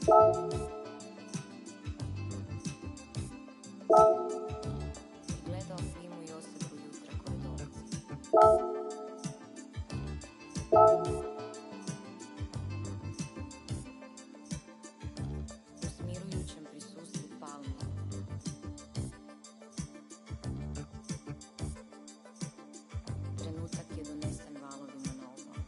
Gledao filmu i osjećao jutra koje dolazi. U smirujućem prisustvu palmi. Trenutak je donesen valovima na obalu.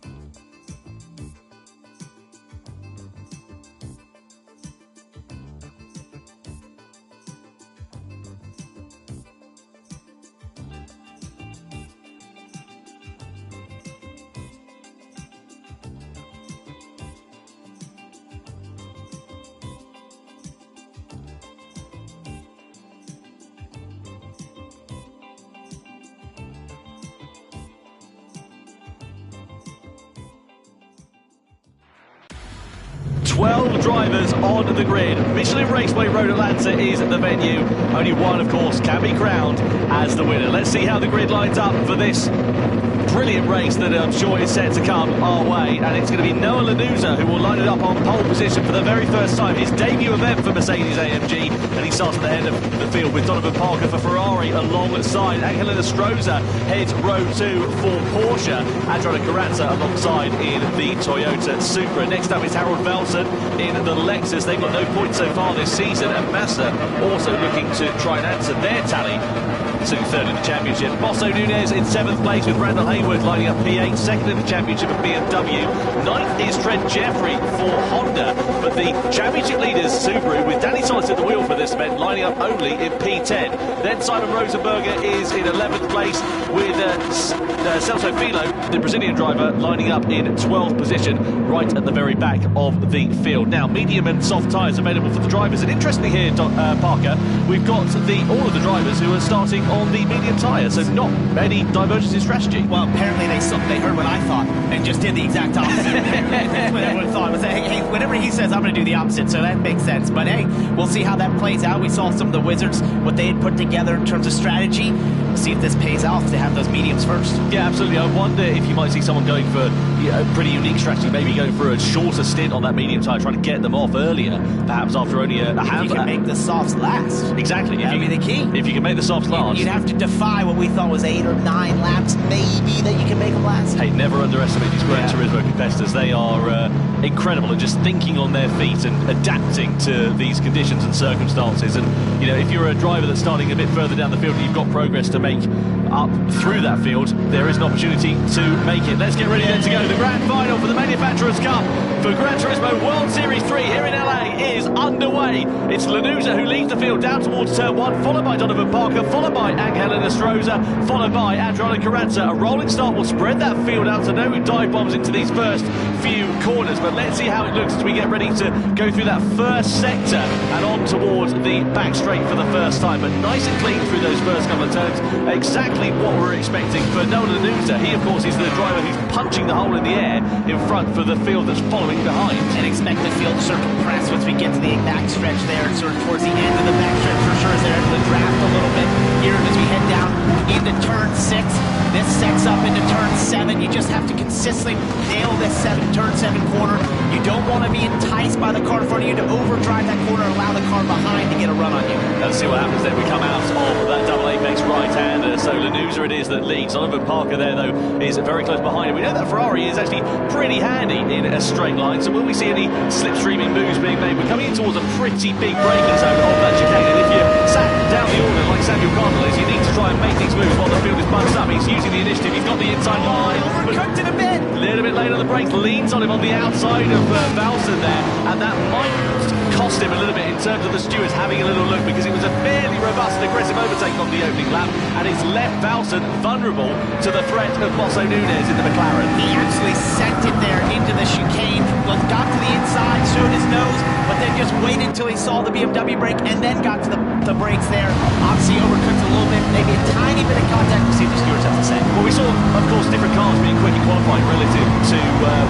Drivers on the grid. Michelin Raceway Road Atlanta is the venue. Only one, of course, can be crowned as the winner. Let's see how the grid lines up for this brilliant race that I'm sure is set to come our way. And it's going to be Noah Lanuza who will line it up on pole position for the very first time. His debut event for Mercedes-AMG. And he starts at the head of the field with Donovan Parker for Ferrari alongside. Angelina Stroza heads row 2 for Porsche. Adriana Carrazza alongside in the Toyota Supra. Next up is Harold Velsen in the Lexus. They've got no points so far this season, and Massa also looking to try and answer their tally to third in the championship. Bosso Nunez in 7th place with Randall Haywood lining up P8, second in the championship at BMW. 9th is Trent Jeffrey for Honda, but the championship leaders Subaru with Danny Solitz at the wheel for this event lining up only in P10. Then Simon Rosenberger is in 11th place with Celso Filo, the Brazilian driver, lining up in 12th position right at the very back of the field. Now, medium and soft tyres available for the drivers, and interestingly here, Parker, we've got all of the drivers who are starting on the medium tyre, so not any divergence in strategy. Well, apparently they heard what I thought and just did the exact opposite. That's what everyone thought. Was that, hey, whatever he says, I'm going to do the opposite, so that makes sense. But hey, we'll see how that plays out. We saw some of the Wizards, what they had put together in terms of strategy. We'll see if this pays off to have those mediums first. Yeah, absolutely. I wonder if you might see someone going for a pretty unique strategy, maybe going for a shorter stint on that medium tyre, trying to get them off earlier, perhaps after only a half. If you can make the softs last. Exactly. That would be the key. If you can make the softs last. You'd have to defy what we thought was 8 or 9 laps, maybe, that you can make them last. Hey, never underestimate these Gran Turismo competitors. They are incredible and just thinking on their feet and adapting to these conditions and circumstances. And, you know, if you're a driver that's starting a bit further down the field and you've got progress to make up through that field, there is an opportunity to make it. Let's get ready then to go. The grand final for the Manufacturers' Cup for Gran Turismo World Series 3 here in LA is underway. It's Lanuza who leads the field down towards turn 1, followed by Donovan Parker, followed by Angelina Stroza, followed by Adriana Carrazza. A rolling start will spread that field out to no dive bombs into these first few corners, but let's see how it looks as we get ready to go through that first sector and on towards the back straight for the first time. But nice and clean through those first couple of turns. Exactly what we're expecting for Noah Lanuza. He, of course, is the driver who's punching the hole in the air in front for the field that's following behind. And expect the field to sort of compress once we get to the back stretch there, sort of towards the end of the back stretch for sure, as they're able to draft a little bit here as we head down into turn 6. This sets up into turn 7. You just have to consistently nail this turn 7 corner. You don't want to be enticed by the car in front of you to overdrive that corner and allow the car behind to get a run on you. Let's see what happens then. We come out of that double apex right-hander. So Lanuza it is that leads. Donovan Parker there, though, is very close behind him. We know that Ferrari is actually pretty handy in a straight line, so will we see any slipstreaming moves being made? We're coming in towards a pretty big braking zone of that chicane, and if you sat down the order like Samuel Cardinal is, you need to try and make these moves while the field is bunched up. He's using the initiative. He's got the inside line. Overcooked it a bit. A little bit late on the brakes. Leans on him on the outside of Valsen there, and that might cost him a little bit in terms of the stewards having a little look, because it was a fairly robust and aggressive overtake on the opening lap, and it's left Valsen vulnerable to the threat of Bosso Nunez in the McLaren. He actually sent it there into the chicane, got to the inside, showed his nose, but then just waited until he saw the BMW brake and then got to the brakes there. Obviously overcooked a little bit, maybe a tiny bit of contact. We'll see what the stewards have to say. Well, we saw, of course, different cars being quick in qualifying relative to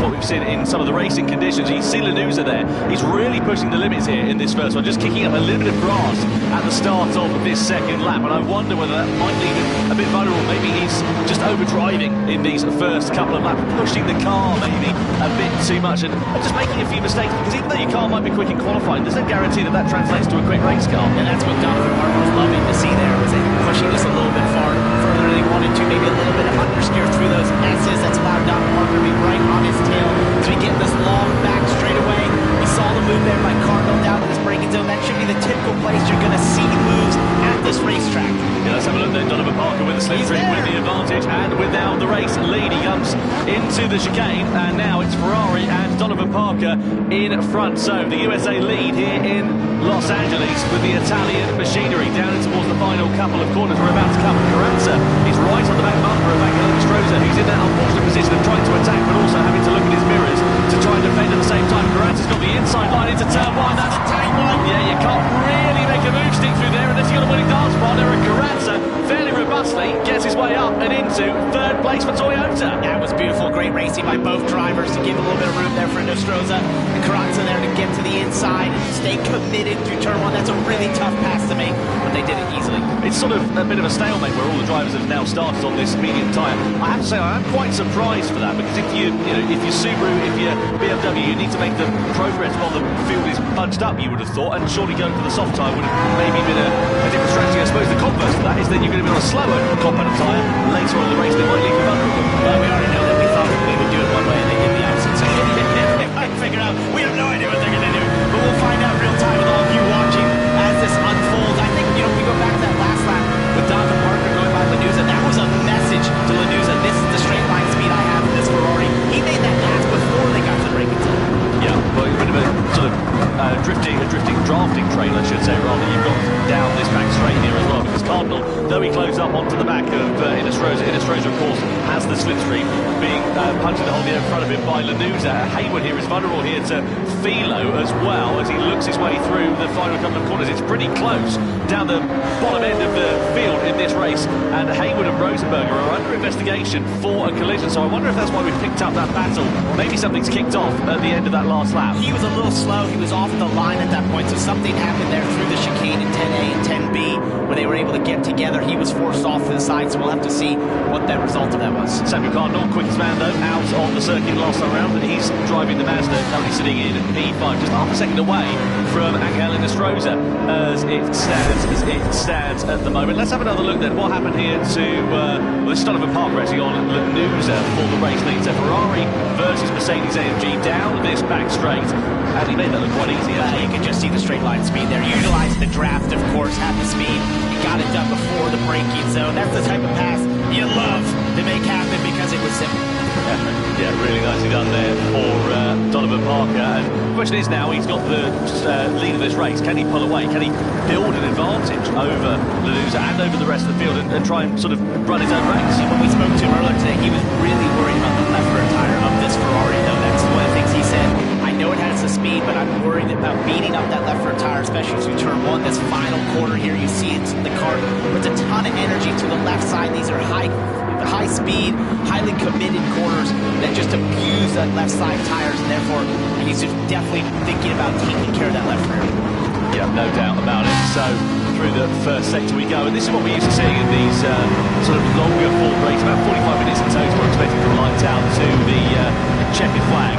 what we've seen in some of the racing conditions. You see Lanuza there. He's really pushing the limits here in this first one, just kicking up a little bit of grass at the start of this second lap, and I wonder whether that might leave him a bit vulnerable. Maybe he's just overdriving in these first couple of laps, pushing the car maybe a bit too much and just making a few mistakes, because even though your car might be quick in qualifying, there's no guarantee that that translates to a quick race car. And that's what Donovan Parker was loving to see there, was it pushing just a little bit further than he wanted to, maybe a little bit of understeer through those S's. That's allowed Donovan Parker to be right on his tail as we get this long back straightaway. We saw the move there by Cardinal down in this braking zone. That should be the typical place you're going to see moves at this racetrack. Yeah, let's have a look there. Donovan Parker with the slipstream, with the advantage, and without the race lead, he comes into the chicane, and now it's Ferrari and Donovan Parker in front. So the USA lead here in Los Angeles with the Italian machinery down towards the final couple of corners. We're about to come. Carranza is right on the back bumper of Angelo Stroza, who's in that unfortunate position of trying to attack, but also having to look at his mirrors to try and defend at the same time. Carranza's got the inside line into turn one. That's a tight one. Yeah, you can't really make a move stick through there unless you've got a winning dance partner. And Carranza fairly robustly gets his way up and into third place for Toyota. That was beautiful. Great racing by both drivers to give a little bit of room there for Nostroza and Carranza there to get to the inside and stay committed through turn one. That's a really tough pass to make, but they did it easily. It's sort of a bit of a stalemate where all the drivers have now started on this medium tyre. I have to say I am quite surprised for that, because if you're Subaru, if you're BMW, you need to make the progress while the field is bunched up, you would have thought, and surely going for the soft tyre would have maybe been a different strategy. I suppose the converse to that is then you're going to be on a slower compound tyre later on in the race that might leave you vulnerable. Well, we already know that we thought we would do it one way and they did the opposite, so I figured out we have no idea what they're going to do, but we'll find out real time with all of you watching as this unfolds. I think, if we go back to that last lap with Donovan Parker going by Lanuza, that was a message to Lanuza. This is the straight line speed I have in this Ferrari. He made that pass before they got to the braking zone. Yeah, well, you're a bit of a sort of drafting trail, I should say, rather. You've got down this back straight here as well, because Cardinal, though he closed up onto the back of Inestrosa, of course, has the slipstream, being punched in the hole in front of him by Lanuza. Hayward here is vulnerable here to Philo as well, as he looks his way through the final couple of corners. It's pretty close down the bottom end of the field in this race, and Hayward and Rosenberger are under investigation for a collision, so I wonder if that's why we picked up that battle. Maybe something's kicked off at the end of that last lap. He was a little slow. He was off the line at that point, so something happened there through the chicane in 10A and 10B where they were able to get together. He was forced off to the side, so we'll have to see what that result of that was. Samuel Cardinal, quickest man though, out on the circuit last time round, and he's driving the Mazda, currently sitting in P5, just half a second away from Angel Inestrosa as it stands at the moment. Let's have another look then. What happened here to this is Donovan Parker actually on Lanuza for the race lead. So Ferrari versus Mercedes-AMG down this back straight, and he made that look quite easy. You can just see the straight line speed there. Utilized the draft, of course, had the speed. He got it done before the braking zone. That's the type of pass you love to make happen because it was simple. Yeah, really nicely done there for Donovan Parker. And the question is now, he's got the lead of this race. Can he pull away? Can he build an advantage over Lanuza and over the rest of the field and try and sort of run his own race? When we spoke to him earlier today, he was really worried about the left rear tire of this Ferrari, though. That's one of the things he said. I know it has the speed, but I'm worried about beating up that left rear tire, especially through turn one. This final corner here, you see it, the car puts a ton of energy to the left side. These are high speed, highly committed corners that just abuse that left side tires, and therefore he's just definitely thinking about taking care of that left rear. Yeah, no doubt about it. So through the first sector we go, and this is what we're used to seeing in these sort of longer full races, about 45 minutes in total. We're expecting from lights out to the checkered flag.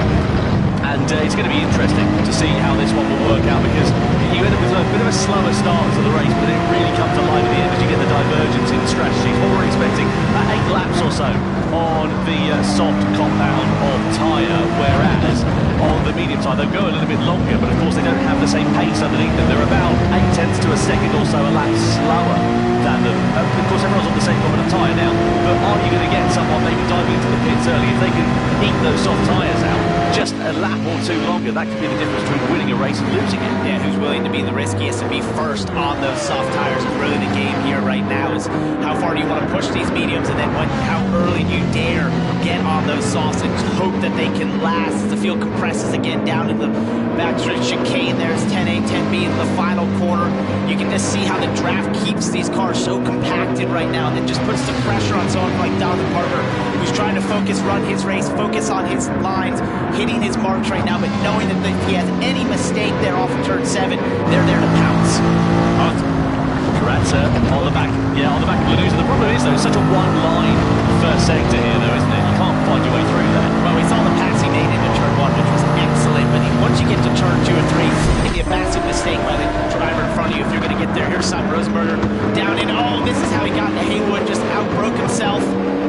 And it's going to be interesting to see how this one will work out, because you end up with a bit of a slower start to the race, but it really comes to life at the end as you get the divergence in strategies. What we're expecting 8 laps or so on the soft compound of tyre, whereas on the medium tyre they'll go a little bit longer, but of course they don't have the same pace underneath them. They're about 0.8 to a second or so a lap slower than them. Of course everyone's on the same compound tyre now, but are you going to get someone maybe diving into the pits early if they can eat those soft tyres out? just a lap or two longer. That could be the difference between winning a race and losing it. Yeah, who's willing to be the riskiest and be first on those soft tires is really the game here right now, is how far do you want to push these mediums, and then how early do you dare get on those softs and hope that they can last as the field compresses again down in the backstretch chicane. There's 10A, 10B in the final corner. You can just see how the draft keeps these cars so compacted right now, and it just puts the pressure on someone like Donald Parker, who's trying to focus, run his race, focus on his lines, hitting his marks right now, but knowing that if he has any mistake there off of turn 7, they're there to pounce. Karatsa on the back, on the back of Lanuza. The problem is, though, it's such a one-line first sector here, though, isn't it? You can't find your way through that. Well, we saw the pass he made into turn 1, which was excellent, but once you get to turn 2 and 3, it'd be a massive mistake by the driver in front of you if you're going to get there. Here's Simon Rosenberger down in, this is how he got into Haywood, just outbroke himself.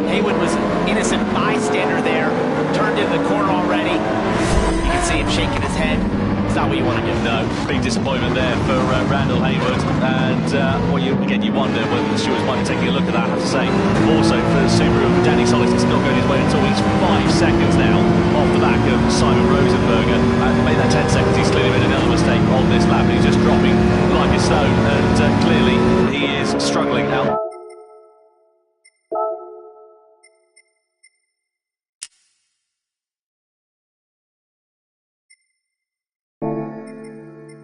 Haywood was an innocent bystander there, turned into the corner already. You can see him shaking his head. It's not what you want to do. No, big disappointment there for Randall Haywood, and you wonder whether the stewards might be taking a look at that. I have to say, also for Subaru and Danny Solis, it's not going his way until he's 5 seconds now off the back of Simon Rosenberger. Made that 10 seconds, he's clearly made another mistake on this lap, and he's just dropping like a stone, and clearly he is struggling out.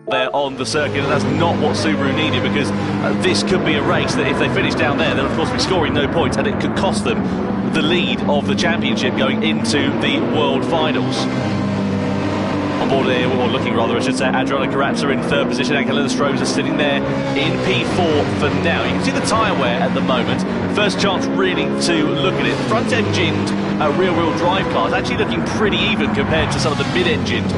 There on the circuit, and that's not what Subaru needed, because this could be a race that if they finish down there, they'll of course be scoring no points, and it could cost them the lead of the championship going into the World Finals. On board here, or looking rather, I should say, Adriano Carazza in 3rd position, and Kalina Strohs are sitting there in P4 for now. You can see the tyre wear at the moment. First chance really to look at it. Front-engined rear-wheel drive cars actually looking pretty even compared to some of the mid-engined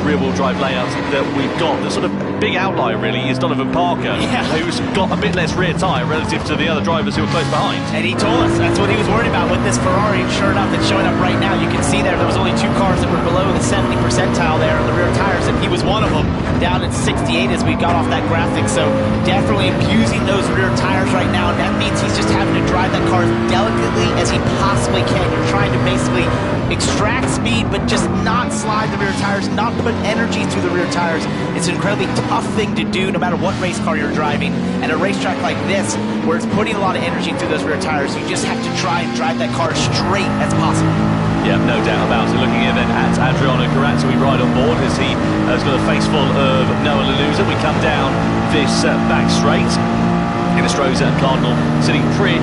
rear-wheel drive layouts that we've got. The sort of big outlier really is Donovan Parker, who's got a bit less rear tyre relative to the other drivers who are close behind. And he told us that's what he was worried about with this Ferrari. Sure enough, it's showing up right now. You can see there was only 2 cars that were below the 70 percentile there on the rear tires, and he was one of them, down at 68 as we got off that graphic. So definitely abusing those rear tires right now, and that means he's just having to drive that car as delicately as he possibly can. You're trying to basically extract speed, but just not slide the rear tires, not put energy through the rear tires. It's an incredibly tough thing to do no matter what race car you're driving. And a racetrack like this, where it's putting a lot of energy through those rear tires, you just have to try and drive that car as straight as possible. Yeah, no doubt about it. Looking here then at Adriano Carazza, we ride on board as he has got a face full of Noah Lanuza. We come down this back straight. Strohs and Cardinal sitting pretty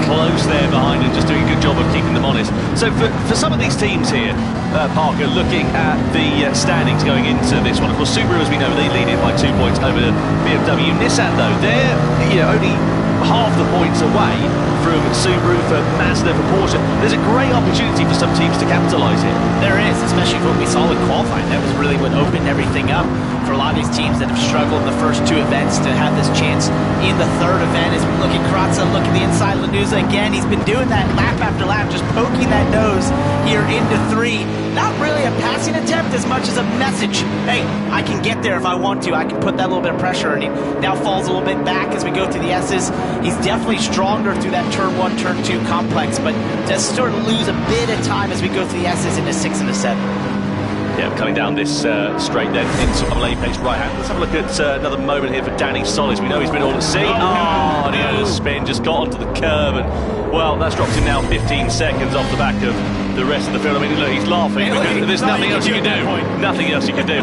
close there behind and just doing a good job of keeping them honest. So for some of these teams here, Parker, looking at the standings going into this one, of course Subaru, as we know, they lead it by 2 points over BMW. Nissan though, they're only half the points away from Subaru, for Mazda, for Porsche. There's a great opportunity for some teams to capitalise here. There is, especially for what we saw in qualifying. That was really what opened everything up for a lot of these teams that have struggled in the first 2 events to have this chance in the 3rd event. As we look at Karatsa, look at the inside, Lanuza again, he's been doing that lap after lap, just poking that nose here into 3. Not really a passing attempt as much as a message. Hey, I can get there if I want to. I can put that little bit of pressure, and he now falls a little bit back as we go through the S's. He's definitely stronger through that turn 1, turn 2 complex, but does sort of lose a bit of time as we go through the S's into 6 and 7. Yeah, coming down this straight then into a lane pace right hand. Let's have a look at another moment here for Danny Solis. We know he's been all at sea. And he had a spin, just got onto the curb, and well, that's dropped him now 15 seconds off the back of the rest of the field. I mean, look, he's laughing because there's nothing else you can do. Nothing else you can do.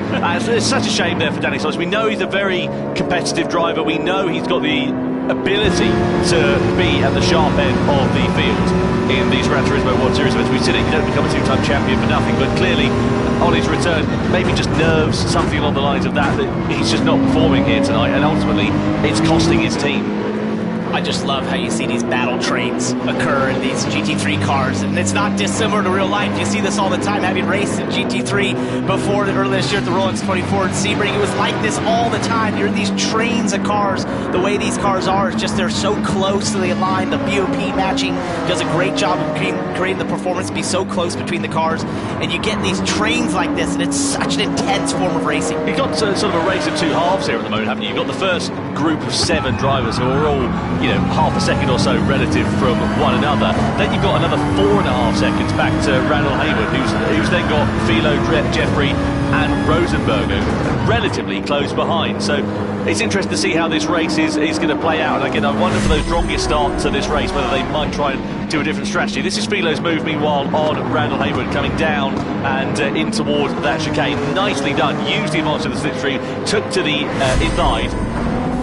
It's such a shame there for Danny Solis. We know he's a very competitive driver. We know he's got the ability to be at the sharp end of the field in these Gran Turismo World Series events. We've seen it, you don't become a 2-time champion for nothing, but clearly on his return, maybe just nerves, something along the lines of that he's just not performing here tonight, and ultimately it's costing his team. I just love how you see these battle trains occur in these GT3 cars, and it's not dissimilar to real life. You see this all the time, having raced in GT3 before earlier this year at the Rolex 24 in Sebring. It was like this all the time. You're in these trains of cars. The way these cars are is just they're so closely aligned. The BOP matching does a great job of creating the performance to be so close between the cars, and you get these trains like this, and it's such an intense form of racing. You've got sort of a race of 2 halves here at the moment, haven't you? You've got the first group of 7 drivers who are all you know, half a second or so relative from one another. Then you've got another 4.5 seconds back to Randall Hayward, who's then got Philo, Jeffrey and Rosenberger relatively close behind. So it's interesting to see how this race is going to play out. And again, I wonder for those strongest start to this race whether they might try and do a different strategy. This is Philo's move, meanwhile, on Randall Hayward, coming down and in towards that chicane. Nicely done. Used the advantage of the slipstream, took to the inside,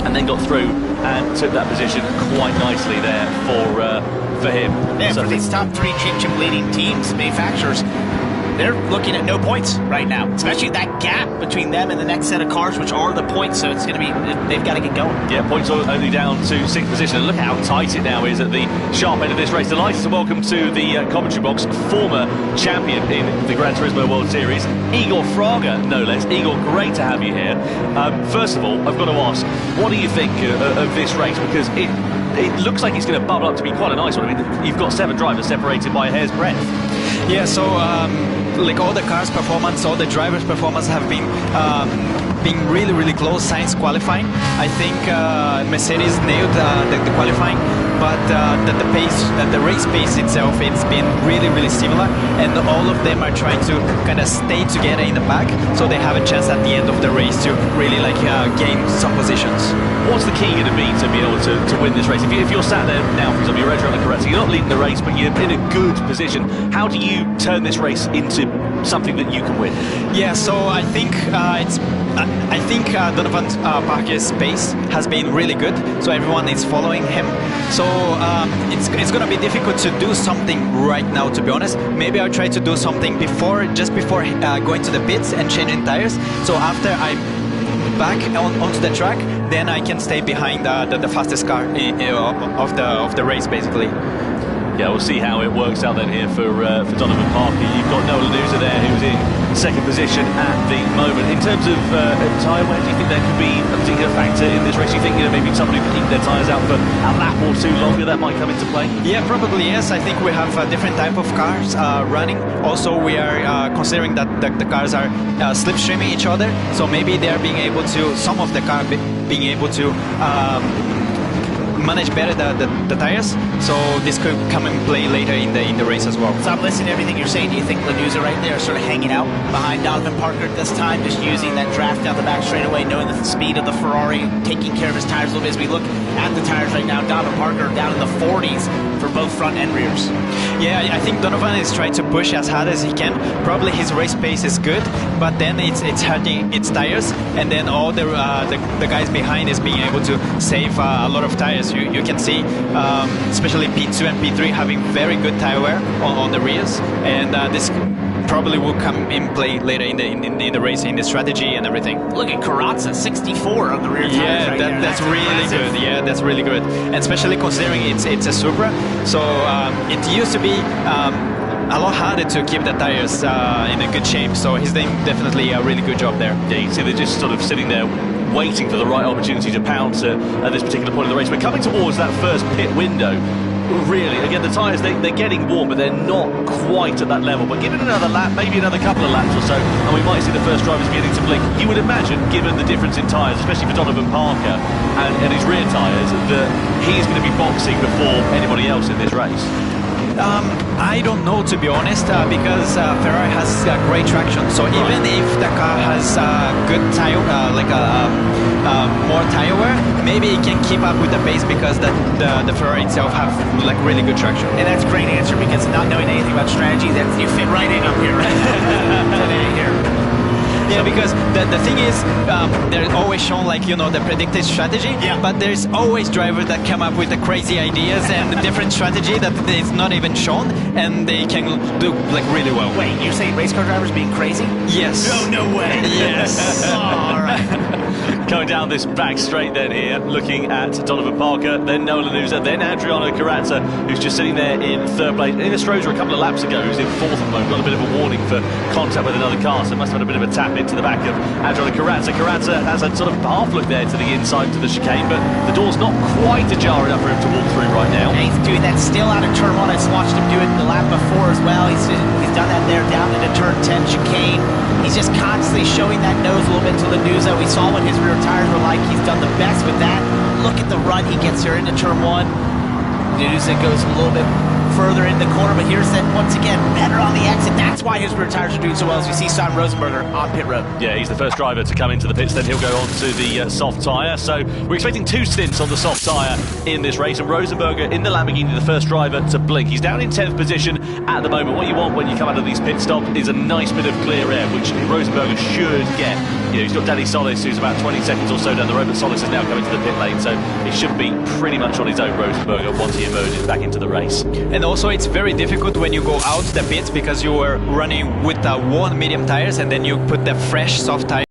and then got through and took that position quite nicely there for him. Yeah, so for these top three championship leading teams, manufacturers, they're looking at no points right now, especially that gap between them and the next set of cars, which are the points. So it's going to be, they've got to get going. Yeah, points only down to 6th position. And look how tight it now is at the sharp end of this race. Delighted to welcome to the commentary box former champion in the Gran Turismo World Series, Igor Fraga, no less. Igor, great to have you here. First of all, I've got to ask, what do you think of this race? Because it looks like it's going to bubble up to be quite a nice one. I mean, you've got 7 drivers separated by a hair's breadth. Yeah, so like all the cars' performance, all the drivers' performance have been really, really close since qualifying. I think Mercedes nailed the qualifying, but the pace, the race pace itself, it's been really, really similar, and all of them are trying to kind of stay together in the back, so they have a chance at the end of the race to really like gain some positions. What's the key going to be to be able to win this race? If you're sat there now, for example, you're Adriano Carrazza, you're not leading the race, but you're in a good position. How do you turn this race into something that you can win? Yeah, so I think Donovan Parker's pace has been really good, so everyone is following him. So it's going to be difficult to do something right now, to be honest. Maybe I'll try to do something just before going to the pits and changing tires. So after I'm back onto the track, then I can stay behind the fastest car of the race, basically. Yeah, we'll see how it works out then here for Donovan Parker. You've got Noah Lanuza there, who's in 2nd position at the moment. In terms of tyre wear, do you think there could be a particular factor in this race? Do you think maybe somebody who can keep their tyres out for a lap or two longer, that might come into play? Yeah, probably yes. I think we have a different type of cars running. Also, we are considering that the cars are slipstreaming each other, so maybe they are being able to, some of the car being able to manage better the tires, so this could come and play later in the race as well. So I'm listening to everything you're saying. Do you think Lanuza right there is sort of hanging out behind Donovan Parker at this time, just using that draft down the back straightaway, knowing the speed of the Ferrari, taking care of his tires a little bit? As we look at the tires right now, Donovan Parker down in the 40s for both front and rears. Yeah, I think Donovan is trying to push as hard as he can. Probably his race pace is good, but then it's hurting its tires, and then all the guys behind is being able to save a lot of tires. You can see, especially P2 and P3 having very good tire wear on the rears, and this probably will come in play later in the race, in the strategy and everything. Look at Carrazza, 64 on the rear tires. Yeah, right that's really impressive. good. Yeah, that's really good, and especially considering it's a Supra, so it used to be a lot harder to keep the tires in a good shape. So he's doing definitely a really good job there. Yeah, you can see they're just sort of sitting there waiting for the right opportunity to pounce at this particular point of the race. We're coming towards that first pit window. Really, again, the tyres, they're getting warm, but they're not quite at that level. But give it another lap, maybe another couple of laps or so, and we might see the first drivers beginning to blink. You would imagine, given the difference in tyres, especially for Donovan Parker and his rear tyres, that he's going to be boxing before anybody else in this race. I don't know, to be honest, because Ferrari has great traction. So even if the car has good tire, more tire wear, maybe it can keep up with the pace because the Ferrari itself have like really good traction. And that's a great answer, because not knowing anything about strategy, that you fit right in up here, right? Today here. Yeah, because the thing is, they're always shown like, you know, the predicted strategy, yeah, but there's always drivers that come up with the crazy ideas and the different strategy that is not even shown, and they can do like really well. Wait, you're saying race car drivers being crazy? Yes. No way. Yes. All right. Going down this back straight then here, looking at Donovan Parker, then Noah Lanuza, then Adriano Carrazza, who's just sitting there in 3rd place. Ines Strozer a couple of laps ago, who's in 4th at the moment, got a bit of a warning for contact with another car, so must have had a bit of a tap into the back of Adriano Carrazza. Carrazza has a sort of half look there to the inside to the chicane, but the door's not quite ajar enough for him to walk through right now. And he's doing that still out of turn 1. I watched him do it the lap before as well. He's done that there down into turn 10 chicane. He's just constantly showing that nose a little bit to Lanuza. We saw what his rear tires were like. He's done the best with that. Look at the run he gets here into turn one. Lanuza goes a little bit further in the corner, but here's that once again better on the exit. That's why his rear tires are doing so well, as we see Simon Rosenberger on pit road. Yeah, he's the first driver to come into the pits, then he'll go on to the soft tyre. So we're expecting 2 stints on the soft tyre in this race, and Rosenberger in the Lamborghini, the first driver to blink. He's down in 10th position at the moment. What you want when you come out of these pit stops is a nice bit of clear air, which Rosenberger should get. You know, he's got Danny Solis, who's about 20 seconds or so down the road, but Solis is now coming to the pit lane, so he should be pretty much on his own, Rosenberger, once he emerges back into the race. And also it's very difficult when you go out the pits because you are running with worn medium tires and then you put the fresh soft tire.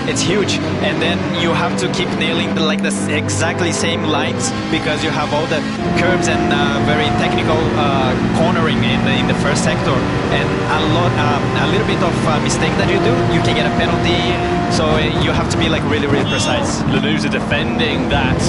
It's huge, and then you have to keep nailing the exactly same lines because you have all the curbs and very technical cornering in the first sector, and a little bit of mistake that you do, you can get a penalty. So you have to be like really precise. Lanuza defending that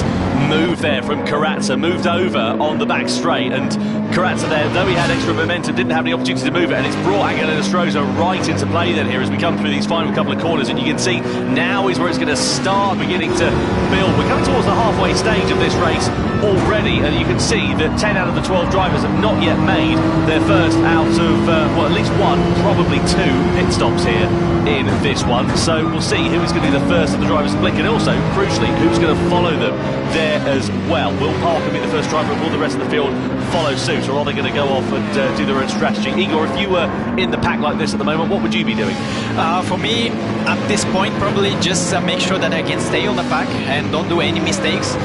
move there from Karatza, moved over on the back straight, and Karatza there, though he had extra momentum, didn't have the opportunity to move it, and it's brought Angelina Stroza right into play then here as we come through these final couple of corners, and you can see now is where it's going to start beginning to build. We're coming towards the halfway stage of this race already, and you can see that 10 out of the 12 drivers have not yet made their first out of, well, at least one, probably 2 pit stops here in this one. So we'll see who is going to be the first of the drivers to blink, and also, crucially, who's going to follow them there as well. Will Parker be the first driver, and will the rest of the field follow suit, or are they going to go off and do their own strategy? Igor, if you were in the pack like this at the moment, what would you be doing? For me, at this point, probably just make sure that I can stay on the pack and don't do any mistakes,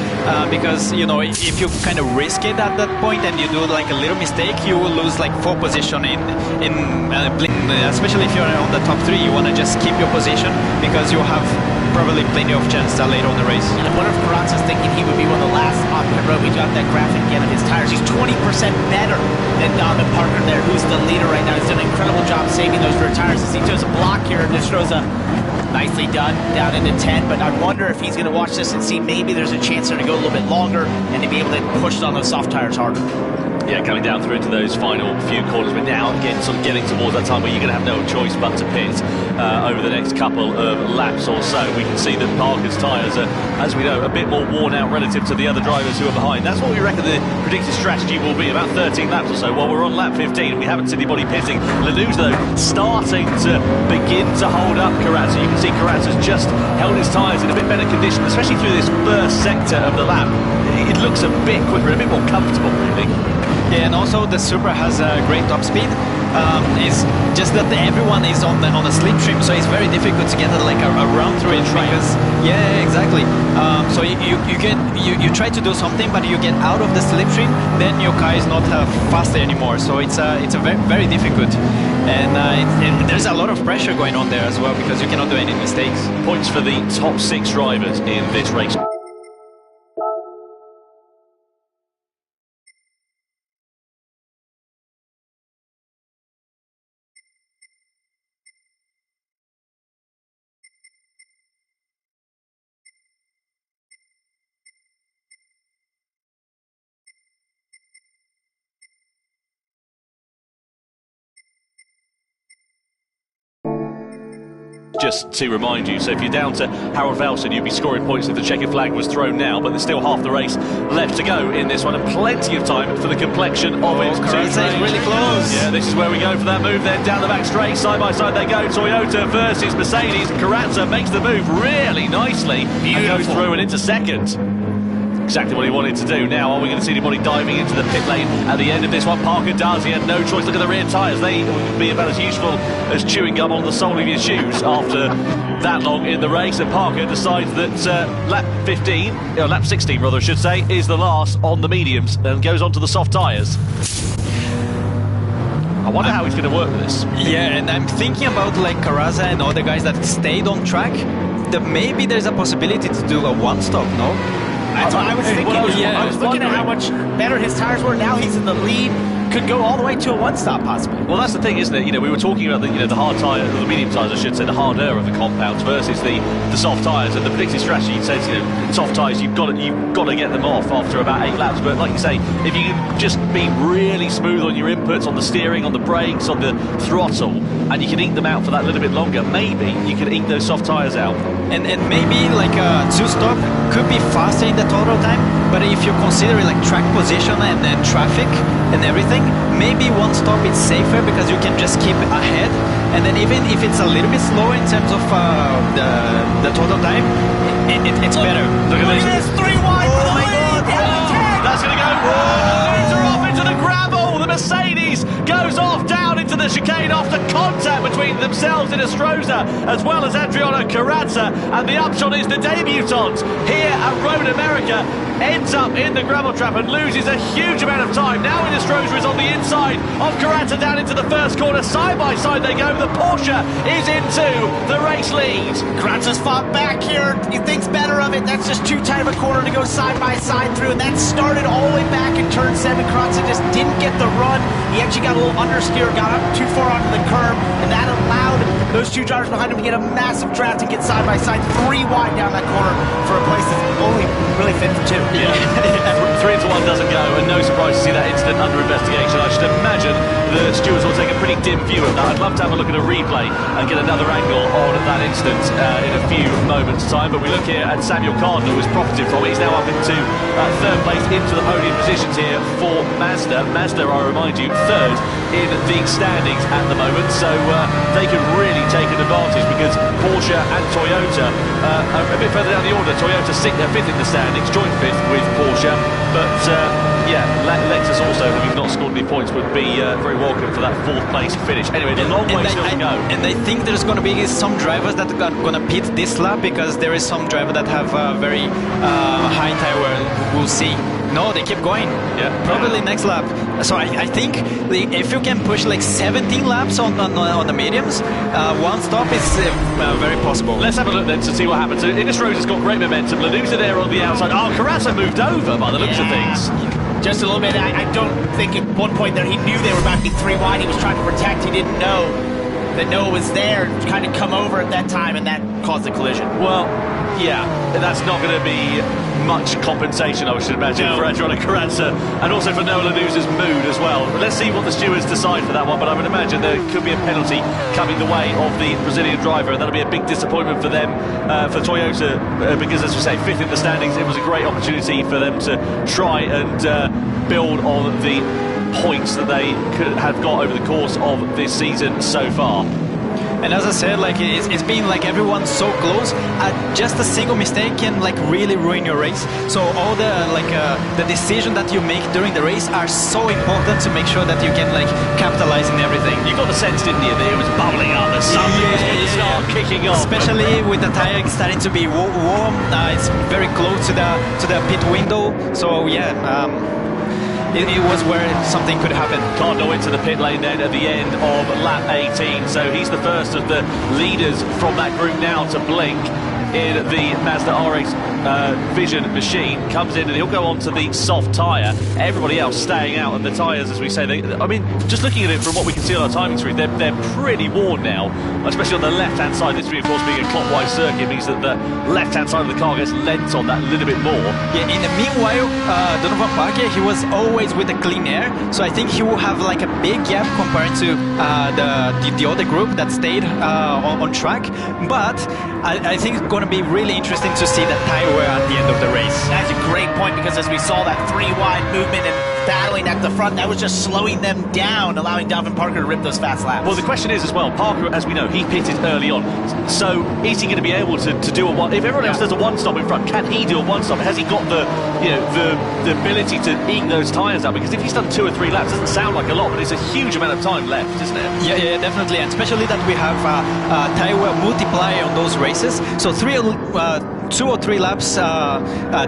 because, you know, if you kind of risk it at that point and you do like a little mistake, you will lose like 4 position especially if you're on the top 3. You want to just keep your position because you have probably plenty of chance later on the race. And I wonder if Karatza's thinking he would be one of the last on pit road. We got that graphic again of his tires. He's 20% better than Donovan Parker there, who's the leader right now. He's done an incredible job saving those rear tires. As he does a block here, and Stroza nicely done down into 10, but I wonder if he's going to watch this and see maybe there's a chance there to go a little bit longer and to be able to push on those soft tires harder. Yeah, coming down through into those final few corners, but now again sort of getting towards that time where you're going to have no choice but to pit over the next couple of laps or so. We can see that Parker's tyres are, as we know, a bit more worn out relative to the other drivers who are behind. That's what we reckon the predicted strategy will be, about 13 laps or so. While we're on lap 15, we haven't seen anybody pitting. Lanuza, though, starting to begin to hold up Karatza. You can see Karatza's just held his tyres in a bit better condition, especially through this first sector of the lap. It looks a bit quicker, a bit more comfortable, really. Yeah, and also the Supra has a great top speed. It's just that everyone is on a slipstream, so it's very difficult to get like a run through it. Because, yeah, exactly. So you try to do something, but you get out of the slipstream, then your car is not faster anymore. So it's a very difficult, and there's a lot of pressure going on there as well because you cannot do any mistakes. Points for the top 6 drivers in this race. Just to remind you, so if you're down to Harold Velson, you'd be scoring points if the checkered flag was thrown now, but there's still half the race left to go in this one, and plenty of time for the complexion of it. Karatza is really close. Yeah, this is where we go for that move then, down the back straight, side by side they go, Toyota versus Mercedes. Karatza makes the move really nicely, and goes through and into second. Exactly what he wanted to do. Now, are we going to see anybody diving into the pit lane at the end of this one? Parker does. He had no choice. Look at the rear tyres. They would be about as useful as chewing gum on the sole of your shoes after that long in the race. And Parker decides that lap 16 rather, I should say, is the last on the mediums and goes on to the soft tyres. I wonder how he's going to work with this. Yeah, and I'm thinking about like Karatza and all the guys that stayed on track, that maybe there's a possibility to do a one-stop, no? That's what I was thinking. I was looking at how much better his tires were. Now he's in the lead. could go all the way to a one-stop possibly. Well, that's the thing, isn't it? You know, we were talking about the hard tyre, or the medium tyres, I should say, the harder of the compounds versus the soft tyres. And the predicted strategy says, soft tyres, you've got to get them off after about 8 laps. But like you say, if you can just be really smooth on your inputs, on the steering, on the brakes, on the throttle, and you can eke them out for that little bit longer, maybe you can eke those soft tyres out. And maybe like a 2-stop could be faster in the total time, but if you consider like track position and traffic and everything, maybe 1-stop is safer because you can just keep ahead, and then even if it's a little bit slower in terms of the total time, it's better. Look at this. 3 wide. Oh my God! That's going to go. Loser off into the gravel. The Mercedes goes off down into the chicane after contact between themselves in Astroza as well as Adriano Carrazza, and the upshot is the debutant here at Road America ends up in the gravel trap and loses a huge amount of time. Now Astroza is on the inside of Carrazza down into the first corner. Side by side they go. The Porsche is into the race lead. Carrazza's fought back here. He thinks better of it. That's just too tight of a corner to go side by side through, and that started all the way back in turn 7. Carrazza just didn't get the run. He actually got a little understeer, got up too far onto the curb, and that allowed those 2 drivers behind him to get a massive draft and get side by side 3 wide down that corner for a place that's only really fit for 2. Yeah. 3 into 1 doesn't go, and no surprise to see that incident under investigation. I should imagine the stewards will take a pretty dim view of that. I'd love to have a look at a replay and get another angle on that incident in a few moments' time. But we look here at Samuel Cardinal, who's profited from it. He's now up into 3rd place, into the podium positions here for Mazda. Mazda, I remind you, 3rd in the standings at the moment, so they could really take an advantage because Porsche and Toyota are a bit further down the order. Toyota 5th in the standings, joint 5th with Porsche, but yeah, Lexus also, having not scored any points, would be very welcome for that 4th place finish. Anyway, a long way still to go. And I think there's going to be some drivers that are going to pit this lap because there is some driver that have very high tire wear. We'll see. No, they keep going. Yeah, probably next lap. So I think if you can push like 17 laps on the mediums, 1-stop is very possible. Let's have a look then to see what happens. Ines Rose has got great momentum. Lanusa there on the outside. Oh, Carrazza moved over by the looks of things. Just a little bit. I don't think at one point there he knew they were about to be 3 wide. He was trying to protect. He didn't know that Noah was there, kind of come over at that time, and that caused the collision. Well, yeah, that's not going to be much compensation, I should imagine, for Adriano Carrazza, and also for Noah Lanusa's mood as well. But let's see what the stewards decide for that one, but I would imagine there could be a penalty coming the way of the Brazilian driver, and that'll be a big disappointment for them, for Toyota, because, as we say, 5th in the standings. It was a great opportunity for them to try and build on the points that they could have got over the course of this season so far. And as I said, like it's been like everyone's so close. Just a single mistake can like really ruin your race. So all the the decision that you make during the race are so important to make sure that you can like capitalize in everything. You got the sense, didn't you, that it was bubbling up, that something was going to start kicking off. Especially with the tire starting to be warm. It's very close to the pit window. So yeah. It was where something could happen. Cardinal into the pit lane then at the end of lap 18, so he's the first of the leaders from that group now to blink in the Mazda RX Vision machine. Comes in and he'll go on to the soft tyre. Everybody else staying out of the tyres, as we say. I mean, just looking at it from what we can see on our timing screen, they're pretty worn now, especially on the left-hand side. This, of course, being a clockwise circuit, means that the left-hand side of the car gets lent on that a little bit more. Yeah, in the meanwhile, Donovan Parker, he was always with the clean air, so I think he will have like a big gap compared to the other group that stayed on track. But I think it's going to be really interesting to see that tire wear at the end of the race. That's a great point, because as we saw that 3 wide movement and battling at the front, that was just slowing them down, allowing Donovan Parker to rip those fast laps. Well, the question is as well, Parker, as we know, he pitted early on, so is he going to be able to do a one? If everyone else does a 1-stop in front, can he do a 1-stop? Has he got the ability to eke those tyres out? Because if he's done 2 or 3 laps, it doesn't sound like a lot, but it's a huge amount of time left, isn't it? Yeah, definitely, and especially that we have tire wear multiplier on those races. So 2 or 3 laps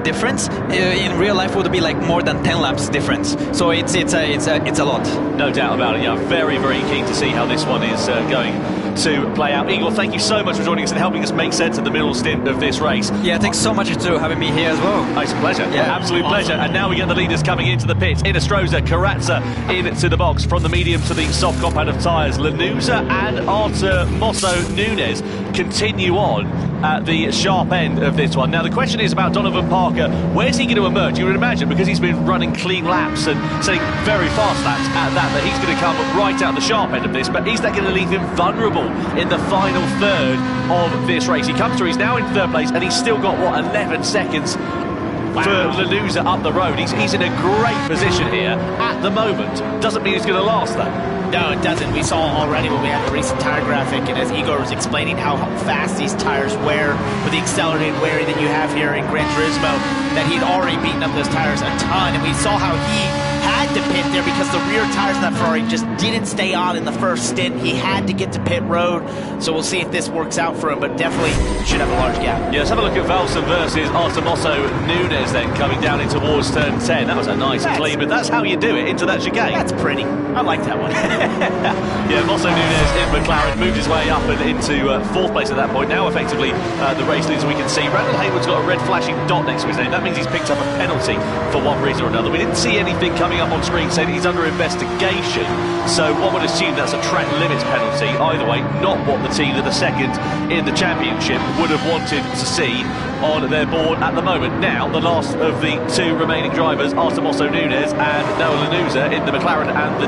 difference in real life would be like more than 10 laps difference. So it's a lot. No doubt about it. Yeah, I'm very, very keen to see how this one is going. to play out. Igor, thank you so much for joining us and helping us make sense of the middle stint of this race. Yeah, thanks so much to having me here as well. Oh, it's a pleasure. Yeah, absolute pleasure. And now we get the leaders coming into the pit. Inestrosa, Corazza into the box. From the medium to the soft compound of tyres, Lanuza and Artemoso Nunes continue on at the sharp end of this one. Now the question is about Donovan Parker. Where's he going to emerge? You would imagine, because he's been running clean laps and setting very fast laps at that he's going to come right out the sharp end of this, but is that going to leave him vulnerable in the final third of this race? He comes through, he's now in third place, and he's still got, what, 11 seconds for Lanuza up the road. He's in a great position here at the moment. Doesn't mean he's going to last, though. No, it doesn't. We saw already when we had the recent tire graphic, and as Igor was explaining how fast these tires wear with the accelerated wearing that you have here in Gran Turismo, that he'd already beaten up those tires a ton, and we saw how he had to pit there because the rear tires in that Ferrari just didn't stay on in the first stint. He had to get to pit road, so we'll see if this works out for him, but definitely should have a large gap. Yeah, let's have a look at Valson versus Artemoso Nunes then coming down in towards turn 10. That was a nice and clean, but that's how you do it, into that chicane. That's pretty. I like that one. Yeah, Mosso Nunes in McLaren moved his way up and into fourth place at that point. Now effectively the race leads, we can see Randall Hayward's got a red flashing dot next to his name. That means he's picked up a penalty for one reason or another. We didn't see anything coming up on screen saying he's under investigation, so one would assume that's a track limits penalty. Either way, not what the team that are second in the championship would have wanted to see on their board at the moment. Now, the last of the two remaining drivers, Artemoso Nunes and Noah Lanuza in the McLaren and the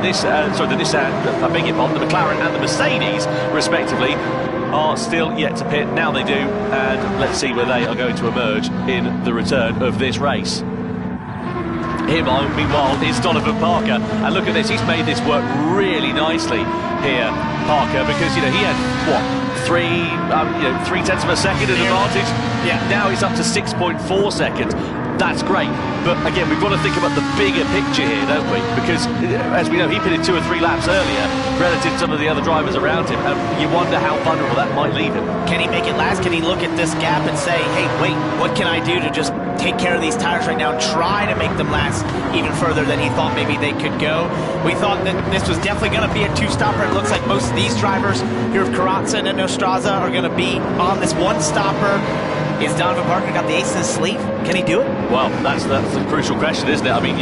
McLaren and the Mercedes, respectively, are still yet to pit. Now they do, and let's see where they are going to emerge in the return of this race. Here, meanwhile, is Donovan Parker, and look at this, he's made this work really nicely here, Parker, because, he had, what, 3/10 of a second in advantage? Yeah. Now he's up to 6.4 seconds. That's great, but again, we've got to think about the bigger picture here, don't we? Because, as we know, he pitted 2 or 3 laps earlier relative to some of the other drivers around him, and you wonder how vulnerable that might leave him. Can he make it last? Can he look at this gap and say, hey, wait, what can I do to just take care of these tires right now and try to make them last even further than he thought maybe they could go? We thought that this was definitely going to be a two-stopper. It looks like most of these drivers here of Corazza and Inestrosa are going to be on this one-stopper. Is Donovan Parker got the ace in his sleeve? Can he do it? Well, that's the crucial question, isn't it? I mean,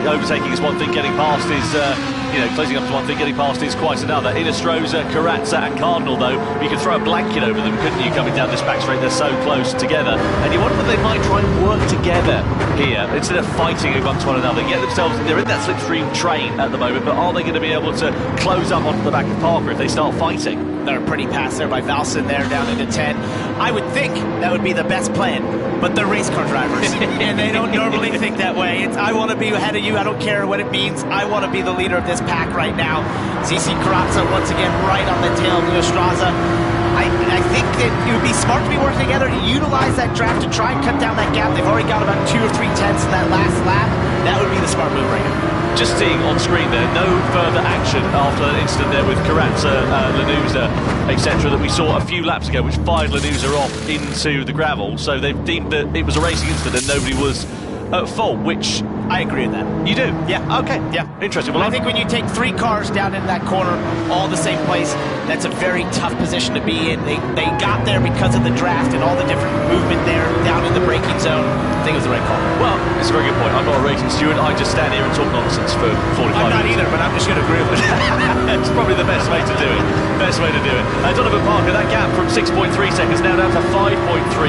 overtaking is one thing, getting past is, closing up is one thing, getting past is quite another. Inestrosa, Corazza and Cardinal, though, you could throw a blanket over them, couldn't you, coming down this back straight? They're so close together. And you wonder whether they might try and work together here, instead of fighting amongst one another. They're in that slipstream train at the moment, but are they going to be able to close up onto the back of Parker if they start fighting? They're pretty pass there by Valson there, down into 10. I would think that would be the best plan, but they're race car drivers, and they don't normally think that way. It's, I want to be ahead of you, I don't care what it means, I want to be the leader of this pack right now. ZC Corazza once again right on the tail of Inestrosa. I think that it would be smart to be working together to utilize that draft to try and cut down that gap. They've already got about 2 or 3 tenths in that last lap. That would be the smart move right now. Just seeing on screen there, no further action after that incident there with Corazza, Lanuza, etc. that we saw a few laps ago, which fired Lanuza off into the gravel. So they've deemed that it was a racing incident and nobody was at fault, which I agree with that. You do? Yeah. Okay. Yeah. Interesting. Well, I think when you take 3 cars down in that corner, all the same place, that's a very tough position to be in. They got there because of the draft and all the different movement there down in the braking zone. I think it was the right call. Well, it's a very good point. I'm not a racing steward. I just stand here and talk nonsense for 45 minutes. I'm not either, but I'm just going to agree with it. It's probably the best way to do it. Best way to do it. Donovan Parker, that gap from 6.3 seconds now down to 5.3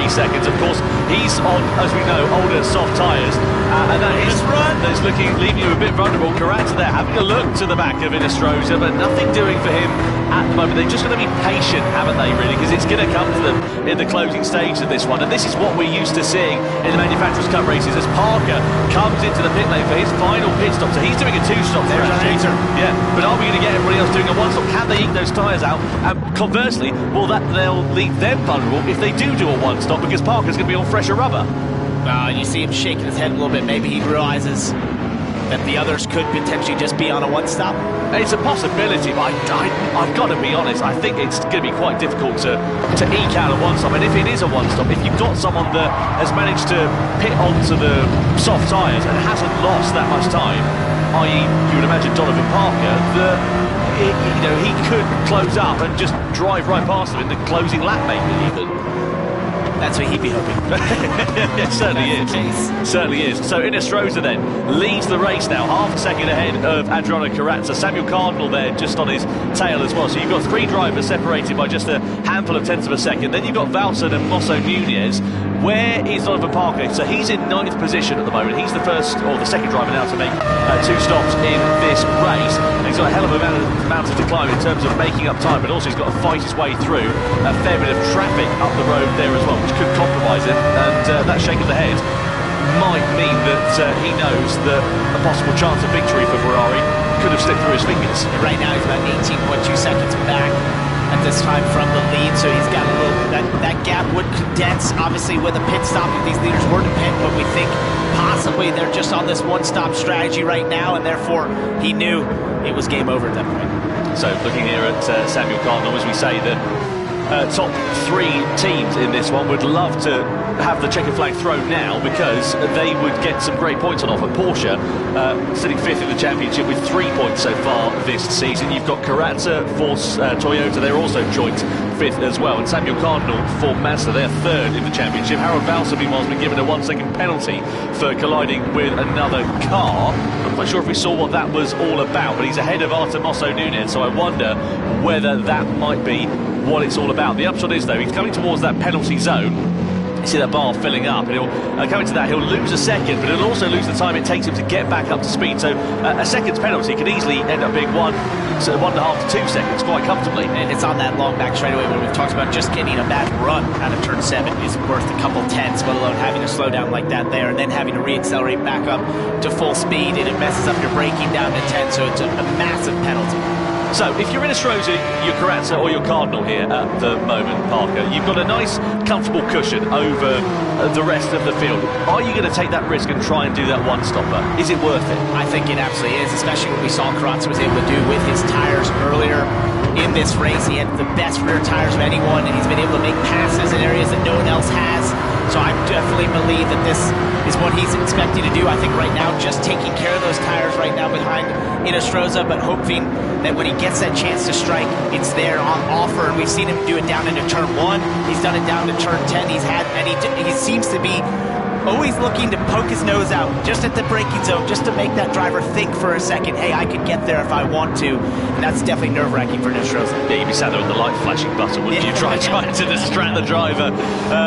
seconds. Of course, he's on, as we know, older soft tyres. And that is that's leaving you a bit vulnerable. Corazza there having a look to the back of Inestrosa, but nothing doing for him at the moment. They're just going to be patient, haven't they, really? Because it's going to come to them in the closing stage of this one. And this is what we're used to seeing in the Manufacturers' Cup races as Parker comes into the pit lane for his final pit stop. So he's doing a 2-stop there. Yeah, but are we going to get everybody else doing a 1-stop? Can they eke those tyres out? And conversely, they'll leave them vulnerable if they do a 1-stop, because Parker's going to be on fresher rubber. You see him shaking his head a little bit. Maybe he realizes that the others could potentially just be on a 1-stop. It's a possibility, but I've got to be honest, I think it's going to be quite difficult to eke out a 1-stop. And if it is a 1-stop, if you've got someone that has managed to pit onto the soft tyres and hasn't lost that much time, i.e. you would imagine Donovan Parker, he could close up and just drive right past them in the closing lap, maybe even. That's what he'd be hoping. It certainly is. Certainly is. So Inestrosa then leads the race now, half a second ahead of Adriano Carrazza. Samuel Cardinal there just on his tail as well. So you've got three drivers separated by just a handful of tenths of a second. Then you've got Valson and Mosso Nunez. Where is Donovan Parker? So he's in 9th position at the moment. He's the first or the second driver now to make 2 stops in this race. And he's got a hell of a mountain to climb in terms of making up time, but also he's got to fight his way through a fair bit of traffic up the road there as well, which could compromise him. And that shake of the head might mean that he knows that a possible chance of victory for Ferrari could have slipped through his fingers. And right now he's about 18.2 seconds back at this time from the lead, so he's got a little, that gap would condense, obviously, with a pit stop if these leaders were to pit, but we think possibly they're just on this one-stop strategy right now, and therefore he knew it was game over at that point. So looking here at Samuel Cardinal, as we say, the top 3 teams in this one would love to have the checker flag thrown now, because they would get some great points on offer. Porsche sitting 5th in the championship with 3 points so far this season. You've got Carrazza for Toyota, they're also joint 5th as well, and Samuel Cardinal for Mazda, they're 3rd in the championship. Harold Valser, meanwhile, has been given a 1-second penalty for colliding with another car. I'm not quite sure if we saw what that was all about, but he's ahead of Artur Mosso Nunez, so I wonder whether that might be what it's all about. The upshot is, though, he's coming towards that penalty zone. You see that bar filling up, and he'll coming to that, he'll lose a second, but he'll also lose the time it takes him to get back up to speed. So a second's penalty could easily end up being 1.5 to 2 seconds quite comfortably. And it's on that long back straightaway when we've talked about just getting a bad run out of turn 7 is worth a couple tenths, let alone having to slow down like that there, and then having to reaccelerate back up to full speed, and it messes up your braking down to 10, so it's a massive penalty. So, if you're Inestrosa, your Carrazza or your Cardinal here at the moment, Parker, you've got a nice, comfortable cushion over the rest of the field. Are you going to take that risk and try and do that one-stopper? Is it worth it? I think it absolutely is, especially what we saw Carrazza was able to do with his tires earlier in this race. He had the best rear tires of anyone, and he's been able to make passes in areas that no one else has. So I definitely believe that this is what he's expecting to do. I think right now, just taking care of those tires right now behind Inestrosa, but hoping that when he gets that chance to strike, it's there on offer. And we've seen him do it down into turn 1. He's done it down to turn 10. He seems to be always looking to poke his nose out just at the braking zone, just to make that driver think for a second, hey, I could get there if I want to. And that's definitely nerve-wracking for Inestrosa. Yeah, you'd be sat there with the light flashing button, wouldn't you? Trying to distract the driver.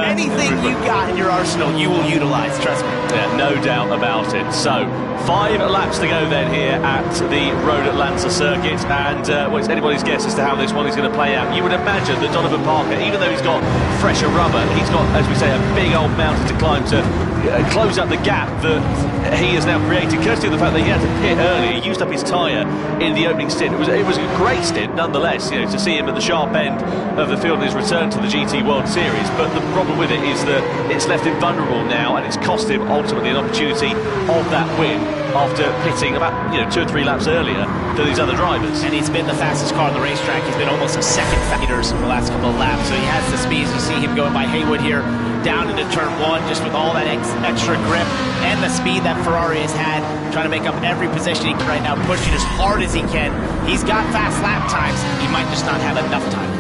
Anything you got in your arsenal, you will utilize, trust me. Yeah, no doubt about it. So, 5 laps to go then here at the Road Atlanta circuit, and well, it's anybody's guess as to how this one is going to play out. You would imagine that Donovan Parker, even though he's got fresher rubber, he's got, as we say, a big old mountain to climb to close up the gap that he has now created, courtesy of the fact that he had to pit early. He used up his tyre in the opening stint. It was a great stint, nonetheless, to see him at the sharp end of the field in his return to the GT World Series. But the problem with it is that it's left him vulnerable now, and it's cost him ultimately an opportunity of that win after pitting about 2 or 3 laps earlier than these other drivers. And he's been the fastest car on the racetrack. He's been almost a second fastest in the last couple of laps, so he has the speed. You see him going by Haywood here down into turn 1, just with all that extra grip and the speed that Ferrari has had, trying to make up every position he can right now, pushing as hard as he can. He's got fast lap times. He might just not have enough time.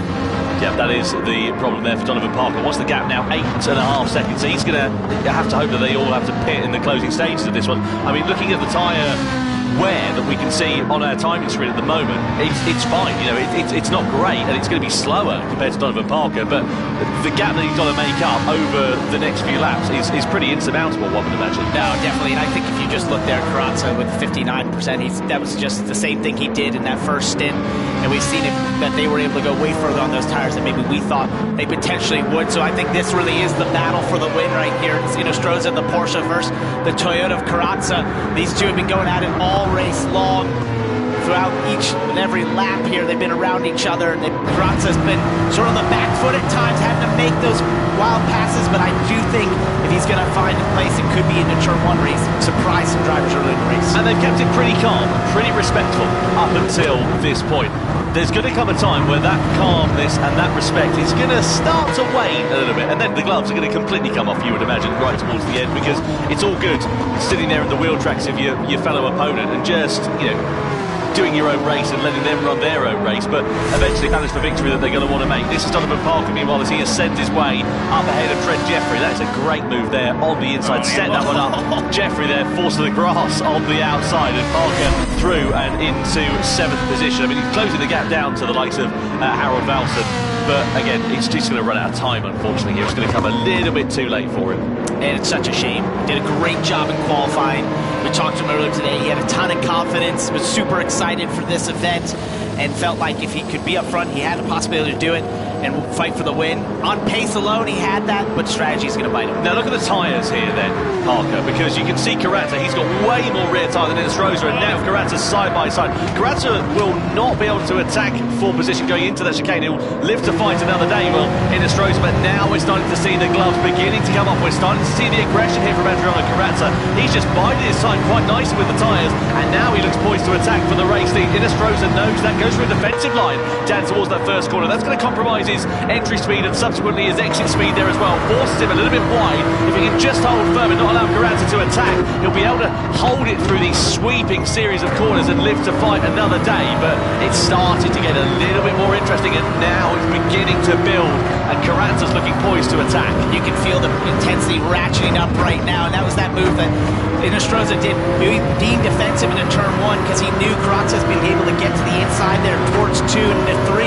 Yeah, that is the problem there for Donovan Parker. What's the gap now? 8.5 seconds. So he's going to have to hope that they all have to pit in the closing stages of this one. I mean, looking at the tyre wear that we can see on our timing screen at the moment, it's fine. It's not great, and it's going to be slower compared to Donovan Parker, but the gap that he's got to make up over the next few laps is pretty insurmountable, one would imagine. No, definitely, and I think if you just look there at Carrazza with 59%, that was just the same thing he did in that first stint, and we've seen that they were able to go way further on those tires than maybe we thought they potentially would. So I think this really is the battle for the win right here. It's Inestrosa, the Porsche versus the Toyota of Carrazza. These two have been going at it all race long. Throughout each and every lap here, they've been around each other. Carrazza's been sort of on the back foot at times, having to make those wild passes, but I do think if he's going to find a place, it could be in the turn 1 race, surprise some drivers early in the race. And they've kept it pretty calm, pretty respectful up until this point. There's going to come a time where that calmness and that respect is going to start to wane a little bit, and then the gloves are going to completely come off, you would imagine, right towards the end, because it's all good sitting there in the wheel tracks of your fellow opponent and just, doing your own race and letting them run their own race, but eventually manage the victory that they're going to want to make. This is Donovan Parker, meanwhile, as he ascends his way up ahead of Trent Jeffrey. That's a great move there on the inside. Set that one up. Jeffrey there forced to the grass on the outside, and Parker through and into 7th position. I mean, he's closing the gap down to the likes of Harold Valson, but again, he's just going to run out of time, unfortunately here. It's going to come a little bit too late for him. And it's such a shame. Did a great job in qualifying. We talked to him earlier today. He had a ton of confidence, was super excited for this event, and felt like if he could be up front, he had the possibility to do it and fight for the win. On pace alone, he had that, but strategy is going to bite him. Now look at the tyres here then, Parker, because you can see Carrazza, he's got way more rear tyre than Inestrosa, and now Carrazza's side by side. Carrazza will not be able to attack full position going into that chicane. He'll live to fight another day, well, Inestrosa, but now we're starting to see the gloves beginning to come off. We're starting to see the aggression here from Adriano Carrazza. He's just biding his time quite nicely with the tyres, and now he looks poised to attack for the race lead. Inestrosa knows that, goes through a defensive line down towards that first corner. That's going to compromise his entry speed and subsequently his exit speed there as well. Forces him a little bit wide. If he can just hold firm and not allow Carrazza to attack, he'll be able to hold it through these sweeping series of corners and live to fight another day. But it's started to get a little bit more interesting, and now it's beginning to build, and Carrazza's looking poised to attack. You can feel the intensity ratcheting up right now, and that was that move that Inestrosa did, being defensive into turn 1, because he knew Carrazza's been able to get to the inside there towards 2 and 3,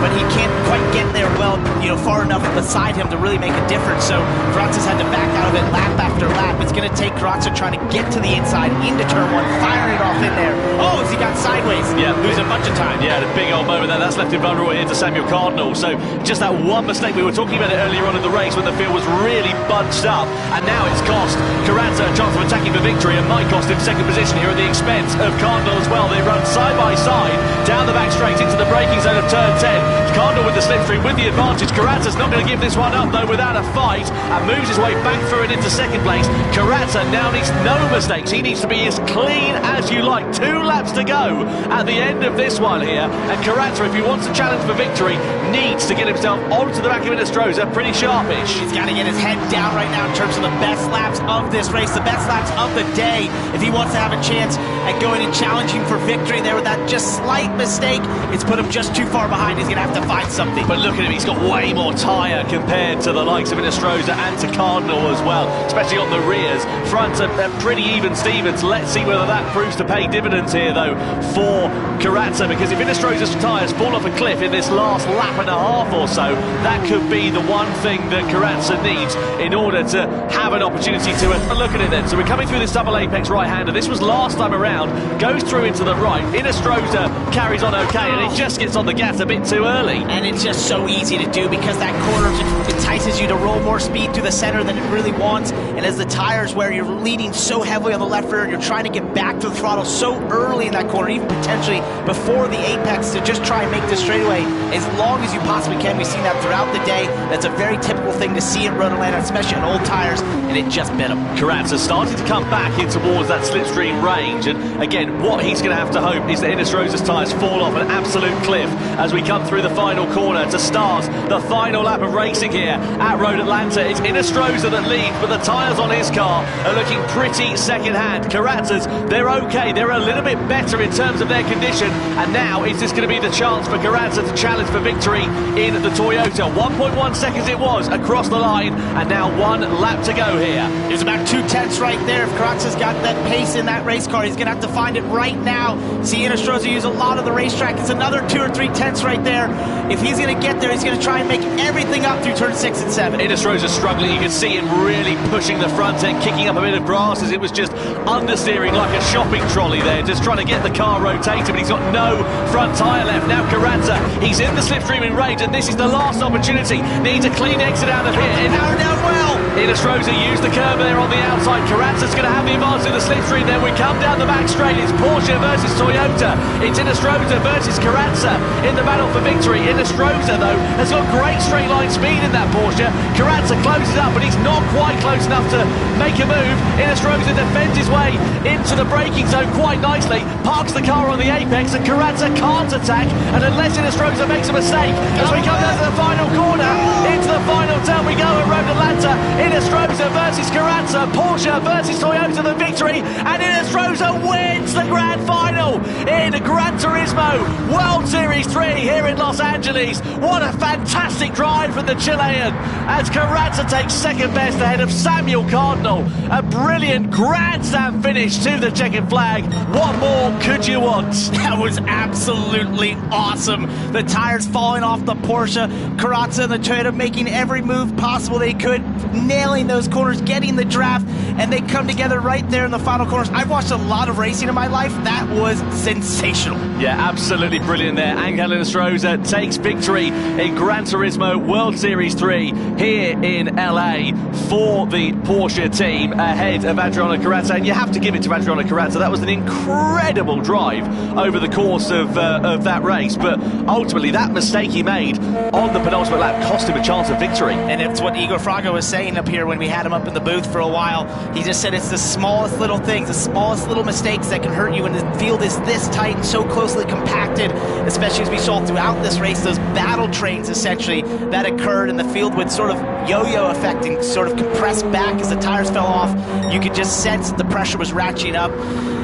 but he can't quite get there well, far enough beside him to really make a difference. So Carrazza's had to back out of it lap after lap. It's going to take Carrazza trying to get to the inside into turn 1, firing it off in there. Oh, as he got sideways. Yeah, losing a bunch of time. Yeah, the big old moment there. That's left him vulnerable here to Samuel Cardinal. So just that one mistake, we were talking about it earlier on in the race when the field was really bunched up, and now it's cost Carrazza a chance of attacking for victory, and might cost him 2nd position here at the expense of Cardinal as well. They run side by side down the back straight into the braking zone of turn 10. Cardinal with the slipstream with the advantage. Carrazza's not going to give this one up though without a fight, and moves his way back through and into 2nd place. Carrazza now needs no mistakes. He needs to be as clean as you like. 2 laps to go at the end of this one here, and Carrazza, if he wants to challenge for victory, needs to get himself onto the back of Inestrosa pretty sharpish. He's got to get his head down right now in terms of the best laps of this race, the best laps of the day, if he wants to have a chance at going and challenging for victory there. With that just slight mistake, it's put him just too far behind. He's going to have to find something. But look at him, he's got way more tyre compared to the likes of Inestrosa and to Cardinal as well, especially on the rears. Front are pretty even Stevens. Let's see whether that proves to pay dividends here though for Carrazza, because if Inestrosa's tyres fall off a cliff in this last lap and a half or so, that could be the one thing that Carrazza needs in order to have an opportunity to look at it then. So we're coming through this double apex right-hander. This was last time around, goes through into the right. Inestrosa carries on okay, and it just gets on the gas a bit too early. And it's just so easy to do, because that corner entices you to roll more speed through the center than it really wants. And as the tires, where you're leaning so heavily on the left rear and you're trying to get back to the throttle so early in that corner, even potentially before the apex, to just try and make this straightaway as long as you possibly can. We've seen that throughout the day. That's a very typical thing to see in Road Atlanta, especially on old tires, and it just bit him. Carrazza started to come back in towards that slipstream range, and again, what he's going to have to hope is that Inestrosa's tyres fall off an absolute cliff as we come through the final corner to start the final lap of racing here at Road Atlanta. It's Inestrosa that leads, but the tyres on his car are looking pretty second-hand. Carrazza's, they're okay, they're a little bit better in terms of their condition, and now is this going to be the chance for Carrazza to challenge for victory in the Toyota? 1.1 seconds it was across the line, and now 1 lap to go here. There's about 2/10 right there. If Carrazza's got that pace in that race car, he's going to have to find it right now. See Inestrosa use a lot of the racetrack. It's another 2 or 3 tenths right there. If he's going to get there, he's going to try and make everything up through turn 6 and 7. Inestrosa's struggling. You can see him really pushing the front end, kicking up a bit of grass as it was just understeering like a shopping trolley there, just trying to get the car rotated, but he's got no front tyre left. Now Carrazza, he's in the slipstreaming range, and this is the last opportunity. Needs a clean exit out of here. And narrowed down well. Inestrosa used the curve there on the outside. Carrazza's going to have the advantage in the slipstream. Then we come down the back straight. It's Porsche versus Toyota. It's Inestrosa versus Carrazza in the battle for victory. Inestrosa, though, has got great straight line speed in that Porsche. Carrazza closes up, but he's not quite close enough to make a move. Inestrosa defends his way into the the braking zone quite nicely, parks the car on the apex, and Carranza can't attack, and unless Inestrosa makes a mistake, as we come down to the final corner, into the final turn we go at Road Atlanta. Inestrosa versus Carranza, Porsche versus Toyota, the victory, and Inestrosa wins the grand final in Gran Turismo World Series 3 here in Los Angeles. What a fantastic drive from the Chilean, as Carranza takes second best ahead of Samuel Cardinal. A brilliant Grand Slam finish to the checkered flag. What more could you want? That was absolutely awesome. The tires falling off the Porsche, Carranza and the Toyota making every move possible they could, nailing those corners, getting the draft, and they come together right there in the final corners. I've watched a lot of racing in my life. That was sensational. Yeah, absolutely brilliant there. Angel Inestrosa takes victory in Gran Turismo World Series 3 here in LA for the Porsche team ahead of Adriano Carranza. And you have to give it to Adriano Carranza. That was an incredible drive over the course of that race. But ultimately, that mistake he made on the penultimate lap cost him a chance of victory. And it's what Igor Fraga was saying up here when we had him up in the booth for a while. He just said it's the smallest little things, the smallest little mistakes that can hurt you when the field is this tight and so closely compacted, especially as we saw throughout this race, those battle trains essentially that occurred, and the field would sort of yo-yo effect and sort of compress back as the tires fell off. You could just sense that the pressure was ratcheting up,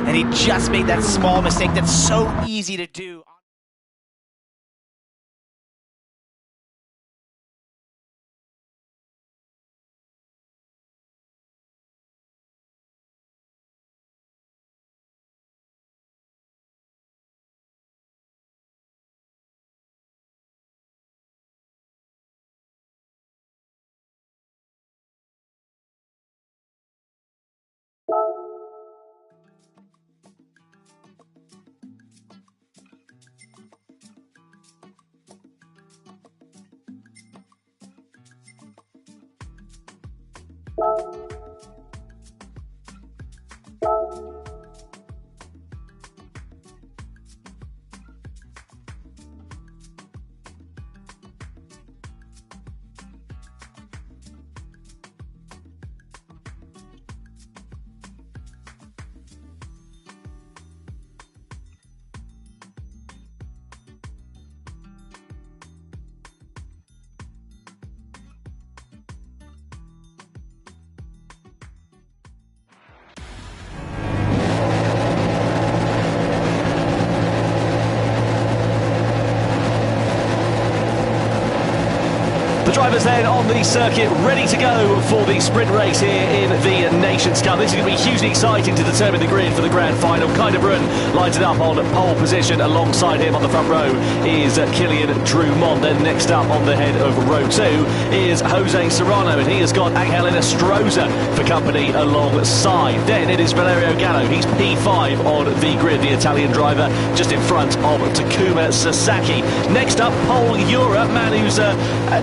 and he just made that small mistake that's so easy to do. The drivers then on the circuit ready to go for the sprint race here in the Nations Cup. This is going to be hugely exciting to determine the grid for the grand final. Kai de Bruyne lines it up on pole position. Alongside him on the front row is Kilian Drumont. Then next up on the head of row 2 is Jose Serrano, and he has got Angel Inestrosa for company alongside. Then it is Valerio Gallo. He's P5 on the grid, the Italian driver, just in front of Takuma Sasaki. Next up, Pole Europe, man who's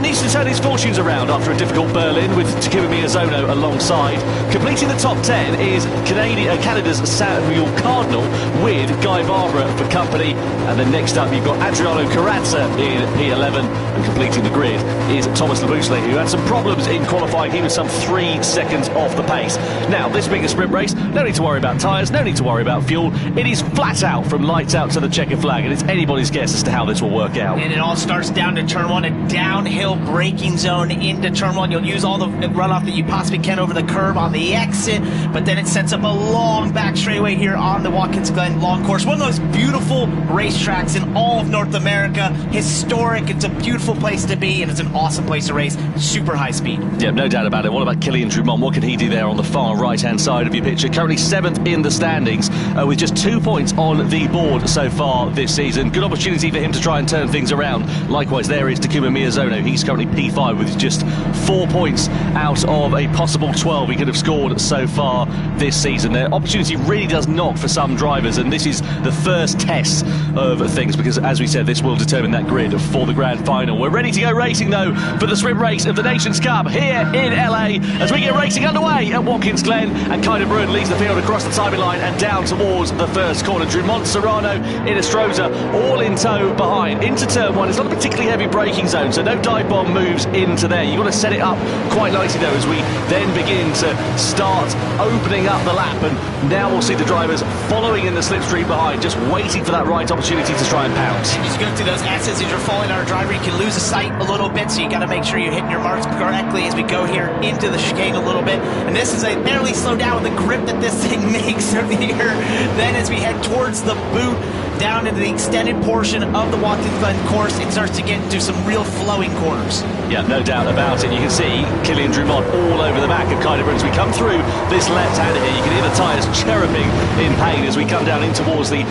needs to turn his fortunes around after a difficult Berlin, with Takuma Miyazono alongside. Completing the top 10 is Canada's Samuel Cardinal with Guy Barbara for company. And then next up you've got Adriano Carranza in P11, and completing the grid is Thomas Labusle, who had some problems in qualifying. He was some 3 seconds off the pace. Now, this being a sprint race, no need to worry about tyres, no need to worry about fuel. It is flat out from lights out to the checkered flag, and it's anybody's guess as to how this will work out. And it all starts down to turn 1, a downhill braking zone into turn 1. You'll use all the runoff that you possibly can over the curb on the exit, but then it sets up a long back straightaway here on the Watkins Glen long course. One of those beautiful racetracks in all of North America. Historic, it's a beautiful place to be, and it's an awesome place to race. Super high speed. Yeah, no doubt about it. What about Kilian Drumont? What can he do there on the far right-hand side of your picture? Currently 7th in the standings, with just 2 points on the board so far this season. Good opportunity for him to try and turn things around. Likewise, there is Takuma Miyazono. He's currently P5 with just 4 points out of a possible 12 he could have scored so far this season. The opportunity really does knock for some drivers, and this is the first test of things, because as we said, this will determine that grid for the grand final. We're ready to go racing though for the sprint race of the Nations Cup here in LA as we get racing underway at Watkins Glen, and Kai de Bruyne leads the field across the timing line and down towards the first corner. Drumont, Serrano, Inestrosa all in tow behind into turn 1. It's not a particularly heavy braking zone, so no dive bomb move moves into there. You've got to set it up quite nicely though as we then begin to start opening up the lap, and now we'll see the drivers following in the slipstream behind, just waiting for that right opportunity to try and pounce. And just going through those S's as you're following our driver, you can lose a sight a little bit, so you got to make sure you're hitting your marks correctly as we go here into the chicane a little bit. And this is a barely slow down with the grip that this thing makes over here. Then as we head towards the boot, down into the extended portion of the Watkins Glen course, it starts to get into some real flowing corners. Yeah, no doubt about it. You can see Kilian Drummond all over the back of Kyder Brun as we come through this left-hander here. You can hear the tyres chirruping in pain as we come down in towards the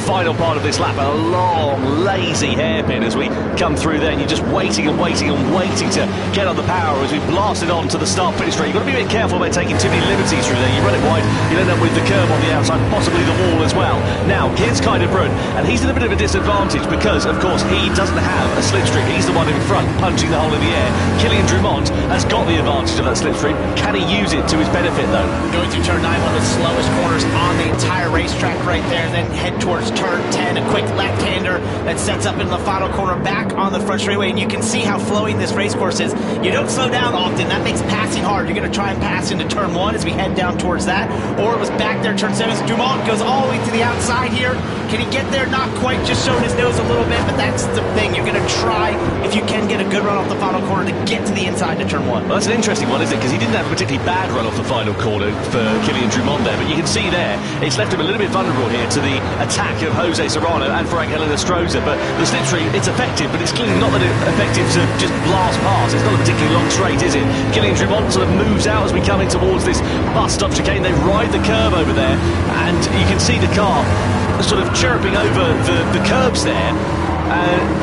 final part of this lap. A long, lazy hairpin as we come through there. And you're just waiting and waiting and waiting to get on the power as we blast it on to the start-finish straight. You've got to be a bit careful about taking too many liberties through there. You run it wide, you end up with the curb on the outside, possibly the wall as well. Now, here's Kyder Brun, and he's in a bit of a disadvantage because, of course, he doesn't have a slipstream. He's the one in front, punching the hole in the air. Kilian Drummond has got the advantage of that slipstream. Can he use it to his benefit, though? Going through turn 9, one of the slowest corners on the entire racetrack right there. Then head towards turn 10, a quick left-hander that sets up in the final corner back on the front straightaway. And you can see how flowing this race course is. You don't slow down often. That makes passing hard. You're going to try and pass into turn 1 as we head down towards that. Or it was back there, turn 7. Drummond goes all the way to the outside here. Can he get there? Not quite, just showing his nose a little bit, but that's the thing. You're going to try, if you can, get a good run off the final corner to get to the inside to turn 1. Well, that's an interesting one, isn't it? Because he didn't have a particularly bad run off the final corner for Kilian Drummond there, but you can see there, it's left him a little bit vulnerable here to the attack of Jose Serrano and Frank Helena Stroza. But the slipstream, it's effective, but it's clearly not that effective to just blast past. It's not a particularly long straight, is it? Kilian Drummond sort of moves out as we come in towards this bus stop chicane. They ride the curve over there, and you can see the car sort of chirruping over the curbs there.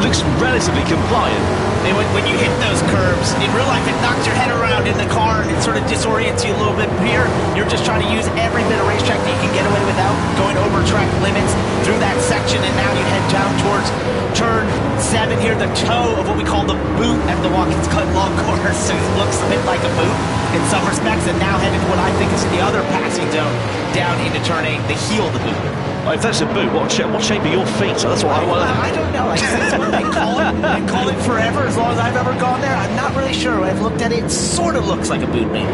Looks relatively compliant. And when you hit those curves, in real life it knocks your head around in the car and it sort of disorients you a little bit. Here, you're just trying to use every bit of racetrack that you can get away without going over track limits through that section, and now you head down towards turn 7 here, the toe of what we call the boot at the Watkins Glen long course. So it looks a bit like a boot in some respects, and now headed to what I think is the other passing zone down into turn 8, the heel of the boot. Oh, if that's a boot, what shape are your feet? So that's what I want. I don't know. That's what they call it. They call it forever as long as I've ever gone there. I'm not really sure. I've looked at it. It sort of looks like a boot, maybe.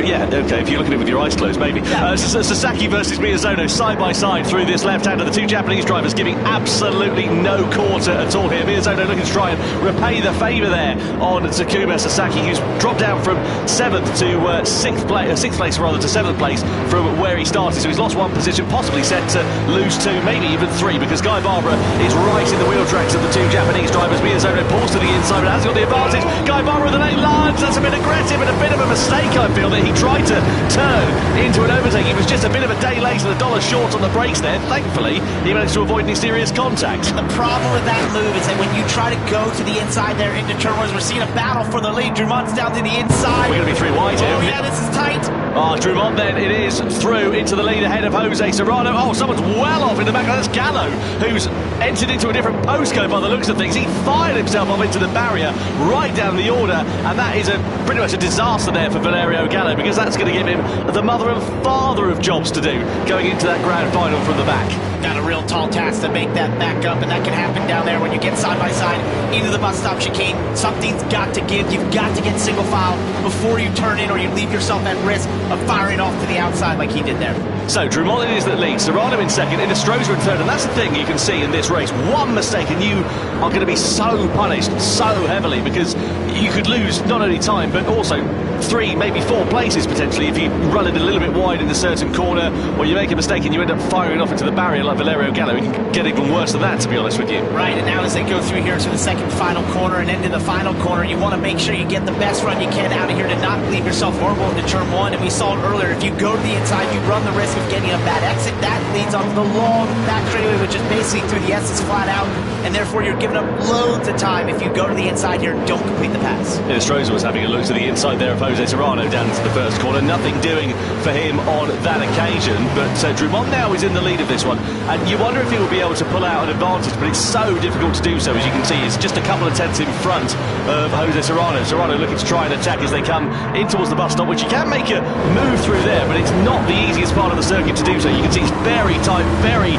Yeah, okay, if you look at it with your eyes closed, maybe. Yeah. Sasaki versus Miyazono side by side through this left-hander. The two Japanese drivers giving absolutely no quarter at all here. Miyazono looking to try and repay the favour there on Takuma Sasaki, who's dropped down from 7th to 6th place rather to 7th place from where he started. So he's lost one position, possibly set to lose 2, maybe even 3, because Guy Barbara is right in the wheel tracks of the two Japanese drivers. Miyazono pulls to the inside, but has got the advantage. Guy Barbara with the late lines. That's a bit aggressive and a bit of a mistake, I feel, that he tried to turn into an overtake. He was just a bit of a day late and $1 short on the brakes there. Thankfully, he managed to avoid any serious contact. The problem with that move is that when you try to go to the inside there into turn 1, we're seeing a battle for the lead. Drummond's down to the inside. We're going to be 3 wide here. Oh, yeah, this is tight. Oh, Drummond then, it is through into the lead ahead of Jose Serrano. Oh, someone's well off in the back. That's Gallo, who's entered into a different postcode by the looks of things. He fired himself off into the barrier right down the order, and that is pretty much a disaster there for Valerio Gallo, because that's going to give him the mother and father of jobs to do going into that grand final from the back. Got a real tall task to make that back up, and that can happen down there when you get side by side into the bus stop chicane. Something's got to give. You've got to get single file before you turn in, or you leave yourself at risk of firing off to the outside like he did there. So Drummond is the lead, Serrano in second, Stroza in third, and that's the thing you can see in this race. One mistake and you are going to be so punished so heavily, because you could lose not only time but also 3, maybe 4 places potentially if you run it a little bit wide in a certain corner, or you make a mistake and you end up firing off into the barrier like Valerio Gallo. It can get even worse than that, to be honest with you. Right, and now as they go through here to the second final corner and into the final corner, you want to make sure you get the best run you can out of here to not leave yourself horrible into turn 1. And we saw it earlier, if you go to the inside, you run the risk of getting a bad exit. That leads onto the long back straightaway, which is basically through the S's flat out, and therefore you're giving up loads of time if you go to the inside here and don't complete the pass. Stroza was having a look to the inside there of Jose Serrano down into the first corner. Nothing doing for him on that occasion, but Drummond now is in the lead of this one, and you wonder if he will be able to pull out an advantage, but it's so difficult to do so. As you can see, it's just a couple of tenths in front of Jose Serrano. Serrano looking to try and attack as they come in towards the bus stop, which you can make a move through there, but it's not the easiest part of the circuit to do so. You can see it's very tight, very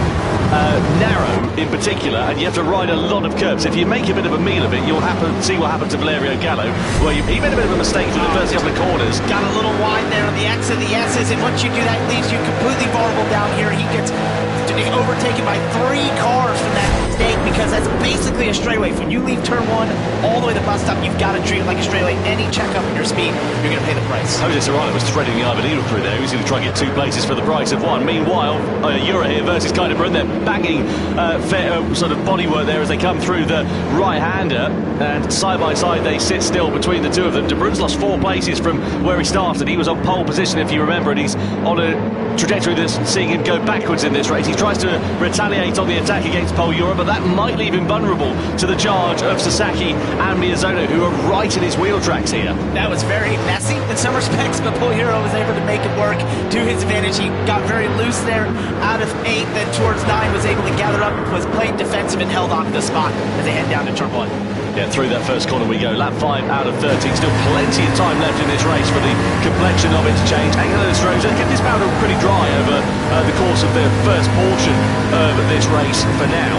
narrow in particular, and you have to ride a lot of curbs. If you make a bit of a meal of it, you'll see what happened to Valerio Gallo, where he made a bit of a mistake through the first couple of corners. Got a little wide there on the X and the S's, and once you do that, it leaves you completely vulnerable down here. He gets overtaken by 3 cars from that mistake, because that's basically a straightaway. When you leave turn 1 all the way to the bus stop, you've got to treat it like a straightaway. Any checkup in your speed, you're going to pay the price. Jose Serrano was threading the Ivanino through there. He was going to try and get 2 places for the price of 1. Meanwhile, Euro here versus Kind of Brun. They're banging sort of bodywork there as they come through the right-hander, and side by side they sit still between the two of them. De Bruyne's lost 4 places from where he started. He was on pole position, if you remember, and he's on a trajectory that's seeing him go backwards in this race. He tries to retaliate on the attack against Pole Euro, but that might leave him vulnerable to the charge of Sasaki and Miyazono, who are right in his wheel tracks here. That was very messy in some respects, but Pole Euro was able to make it work to his advantage. He got very loose there out of 8, then towards 9 was able to gather up, was played defensive and held on to the spot as they head down to turn 1. Yeah, through that first corner we go. Lap 5 out of 13. Still plenty of time left in this race for the complexion of it to change. Angelo Stroza kept this powder pretty dry over the course of the first portion of this race for now.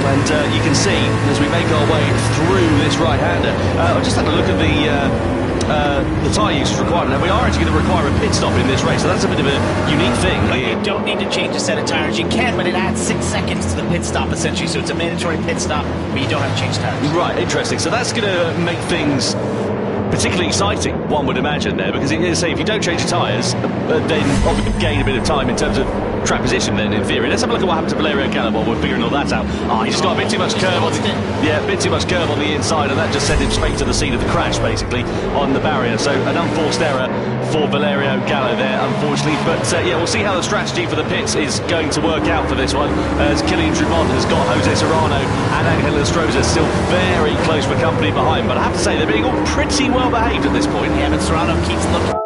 And you can see as we make our way through this right-hander, I just had a look at the tyre usage required. Now we are actually going to require a pit stop in this race, so that's a bit of a unique thing. You don't need to change a set of tires. You can, but it adds 6 seconds to the pit stop essentially, so it's a mandatory pit stop, but you don't have to change tires. Right, interesting. So that's going to make things particularly exciting, one would imagine there, because say if you don't change your tyres, then obviously gain a bit of time in terms of track position then, in theory. Let's have a look at what happened to Valerio Gallo while we're figuring all that out. He just got a bit too much curve on a bit too much curve on the inside, and that just sent him straight to the scene of the crash, basically, on the barrier. So an unforced error for Valerio Gallo there, unfortunately. But yeah, we'll see how the strategy for the pits is going to work out for this one, as Kylian Trubon has got Jose Serrano and Angelo Stroza still very close for company behind. But I have to say, they're being all pretty well behaved at this point. Yeah, but Serrano keeps looking.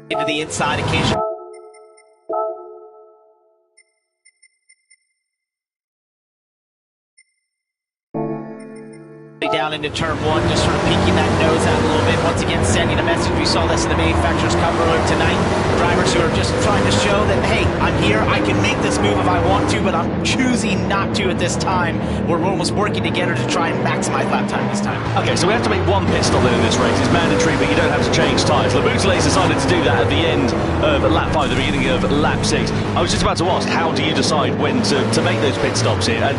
Into the inside occasion. Down into turn 1, just sort of peeking that nose out a little bit. Once again, sending a message. We saw this in the manufacturer's cover earlier tonight. Drivers who are just trying to show that, hey, I'm here, I can make this move if I want to, but I'm choosing not to at this time. We're almost working together to try and maximize lap time this time. Okay, so we have to make 1 pit stop then in this race. It's mandatory, but you don't have to change tyres. Laboutelet's decided to do that at the end of lap 5, the beginning of lap 6. I was just about to ask, how do you decide when to make those pit stops here? And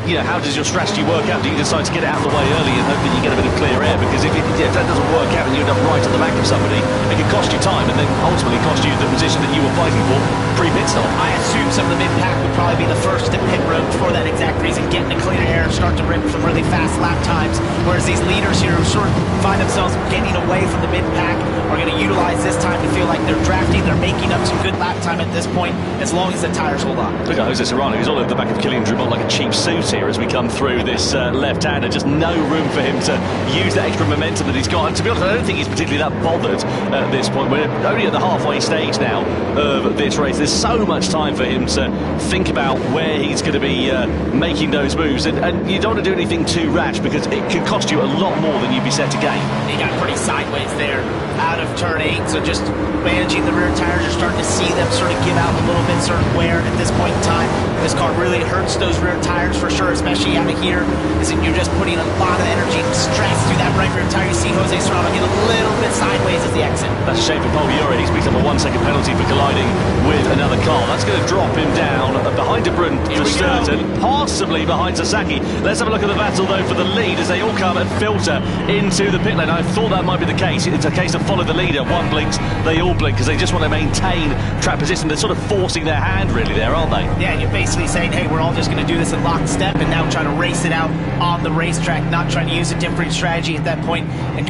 you know, how does your strategy work out? Do you decide to get it out of the way early and hope that you get a bit of clear air? Because if that doesn't work out and you end up right at the back of somebody, it can cost you time and then ultimately cost you the position that you were fighting for pre-pit stop. I assume some of the mid-pack would probably be the first to pit road for that exact reason, getting a clear air, start to rip some really fast lap times, whereas these leaders here who sort of find themselves getting away from the mid-pack are going to utilize this time to feel like they're drafting, they're making up some good lap time at this point, as long as the tires hold on. Look at Jose Serrano, he's all over the back of Kylian Trubon like a cheap suit here as we come through this left-hander. Just no room for him to use that extra momentum that he's got. And to be honest, I don't think he's particularly that bothered at this point. We're only at the halfway stage now of this race. There's so much time for him to think about where he's going to be making those moves. And you don't want to do anything too rash, because it could cost you a lot more than you'd be set to gain. He got pretty sideways there out of turn 8, so just managing the rear tires, you're starting to see them sort of give out a little bit, sort of wear at this point in time. This car really hurts those rear tires for sure, especially out of here, is that you're just putting a lot of energy and stress through that right rear tire. You see Jose Serrano get a little bit sideways as the exit. That's a shame for Pole Euro. He's picked up a 1-second penalty for colliding with another car. That's going to drop him down behind De Bruyne for certain, possibly behind Sasaki. Let's have a look at the battle though for the lead as they all come and filter into the pit lane. I thought that might be the case. It's a case of follow the leader. One blinks, they all blink, because they just want to maintain track position. They're sort of forcing their hand really there, aren't they? Yeah, you're basically saying, hey, we're all just going to do this in lockstep and now try to race it out on the racetrack, not trying to use a different strategy at that point and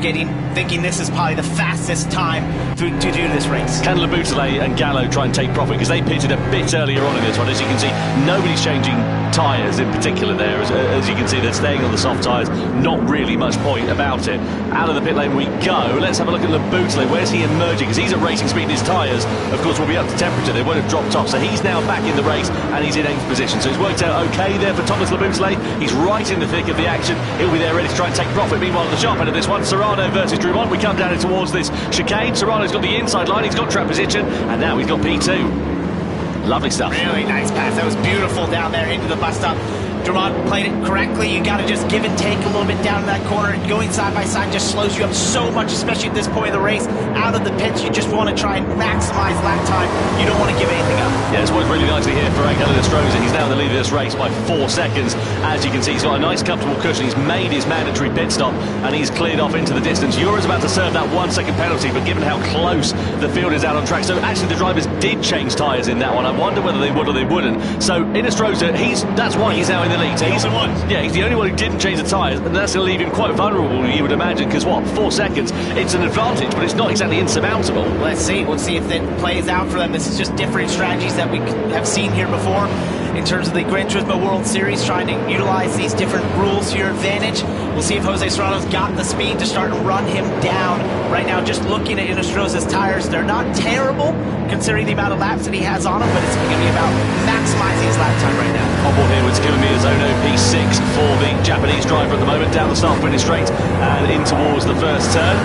thinking this is probably the fastest time to do this race. Can Laboutelet and Gallo try and take profit, because they pitted a bit earlier on in this one? As you can see, nobody's changing tyres in particular there. As you can see, they're staying on the soft tyres. Not really much point about it. Out of the pit lane we go. Let's have a look at Laboutelet. Where's he emerging? Because he's at racing speed. His tyres, of course, will be up to temperature. They won't have dropped off. So he's now back in the race, and he's in in 8th position. So it's worked out okay there for Thomas Laboutelet. He's right in the thick of the action. He'll be there ready to try and take profit. Meanwhile, at the sharp end of this one, Serrano versus Drummond. We come down in towards this chicane. Serrano's got the inside line, he's got trap position, and now he's got P2. Lovely stuff. Really nice pass. That was beautiful down there into the bus stop. Drummond played it correctly. You got to just give and take a little bit down in that corner. Going side by side just slows you up so much, especially at this point of the race. Out of the pits, you just want to try and maximize lap time. You don't want to give anything up. Yeah, it's worked really nicely here for Angel Inestrosa. He's now in the lead of this race by 4 seconds. As you can see, he's got a nice comfortable cushion. He's made his mandatory pit stop and he's cleared off into the distance. Eura's about to serve that 1 second penalty, but given how close the field is out on track, so actually the drivers did change tyres in that one. I wonder whether they would or they wouldn't. So Inestrosa, that's why he's now in the lead. So he's the one. Yeah, he's the only one who didn't change the tyres, and that's going to leave him quite vulnerable, you would imagine, because 4 seconds, it's an advantage, but it's not exactly insurmountable. Let's see if it plays out for them. This is just different strategies that we have seen here before in terms of the Gran Turismo World Series, trying to utilize these different rules to your advantage. We'll see if Jose Serrano's got the speed to start to run him down. Right now, just looking at Inestrosa's tires, they're not terrible, considering the amount of laps that he has on them, but it's going to be about maximizing his lap time right now. On board here with Miyazono, P6 for the Japanese driver at the moment, down the start British straight and in towards the first turn.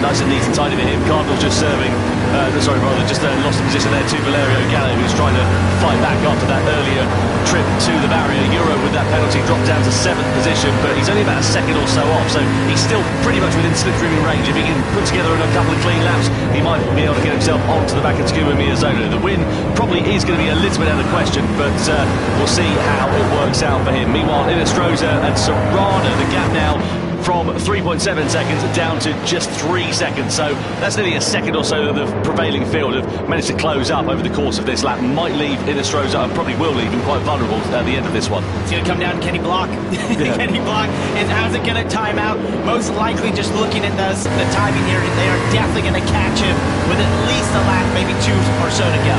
Nice and neat and tidy for him. Cardinal's just serving, lost the position there to Valerio Gallo, who's trying to fight back after that earlier trip to the barrier. Euro with that penalty dropped down to 7th position, but he's only about a second or so off, so he's still pretty much within slipstreaming range. If he can put together a couple of clean laps, he might be able to get himself onto the back of Miyazono. The win probably is going to be a little bit out of question, but we'll see how it works out for him. Meanwhile, Inestrosa and Serrano, the gap now from 3.7 seconds down to just 3 seconds. So that's nearly a second or so that the prevailing field have managed to close up over the course of this lap. Might leave Inestrosa, and probably will leave him quite vulnerable at the end of this one. It's going to come down to Kenny Block. Kenny Block is how's it going to time out? Most likely, just looking at the timing here, they are definitely going to catch him with at least a lap, maybe 2 or so to go.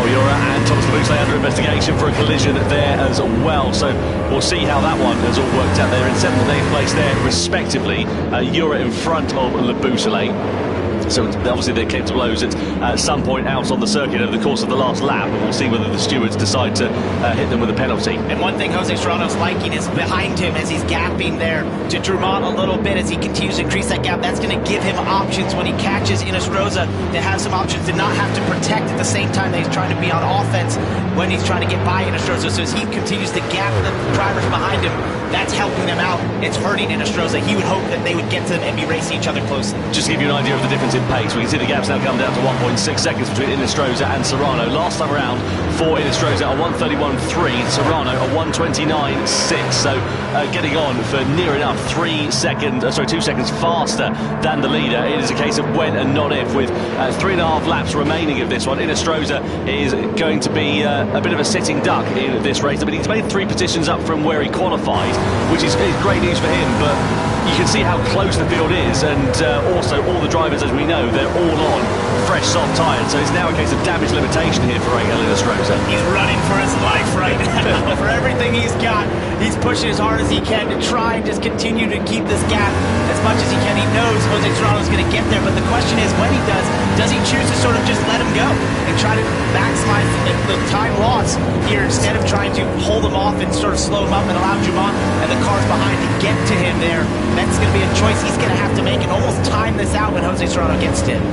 Eura and Thomas Laboutelet under investigation for a collision there as well. So we'll see how that one has all worked out. They're in 7th and 8th place there, respectively. Eura in front of Laboutelet. So obviously they came to blows at some point out on the circuit over the course of the last lap, and we'll see whether the stewards decide to hit them with a penalty. And one thing Jose Serrano's liking is behind him as he's gapping there to Drummond a little bit as he continues to increase that gap. That's going to give him options when he catches Inestrosa to have some options to not have to protect at the same time that he's trying to be on offense when he's trying to get by Inestrosa. So as he continues to gap the drivers behind him, that's helping them out. It's hurting Inestrosa. He would hope that they would get to them and be racing each other closely. Just to give you an idea of the difference in pace, we can see the gaps now come down to 1.6 seconds between Inestrosa and Serrano. Last time around for Inestrosa a 1:31.3, Serrano a 1:29.6. So getting on for near enough 2 seconds faster than the leader. It is a case of when and not if, with 3.5 laps remaining of this one. Inestrosa is going to be a bit of a sitting duck in this race. I mean, he's made 3 positions up from where he qualified, which is great news for him, but you can see how close the field is, and also all the drivers, as we know, they're all on fresh soft tyres, so it's now a case of damage limitation here for Angel Inestrosa. He's running for his life right now. For everything he's got, he's pushing as hard as he can to try and just continue to keep this gap as much as he can. He knows Jose Serrano's going to get there, but the question is, when he does he choose to sort of just let him go and try to maximize the time loss here instead of trying to hold him off and sort of slow him up and allow Drummond and the cars behind to get to him there? That's going to be a choice he's going to have to make and almost time this out when Jose Serrano gets to him.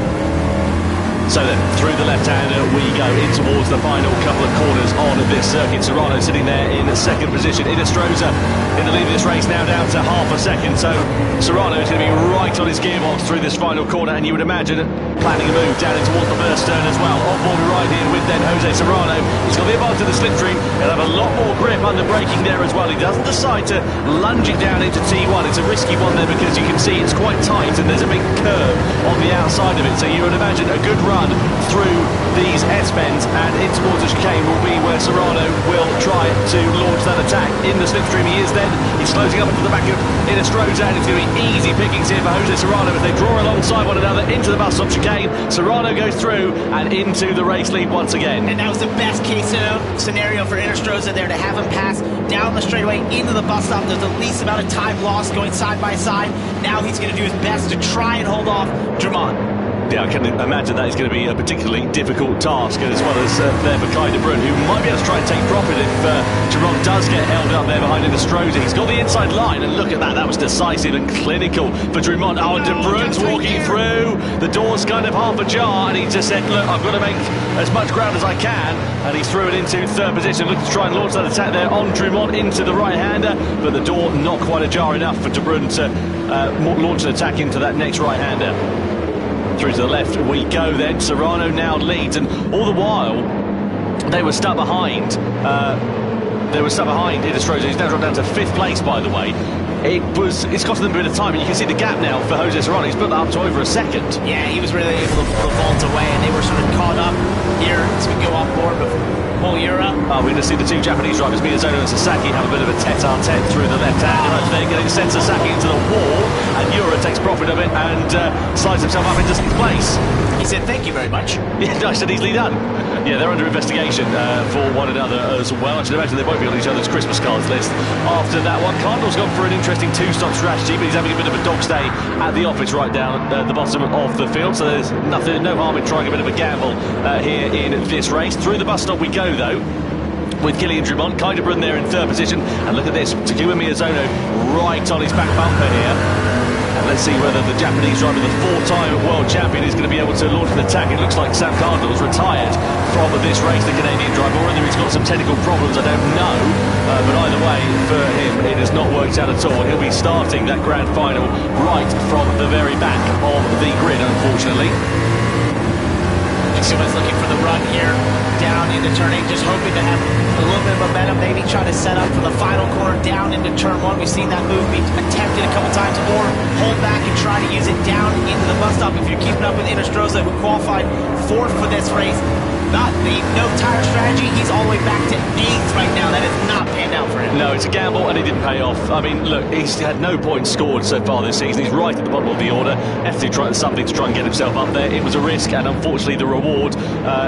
So then, through the left-hander we go in towards the final couple of corners on this circuit. Serrano sitting there in 2nd position. Inestrosa in the lead of this race now down to half a second. So Serrano is going to be right on his gearbox through this final corner, and you would imagine planning a move down in towards the first turn as well. On board right here with then Jose Serrano. He's got the advantage of the slipstream. He'll have a lot more grip under braking there as well. He doesn't decide to lunge it down into T1. It's a risky one there because you can see it's quite tight and there's a big curve on the outside of it. So you would imagine a good run through these S-bends and in towards the chicane will be where Serrano will try to launch that attack. In the slipstream he is then. He's closing up into the back of Inestrosa, and it's going to be easy pickings here for Jose Serrano as they draw alongside one another into the bus stop chicane. Serrano goes through and into the race lead once again. And that was the best case scenario for Inestrosa there, to have him pass down the straightaway into the bus stop. There's the least amount of time lost going side by side. Now he's going to do his best to try and hold off Drummond. Yeah, I can imagine that is going to be a particularly difficult task, and as well as there for Kai de Bruyne, who might be able to try and take profit if Giron does get held up there behind Innistrode. He's got the inside line, and look at that, that was decisive and clinical for Drummond. Oh, and De Bruyne's walking through, the door's kind of half ajar, and he just said, look, I've got to make as much ground as I can, and he threw it into third position, looking to try and launch that attack there on Drummond into the right-hander, but the door not quite ajar enough for De Bruyne to launch an attack into that next right-hander. Through to the left we go then. Serrano now leads, and all the while they were stuck behind. Innistrode. He's now dropped down to 5th place, by the way. It's costing them a bit of time, and you can see the gap now for Jose Serrano. He's built that up to over a second. Yeah, he was really able to vault away, and they were sort of caught up here as we go off board with Paul Ura. We're going to see the two Japanese drivers, Miyazono and Sasaki, have a bit of a tete-a-tete through the left-hander. As they're getting sent Sasaki into the wall, and Ura takes profit of it and slides himself up into 6th place. He said, thank you very much. Yeah, nice and easily done. Yeah, they're under investigation for one another as well. I should imagine they won't be on each other's Christmas cards list after that one. Cardinal's gone for an interesting two-stop strategy, but he's having a bit of a dog stay at the office right down at the bottom of the field, so there's no harm in trying a bit of a gamble here in this race. Through the bus stop we go, though, with Kylian Drummond, Kai de Bruyne there in 3rd position, and look at this, Takuma Miyazono right on his back bumper here. And let's see whether the Japanese driver, the 4-time world champion, is going to be able to launch an attack. It looks like Sam Cardinal's retired from this race, the Canadian driver. Whether he's got some technical problems, I don't know. But either way, for him, it has not worked out at all. He'll be starting that grand final right from the very back of the grid, unfortunately. Taksuma's looking for the run here, down into turning, just hoping to have a little bit of momentum, maybe try to set up for the final corner down into turn 1. We've seen that move be attempted a couple times, or hold back and try to use it down into the bus stop. If you're keeping up with Innistrode, who qualified 4th for this race, not the no-tire strategy, he's all the way back to 8th right now. That has not panned out for him. No, it's a gamble, and it didn't pay off. I mean, look, he's had no points scored so far this season. He's right at the bottom of the order. Have to try something to try and get himself up there. It was a risk, and unfortunately the reward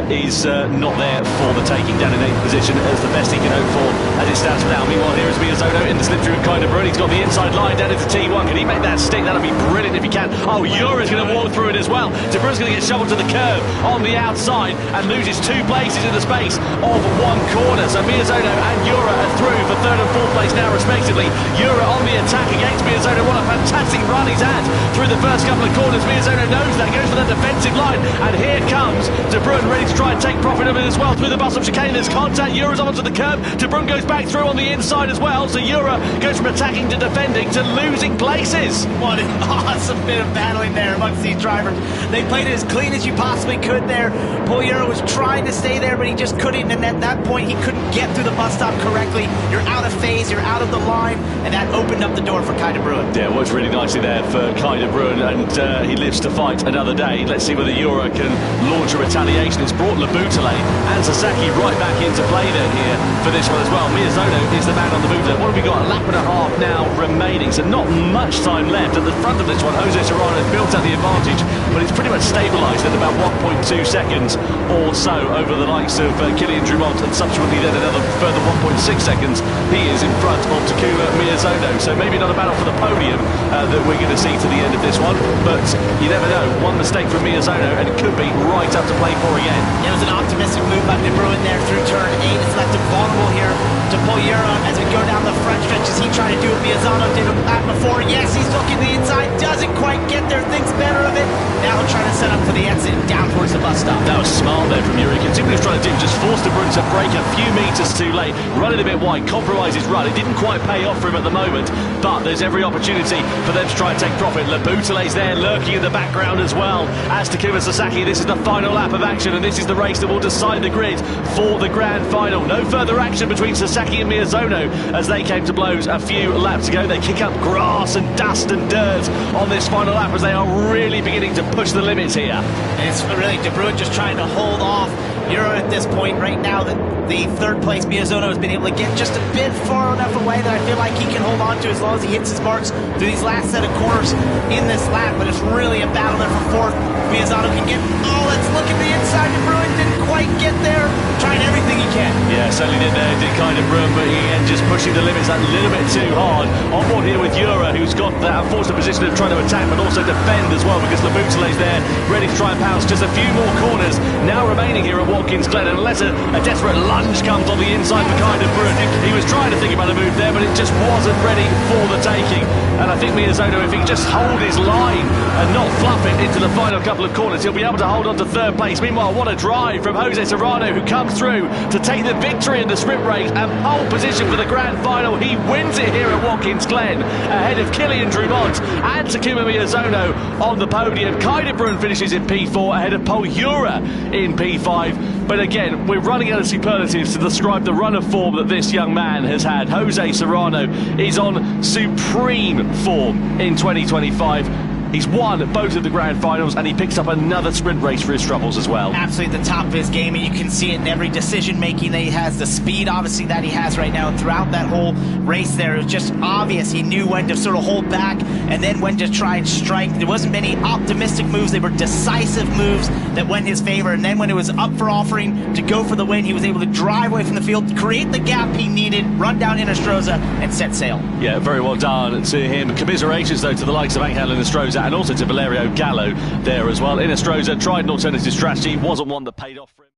is not there for the taking. Down in 8th position as the best he can hope for as it stands for now. Meanwhile, here is Miyazono in the slip-through with Kai de Bruyne. He's got the inside line down into T1. Can he make that stick? That'll be brilliant if he can. Oh, Ura's going to walk through it as well. De Bruyne's going to get shoveled to the curb on the outside and loses 2 places in the space of 1 corner. So Miyazono and Ura are through for 3rd and 4th place now, respectively. Ura on the attack against Miyazono. What a fantastic run he's had through the first couple of corners. Miyazono knows that, goes for that defensive line, and here comes De Bruyne ready to try and take profit of it as well. Through the bus of chicane, there's contact. Ura's onto the curb. De Bruyne goes back through on the inside as well. So Ura goes from attacking to defending to losing places. What an awesome bit of battling there amongst these drivers. They played it as clean as you possibly could there. Paul Ura was trying to stay there, but he just couldn't, and at that point he couldn't get through the bus stop correctly. You're out of phase, you're out of the line, and that opened up the door for Kai de Bruyne. Yeah, worked really nicely there for Kai de Bruyne, and he lives to fight another day. Let's see whether Ura can launch a retaliation. It's brought Labutale and Sasaki right back into play then here for this one as well. Miyazono is the man on the move there. What have we got? A lap and a half now remaining, so not much time left. At the front of this one, Jose Serrano has built out the advantage, but it's pretty much stabilised at about 1.2 seconds or so over the likes of Kylian Drummond, and subsequently then another further 1.6 seconds. He is in front of Takuma Miyazono, so maybe not a battle for the podium that we're going to see to the end of this one, but you never know. One mistake from Miyazono and it could be right up to play for again. Yeah, it was an optimistic move by De Bruyne there through turn 8. It's left him vulnerable here to Paul Ura as we go down the front stretch. As he tried to do what Miyazono did that before. Yes, he's looking to the inside, doesn't quite get there, thinks better of it. Now he'll try to set up for the exit down towards the bus stop. That was smart there from Ura. You can see what he was trying to do, just force De Bruyne to break a few metres too late, run it a bit wide, compromise his run. It didn't quite pay off for him at the moment, but there's every opportunity for them to try and take profit. Labutale's there lurking in the background as well as Takuma Sasaki. This is the final lap of action, and this is the race that will decide the grid for the grand final. No further action between Sasaki and Miyazono as they came to blows a few laps ago. They kick up grass and dust and dirt on this final lap as they are really beginning to push the limits here. And it's really De Bruyne just trying to hold off Ura at this point right now. That the 3rd place Miyazono has been able to get just a bit far enough away that I feel like he can hold on to as long as he hits his marks through these last set of corners in this lap. But it's really a battle there for 4th. Miyazono can get, oh, let's look at the inside. De Bruyne didn't quite might get there, trying everything he can. Yeah, certainly did there, did kind of room, but again, just pushing the limits that little bit too hard. On board here with Jura, who's got that unfortunate position of trying to attack, but also defend as well, because Laboutelet's there, ready to try and pounce. Just a few more corners now remaining here at Watkins Glen, unless a desperate lunge comes on the inside for kind of Brun. He was trying to think about a move there, but it just wasn't ready for the taking. And I think Miyazono, if he can just hold his line and not fluff it into the final couple of corners, he'll be able to hold on to third place. Meanwhile, what a drive from Jose Serrano, who comes through to take the victory in the sprint race and pole position for the grand final. He wins it here at Watkins Glen ahead of Kilian Drumont and Takuma Miyazono on the podium. Kaide Brun finishes in P4 ahead of Paul Jura in P5. But again, we're running out of superlatives to describe the run of form that this young man has had. Jose Serrano is on supreme form in 2025. He's won both of the grand finals, and he picks up another sprint race for his troubles as well. Absolutely at the top of his game, and you can see it in every decision making that he has, the speed obviously that he has right now. And throughout that whole race there, it was just obvious he knew when to sort of hold back and then when to try and strike. There wasn't many optimistic moves, they were decisive moves that went in his favor. And then when it was up for offering to go for the win, he was able to drive away from the field, create the gap he needed, run down Inestrosa and set sail. Yeah, very well done to him. Commiserations though to the likes of Angel Inestrosa and also to Valerio Gallo there as well. Inestrosa tried an alternative strategy, wasn't one that paid off for him.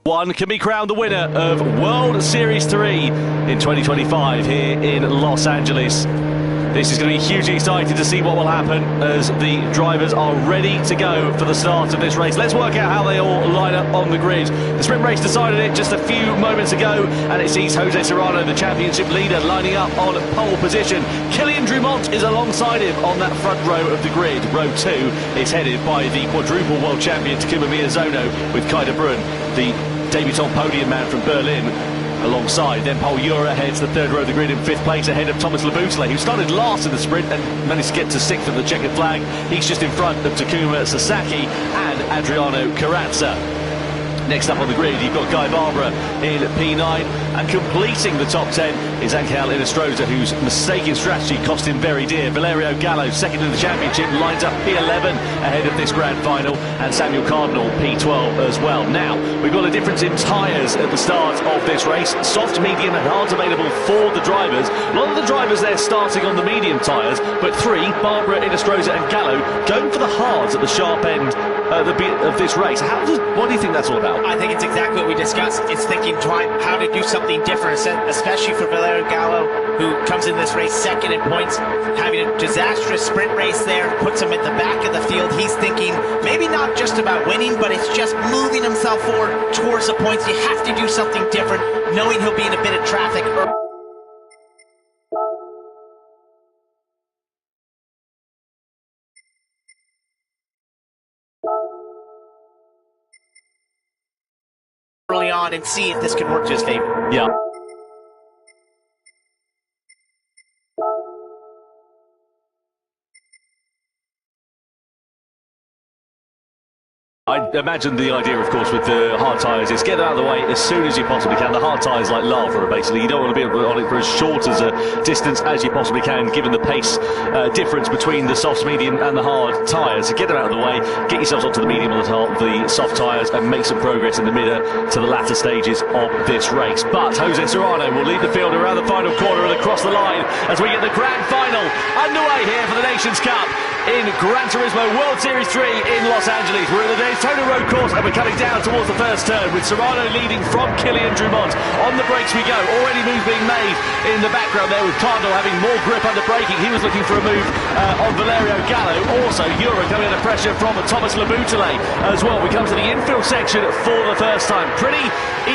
One can be crowned the winner of World Series 3 in 2025 here in Los Angeles. This is going to be hugely exciting to see what will happen as the drivers are ready to go for the start of this race. Let's work out how they all line up on the grid. The sprint race decided it just a few moments ago, and it sees Jose Serrano, the championship leader, lining up on pole position. Kilian Drumont is alongside him on that front row of the grid. Row 2 is headed by the quadruple world champion Takuma Miyazono, with Kaide Brun, the debutant podium man from Berlin, alongside. Then Paul Jura heads the third row of the grid in 5th place ahead of Thomas Laboutelet, who started last in the sprint and managed to get to 6th at the checkered flag. He's just in front of Takuma Sasaki and Adriano Carrazza. Next up on the grid, you've got Guy Barbara in P9, and completing the top 10 is Angel Inestrosa, whose mistaken strategy cost him very dear. Valerio Gallo, second in the championship, lines up P11 ahead of this grand final, and Samuel Cardinal P12 as well. Now, we've got a difference in tyres at the start of this race. Soft, medium and hard available for the drivers. A lot of the drivers there starting on the medium tyres, but three, Barbara, Inestrosa and Gallo, going for the hards at the sharp end of this race. What do you think that's all about? I think it's exactly what we discussed. It's thinking how to do something different, especially for Valerio Gallo, who comes in this race second in points, having a disastrous sprint race there, puts him at the back of the field. He's thinking maybe not just about winning, but it's just moving himself forward towards the points. You have to do something different, knowing he'll be in a bit of traffic. early on and see if this could work to his favor. Yeah. I imagine the idea, of course, with the hard tyres is get it out of the way as soon as you possibly can. The hard tyres like lava, basically. You don't want to be on it for as short as a distance as you possibly can, given the pace difference between the soft, medium and the hard tyres. So get them out of the way, get yourselves onto the medium or the soft tyres and make some progress in the mid to the latter stages of this race. But Jose Serrano will lead the field around the final corner and across the line as we get the grand final underway here for the Nations Cup in Gran Turismo World Series 3 in Los Angeles. We're in the Daytona Road Course and we're coming down towards the first turn with Serrano leading from Kylian Drumont. On the brakes we go. Already moves being made in the background there with Cardinal having more grip under braking. He was looking for a move on Valerio Gallo. Also, Euro coming under pressure from Thomas Laboutelet as well. We come to the infield section for the first time. Pretty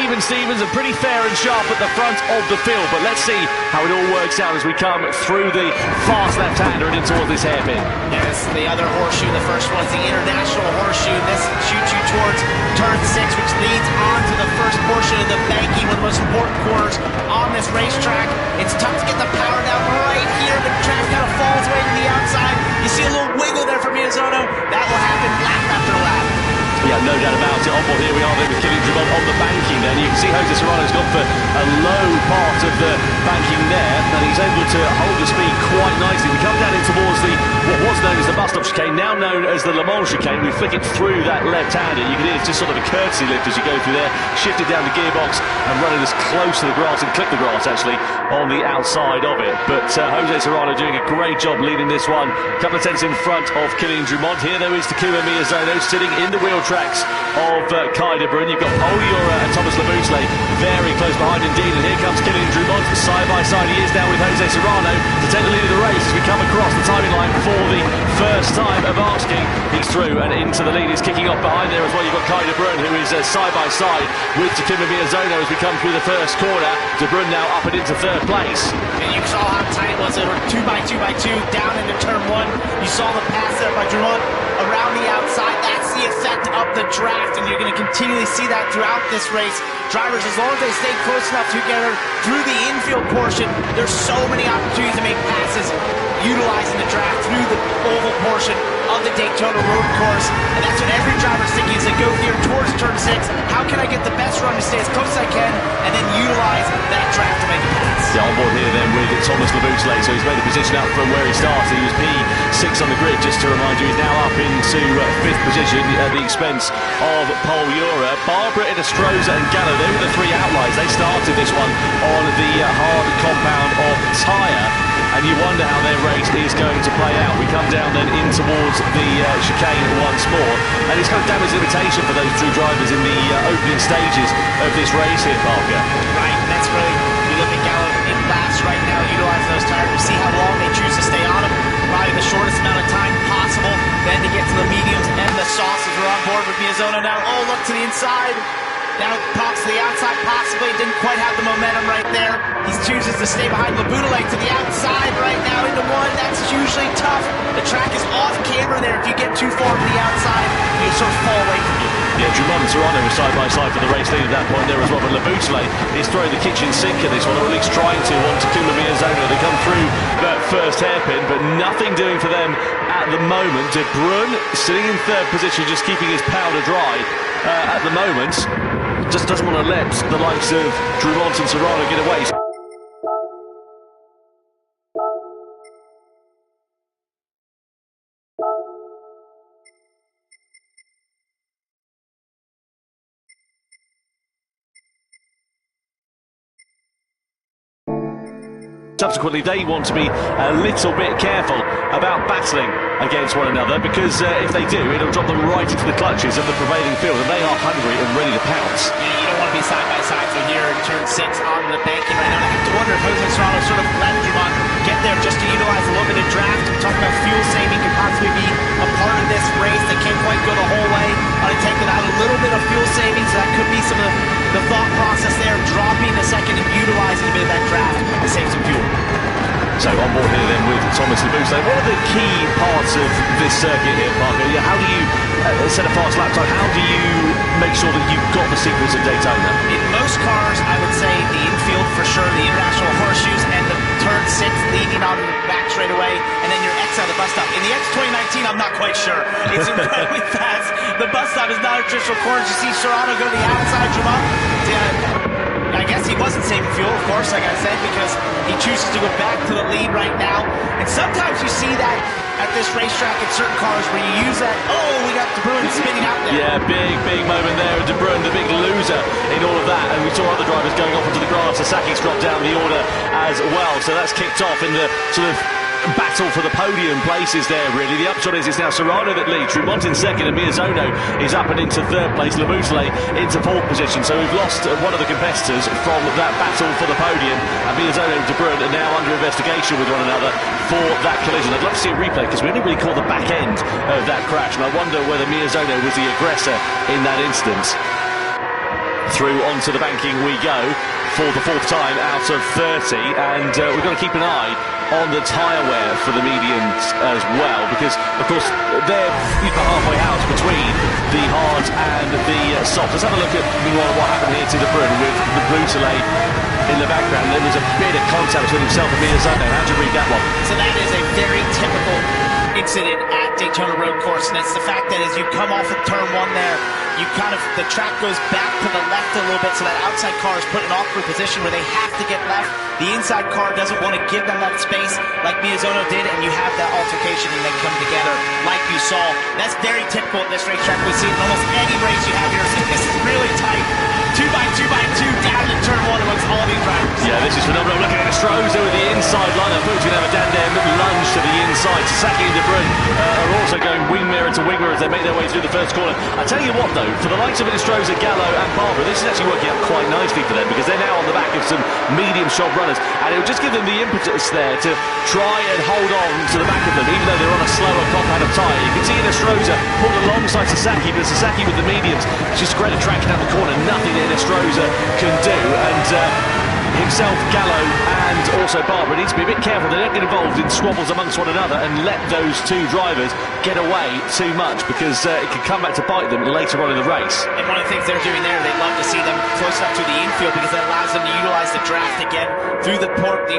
even Stevens and pretty fair and sharp at the front of the field. But let's see how it all works out as we come through the fast left-hander and in towards this hairpin. Yes, the other horseshoe. The first one's the international horseshoe. This shoots you towards turn 6, which leads on to the first portion of the banking, one of the most important corners on this racetrack. It's tough to get the power down right here. The track kind of falls away to the outside. You see a little wiggle there from Miyazono. That will happen lap after lap. Yeah, no doubt about it. On board here we are then with Kylian Drumont on the banking there. And you can see Jose Serrano's gone for a low part of the banking there, and he's able to hold the speed quite nicely. We come down in towards what was known as the bus stop chicane, now known as the Le Mans chicane. We flick it through that left-hander. You can hear it's just sort of a courtesy lift as you go through there, shift it down the gearbox and running as close to the grass and clip the grass actually on the outside of it. But Jose Serrano doing a great job leading this one. A couple of tenths in front of Kylian Drumont. Here though is Takuma Miyazono sitting in the wheel tracks of Kai de Bruyne. You've got Paul Ura and Thomas Laboutelet very close behind indeed, and here comes Kylian Drumont side by side. He is now with Jose Serrano to take the lead of the race as we come across the timing line for the first time of asking. He's through and into the lead. He's kicking off behind there as well. You've got Kai de Bruyne who is side by side with Takuma Miyazono as we come through the first corner. De Bruyne now up and into third place. And you saw how tight it was. They were 2 by 2 by 2 down into turn 1. You saw the pass there by Drumont around the outside. That's the effect of the draft, and you're going to continually see that throughout this race. Drivers, as long as they stay close enough together through the infield portion, there's so many opportunities to make passes utilizing the draft through the oval portion of the Daytona Road Course. And that's what every driver's thinking as they go here towards turn 6. How can I get the best run to stay as close as I can and then utilize that draft to make a pass? Yeah, on board here then with Thomas Laboutelet. So he's made the position up from where he started. He was P6 on the grid, just to remind you. He's now up into 5th position at the expense of Paul Ura. Barbara, Inestrosa and Gallo, they were the 3 outliers. They started this one on the hard compound of tyre. And you wonder how their race is going to play out. We come down then in towards the chicane once more. And it's kind of damage limitation for those 2 drivers in the opening stages of this race here, Parker. Right, that's really, you look at Gallo in last right now, utilizing those tires. You see how long they choose to stay on them. Probably the shortest amount of time possible. Then to get to the mediums and the softs as we're on board with Miyazono now. Oh, look to the inside. Now pops to the outside, possibly. Didn't quite have the momentum right there. He chooses to stay behind Laboutelet to the outside right now into 1. That's usually tough. The track is off camera there. If you get too far to the outside, you sort of fall away from you. Yeah, Drumont and Serrano were side by side for the race lead at that point there as well. But Laboutelet is throwing the kitchen sink at this one, or at least trying to, on Takuma Miyazono. They come through that first hairpin, but nothing doing for them at the moment. De Bruyne sitting in 3rd position, just keeping his powder dry at the moment. Just doesn't want to let the likes of Drumont and Serrano get away. Subsequently, they want to be a little bit careful about battling against one another, because if they do, it'll drop them right into the clutches of the prevailing field, and they are hungry and ready to pounce. Yeah, you don't want to be side by side. So here in turn 6 on the banking right now, I have to wonder if Jose Serrano sort of let Drumont get there just to utilize a little bit of draft. We're talking about fuel saving could possibly be a part of this race. They can't quite go the whole way on a take without a little bit of fuel saving, so that could be some of the thought process there, dropping a second and utilizing a bit of that draft to save some fuel. So on board here then with Thomas Labousse. What are the key parts of this circuit here, Parker? Yeah, how do you set a fast lap time? How do you make sure that you've got the sequence of Daytona? In most cars, I would say the infield for sure, the international horseshoes, and the turn 6 leading on the back straightaway, and then your X out of the bus stop. In the X 2019, I'm not quite sure. It's incredibly fast. The bus stop is not a traditional corner. You see Serrano go to the outside, I guess he wasn't saving fuel, of course, like I said, because he chooses to go back to the lead right now. And sometimes you see that at this racetrack in certain cars where you use that, oh, we got De Bruyne spinning out there. Yeah, big moment there. De Bruyne, the big loser in all of that. And we saw other drivers going off into the grass. Sasaki's dropped down the order as well. So that's kicked off in the sort of battle for the podium places there, really. The upshot is it's now Serrano that leads, Trumont in second, and Miyazono is up and into third place, Labousse into fourth position. So we've lost one of the competitors from that battle for the podium, and Miyazono and De Bruyne are now under investigation with one another for that collision. I'd love to see a replay because we only really caught the back end of that crash, and I wonder whether Miyazono was the aggressor in that instance. Through onto the banking we go for the fourth time out of 30, and we've got to keep an eye on the tyre wear for the mediums as well, because of course they're halfway house between the hard and the soft. Let's have a look at what happened here to De Bruyne with the Brutale in the background. There was a bit of contact between himself and Miyazono. How do you read that one? So that is a very typical incident at Daytona Road Course, and it's the fact that as you come off of turn 1 there, you the track goes back to the left a little bit, so that outside car is put in an awkward position where they have to get left. The inside car doesn't want to give them that space like Miyazono did, and you have that altercation and they come together like you saw. That's very typical at this racetrack. We see it in almost any race you have here. This is really tight. 2x2x2 down to turn 1 amongst all these drivers. Yeah, this is phenomenal. Looking at Estroza with the inside line. I thought he was going to have a dandem lunge to the inside. Sasaki and De Bruyne are also going wing mirror to wing mirror as they make their way through the first corner. I tell you what though, for the likes of Estroza, Gallo and Barbara, this is actually working out quite nicely for them because they're now on the back of some medium shot runners, and it will just give them the impetus there to try and hold on to the back of them, even though they're on a slower compound of tyre. You can see Estroza pulled alongside Sasaki, but Sasaki with the mediums, it's just great attraction out the corner, nothing that Estroza can do, and himself, Gallo, and also Barbara needs to be a bit careful they don't get involved in squabbles amongst one another and let those two drivers get away too much, because it can come back to bite them later on in the race. And one of the things they're doing there, they love to see them close up to the infield because that allows them to utilize the draft again through the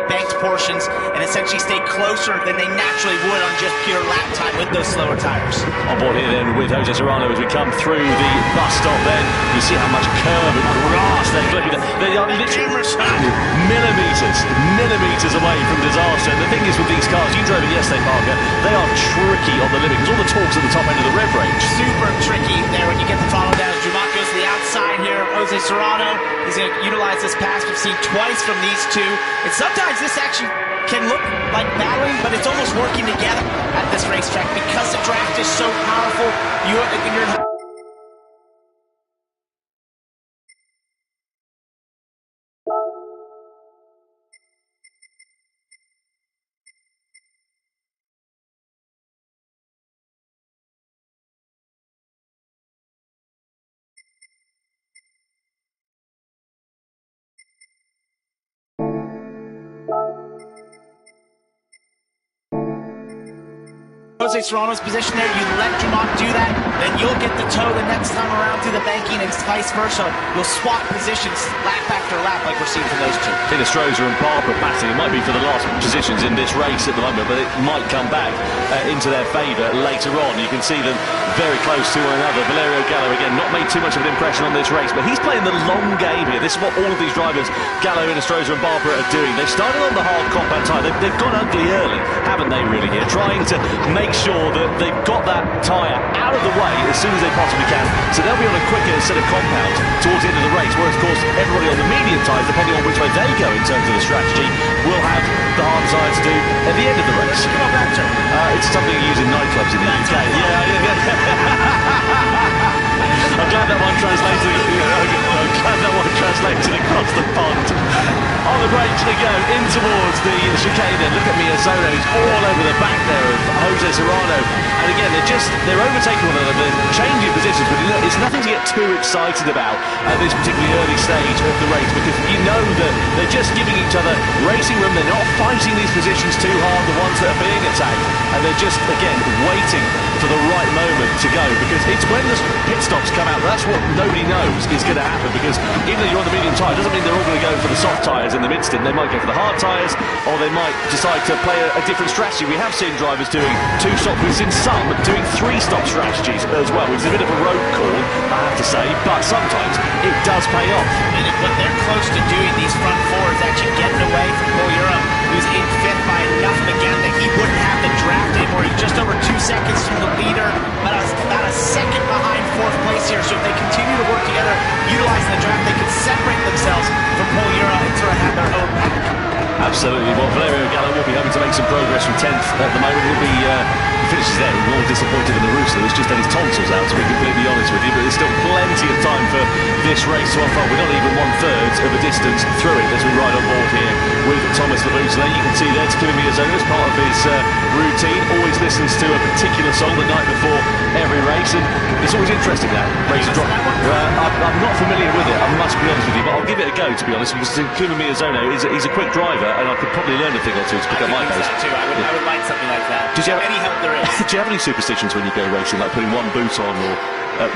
banked portions and essentially stay closer than they naturally would on just pure lap time with those slower tires. On board here then with Jose Serrano as we come through the bus stop then. You see how much curve and grass they're clipping. They are literally millimetres away from disaster. And the thing is with these cars, you drove it yesterday, Parker, they are tricky on the limit because all the torque's at the top end of the rev range. Super tricky there when you get the follow down. Dumont goes to the outside here. Jose Serrano is going to utilize this pass we've seen twice from these two. And sometimes this actually can look like battling, but it's almost working together at this racetrack because the draft is so powerful. You're Jose Serrano's position there, you let Dumont do that, then you'll get the toe the next time around through the banking and vice versa. You'll swap positions lap after lap like we're seeing from those two. Estroza and Barbara battling. It might be for the last positions in this race at the moment, but it might come back into their favour later on. You can see them very close to one another. Valerio Gallo, again, not made too much of an impression on this race, but he's playing the long game here. This is what all of these drivers, Gallo, Estroza and Barbara, are doing. They've started on the hard compound tyre. They've gone ugly early, haven't they, really, here? Trying to make sure that they've got that tyre out of the way as soon as they possibly can, so they'll be on a quicker set of compounds towards the end of the race, whereas of course everybody on the medium tyres, depending on which way they go in terms of the strategy, will have the hard tyres to do at the end of the race. It's something you use in nightclubs in the UK. I'm glad that one translated. I'm glad that one translated across the pond. On the brakes they go in towards the chicane. Then look at Miyazono, who's all over the back there of Jose Serrano. And again, they're overtaking one another, they're changing positions, but it's nothing to get too excited about at this particularly early stage of the race, because you know that they're just giving each other racing room. They're not fighting these positions too hard, the ones that are being attacked, and they're just, again, waiting for the right moment to go, because it's when the pit stops come out, that's what nobody knows is going to happen, because even though you're on the medium tyre, doesn't mean they're all going to go for the soft tyres in the mid-stint. They might go for the hard tyres, or they might decide to play a different strategy. We have seen drivers doing 2 stops, we've seen some doing 3-stop strategies as well, which is a bit of a road call, I have to say, but sometimes it does pay off. But they're close to doing these front fours, actually getting away from Paul Europe, who's in 5th by enough again that he wouldn't have the draft anymore. He's just over 2 seconds from the leader, but about a second behind 4th place here. So if they continue to work together, utilizing the draft, they could separate themselves from Paul Europe and sort of have their own pack. Absolutely. Well, Valerio Gallo will be hoping to make some progress from 10th at the moment. He'll be he finishes there, more disappointed than the Rooster. He's just had his tonsils out, to be completely honest with you, but there's still plenty of time for this race to unfold. We're not even 1/3 of a distance through it as we ride on board here with Thomas Labousele. You can see there Takuma Miyazono as part of his routine, always listens to a particular song the night before every race, and it's always interesting that race drop. I'm not familiar with it, I must be honest with you, but I'll give it a go, to be honest, because Takuma Miyazono he's a quick driver, and I could probably learn a thing or two to pick up my pace. I would like something like that. Did you have any help there is? Do you have any superstitions when you go racing, like putting one boot on, or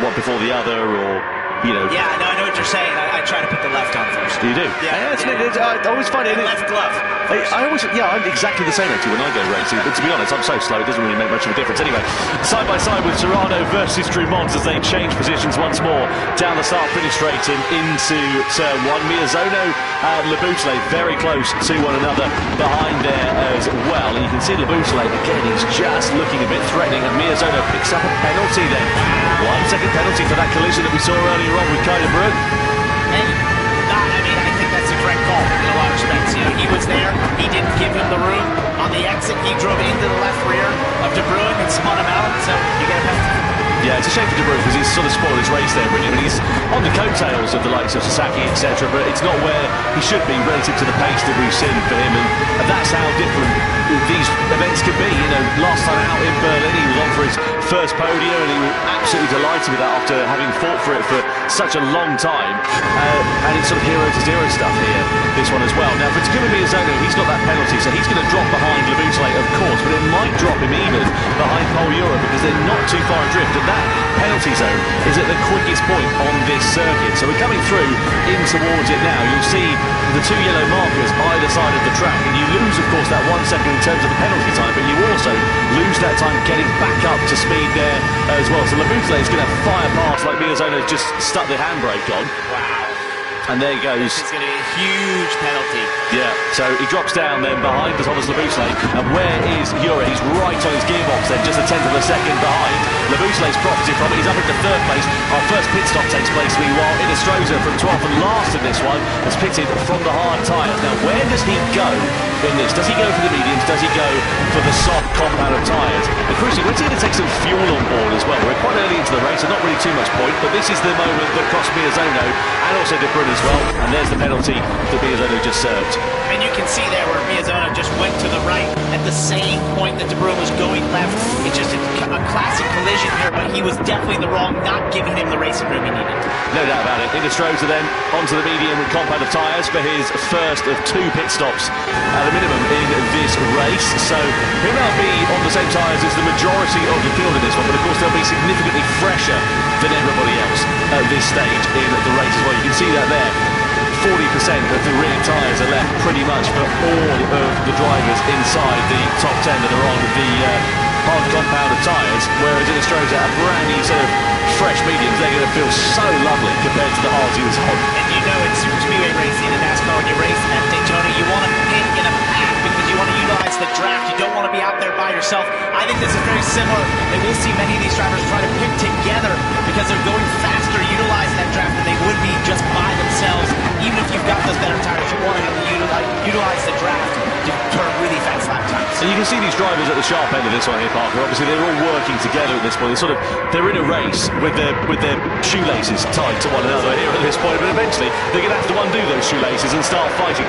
one before the other, or, you know? Yeah, no, I know what you're saying. I try to put the left on first. You do? Yeah. I always find it. Left glove. I'm exactly the same actually when I go racing, but to be honest, I'm so slow, it doesn't really make much of a difference. Anyway, side by side with Serrano versus Drumont as they change positions once more down the start-finish straight and into turn 1. Miyazono and Labousele very close to one another behind there as well. And you can see Labousele, again, he's just looking a bit threatening, and Miyazono picks up a penalty then. 1 second penalty for that collision that we saw earlier on with Kyle Brun. I think that's a correct call in a lot of respects. You know, he was there, he didn't give him the room. On the exit, he drove into the left rear of De Bruyne and spun him out, so you get a penalty. Yeah, it's a shame for De Bruyne because he's sort of spoiled his race there, really. I mean, he's on the coattails of the likes of Sasaki, etc., but it's not where he should be relative to the pace that we've seen for him, and that's how different these events can be. You know, last time out in Berlin, he was on for his first podium, and he was absolutely delighted with that after having fought for it for such a long time. And it's sort of 0-0 stuff here, this one as well. Now, for Takuma Miyazono, he's got that penalty, so he's going to drop behind Labousele, of course, but it might drop him even behind Paul Europe because they're not too far adrift. And that penalty zone is at the quickest point on this circuit. So we're coming through in towards it now. You'll see the 2 yellow markers either side of the track, and you lose, of course, that 1 second in terms of the penalty time, but you also lose that time getting back up to speed there as well. So Labousele is going to fire past like Miyazono just stuck the handbrake on. Wow. And there he goes. It's going to be a huge penalty. Yeah, so he drops down then behind Thomas Labousele. And where is Ure? He's right on his gearbox then, just a 1/10 of a second behind. Labousele's profited from it. He's up into 3rd place. Our first pit stop takes place meanwhile. Inestrosa from 12th and last in this one has pitted from the hard tyres. Now, where does he go in this? Does he go for the mediums? Does he go for the soft compound of tyres? And crucially, when's he going to take some fuel on board as well? We're quite early into the race, so not really too much point, but this is the moment that cost Miyazono and also De Bruyne as well. And there's the penalty that Miyazono just served. And you can see there where Miyazono just went to the right at the same point that De Bruyne was going left. It's just a classic collision here, but he was definitely in the wrong, not giving him the racing room he needed. No doubt about it. Inestrosa then onto the medium compound of tyres for his first of 2 pit stops at a minimum in this race. So he'll now be on the same tyres as the majority of the field in this one, but of course they'll be significantly fresher than everybody else at this stage in the race as well. You can see that there. 40% of the rear tyres are left pretty much for all of the drivers inside the top 10 that are on the hard compound of tyres, whereas Inestrosa a brand new sort of fresh mediums. They're going to feel so lovely compared to the hards he was on. And you know it's super speedway racing in NASCAR. When you race at Daytona, you want to pit in a pack because you want to utilize the draft. You don't want to be out there by yourself. I think this is very similar, and we'll see many of these drivers try to pit together because they're going faster utilizing that draft than they would be just by themselves. Even if you've got those better tires, you want to have to utilize the draft to turn really fast lap times. And you can see these drivers at the sharp end of this one here, Parker. Obviously, they're all working together at this point. They're in a race with their shoelaces tied to one another here at this point, but eventually they're going to have to undo those shoelaces and start fighting.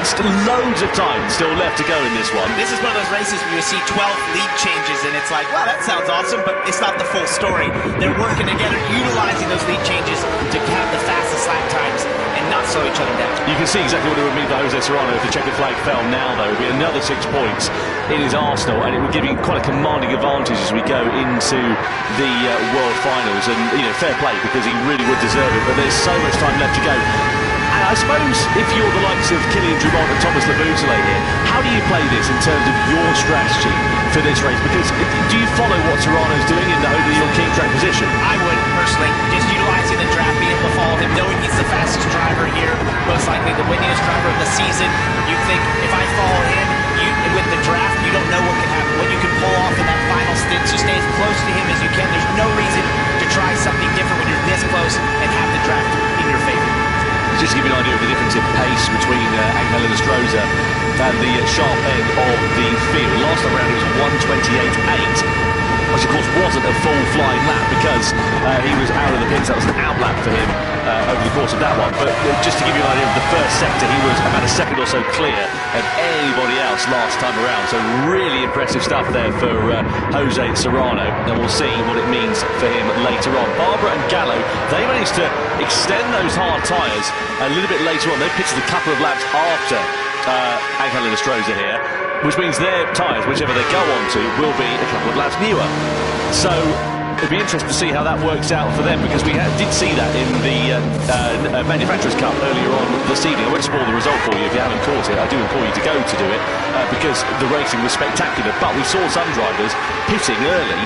It's loads of time still left to go in this one. This is one of those races where you see 12 lead changes and it's like, wow, that sounds awesome, but it's not the full story. They're working together, utilizing those lead changes to have the fastest lap times and not slow each other down. You can see exactly what it would mean for Jose Serrano if the checkered flag fell now, though. It would be another 6 points in his arsenal, and it would give him quite a commanding advantage as we go into the World Finals. And, fair play, because he really would deserve it, but there's so much time left to go. And I suppose if you're the likes of Kylian Drumont and Thomas Labousselé here, how do you play this in terms of your strategy for this race? Because do you follow what Serrano's doing in the hope that you'll keep track position? I would, personally, just utilizing the draft, being able to follow him, knowing he's the fastest driver here, most likely the winningest driver of the season. You think, if I follow him, with the draft, you don't know what can happen, what you can pull off in that final stint, so stay as close to him as you can. There's no reason to try something different when you're this close and have the draft in your favor. Just to give you an idea of the difference in pace between Angel Enestrosa and the sharp end of the field. Last time around it was 1:28.8, which of course wasn't a full flying lap because he was out of the pits. That was an out lap for him over the course of that one. But just to give you an idea of the first sector, he was about a second or so clear of anybody else last time around. So really impressive stuff there for Jose Serrano, and we'll see what it means for him later on. Barbara and Gallo, they managed to extend those hard tyres a little bit later on. They pitched a couple of laps after Angel Enestrosa here, which means their tyres, whichever they go on to, will be a couple of laps newer. So it'd be interesting to see how that works out for them, because we did see that in the Manufacturers' Cup earlier on this evening. I won't spoil the result for you if you haven't caught it. I do implore you to go to do it, because the racing was spectacular. But we saw some drivers pitting early,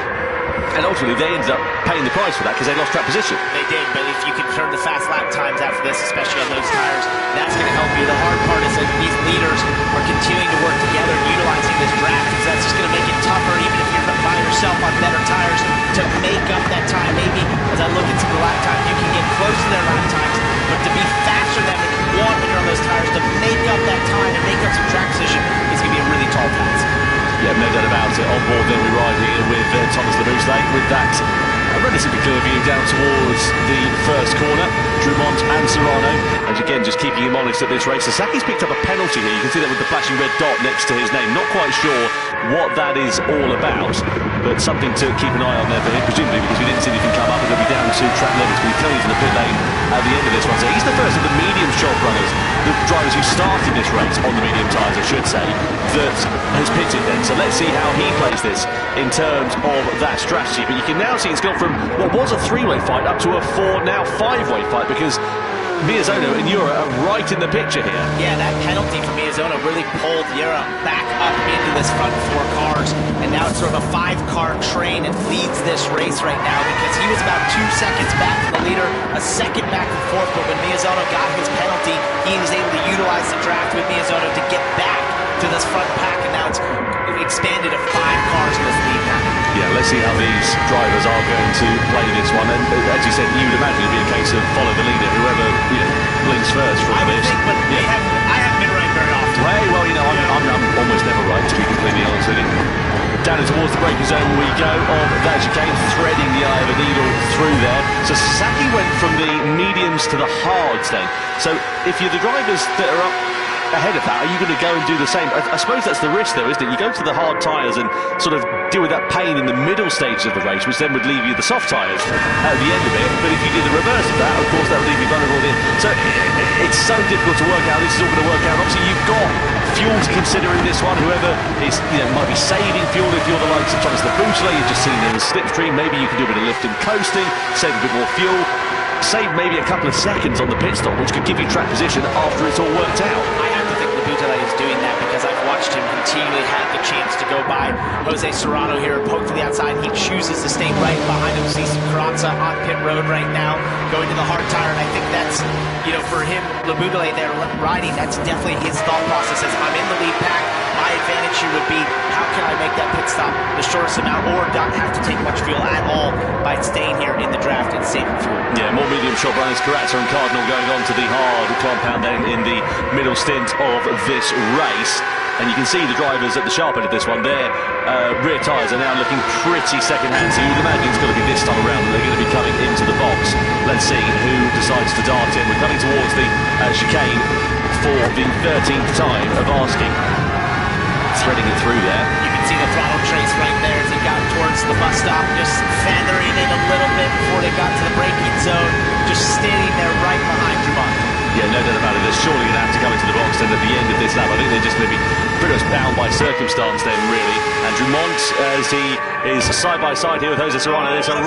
and ultimately they ended up paying the price for that because they lost track position. They did, but if you can turn the fast lap times after this, especially on those tires, that's going to help you. The hard part is that these leaders are continuing to work together and utilizing this draft, because that's just going to make it tougher, even if you're by yourself on better tires, to make up that time. Maybe as I look into the lap time, you can get close to their lap times, but to be faster than when you're on those tires, to make up that time and make up some track position is going to be a really tall task. Yeah, no doubt about it. On board then we ride here with Thomas Labousselé with that relatively clear view down towards the first corner. Drumont and Serrano, and again just keeping him honest at this race. Sasaki's picked up a penalty here. You can see that with the flashing red dot next to his name. Not quite sure what that is all about, but something to keep an eye on there for him, presumably because we didn't see anything come up, and he'll be down to track limits. But he clearly in the pit lane at the end of this one. So he's the first of the medium shop runners, the drivers who started this race on the medium tyres, I should say, that has pitted then. So let's see how he plays this in terms of that strategy. But you can now see it's gone from what was a 3-way fight up to a 4, now 5-way fight, because Miyazono and Yura are right in the picture here. Yeah, that penalty for Miyazono really pulled Yura back up into this front 4 cars, and now it's sort of a 5-car train and leads this race right now, because he was about 2 seconds back from the leader, a second back and forth, but when Miyazono got his penalty, he was able to utilize the draft with Miyazono to get back to this front pack, and now it's expanded to 5 cars in this lead pack. Yeah, let's see how these drivers are going to play this one. And as you said, you would imagine it'd be a case of follow the leader, whoever blinks first from I would this. think, but Yeah. I haven't been right very often. Hey, well, I'm almost never right, to be completely honest with you. Down and towards the braking zone we go of that chicane, threading the eye of a needle through there. So Sasaki went from the mediums to the hards then. So if you're the drivers that are up ahead of that, are you going to go and do the same? I suppose that's the risk though, isn't it? You go to the hard tyres and sort of deal with that pain in the middle stages of the race, which then would leave you the soft tyres at the end of it. But if you do the reverse of that, of course that would leave you vulnerable in. So it's so difficult to work out. This is all going to work out. Obviously you've got fuel to consider in this one. Whoever is, might be saving fuel. If you're the likes of Thomas Labousselé, you're just sitting in the slipstream, maybe you can do a bit of lifting, coasting, save a bit more fuel, save maybe a couple of seconds on the pit stop, which could give you track position after it's all worked out. I have to think Labousselé is doing that, because I've watched him continually have the chance to go by Jose Serrano here, poke to the outside. He chooses to stay right behind him. See some Carranza on pit road right now, going to the hard tire, and I think that's, for him, Labousselé there riding, that's definitely his thought process. As I'm in the lead pack, my advantage here would be, how can I make that pit stop the shortest amount, or not have to take much fuel at all by staying here in the draft and saving fuel. Yeah, more medium shot runners, Carrazza and Cardinal going on to the hard compound then in the middle stint of this race. And you can see the drivers at the sharp end of this one, their rear tyres are now looking pretty second-hand, so you'd imagine it's got to be this time around that they're going to be coming into the box. Let's see who decides to dart in. We're coming towards the chicane. for the 13th time of asking. Threading it through there. You can see the throttle trace right there as he got towards the bus stop, just feathering it a little bit before they got to the braking zone, just standing there right behind Drummond. Yeah, no doubt about it. They're surely going to have to come into the box then at the end of this lap. I think they're just going to be pretty much bound by circumstance then, really. And Drummond, as he is side by side here with Jose Serrano, there's a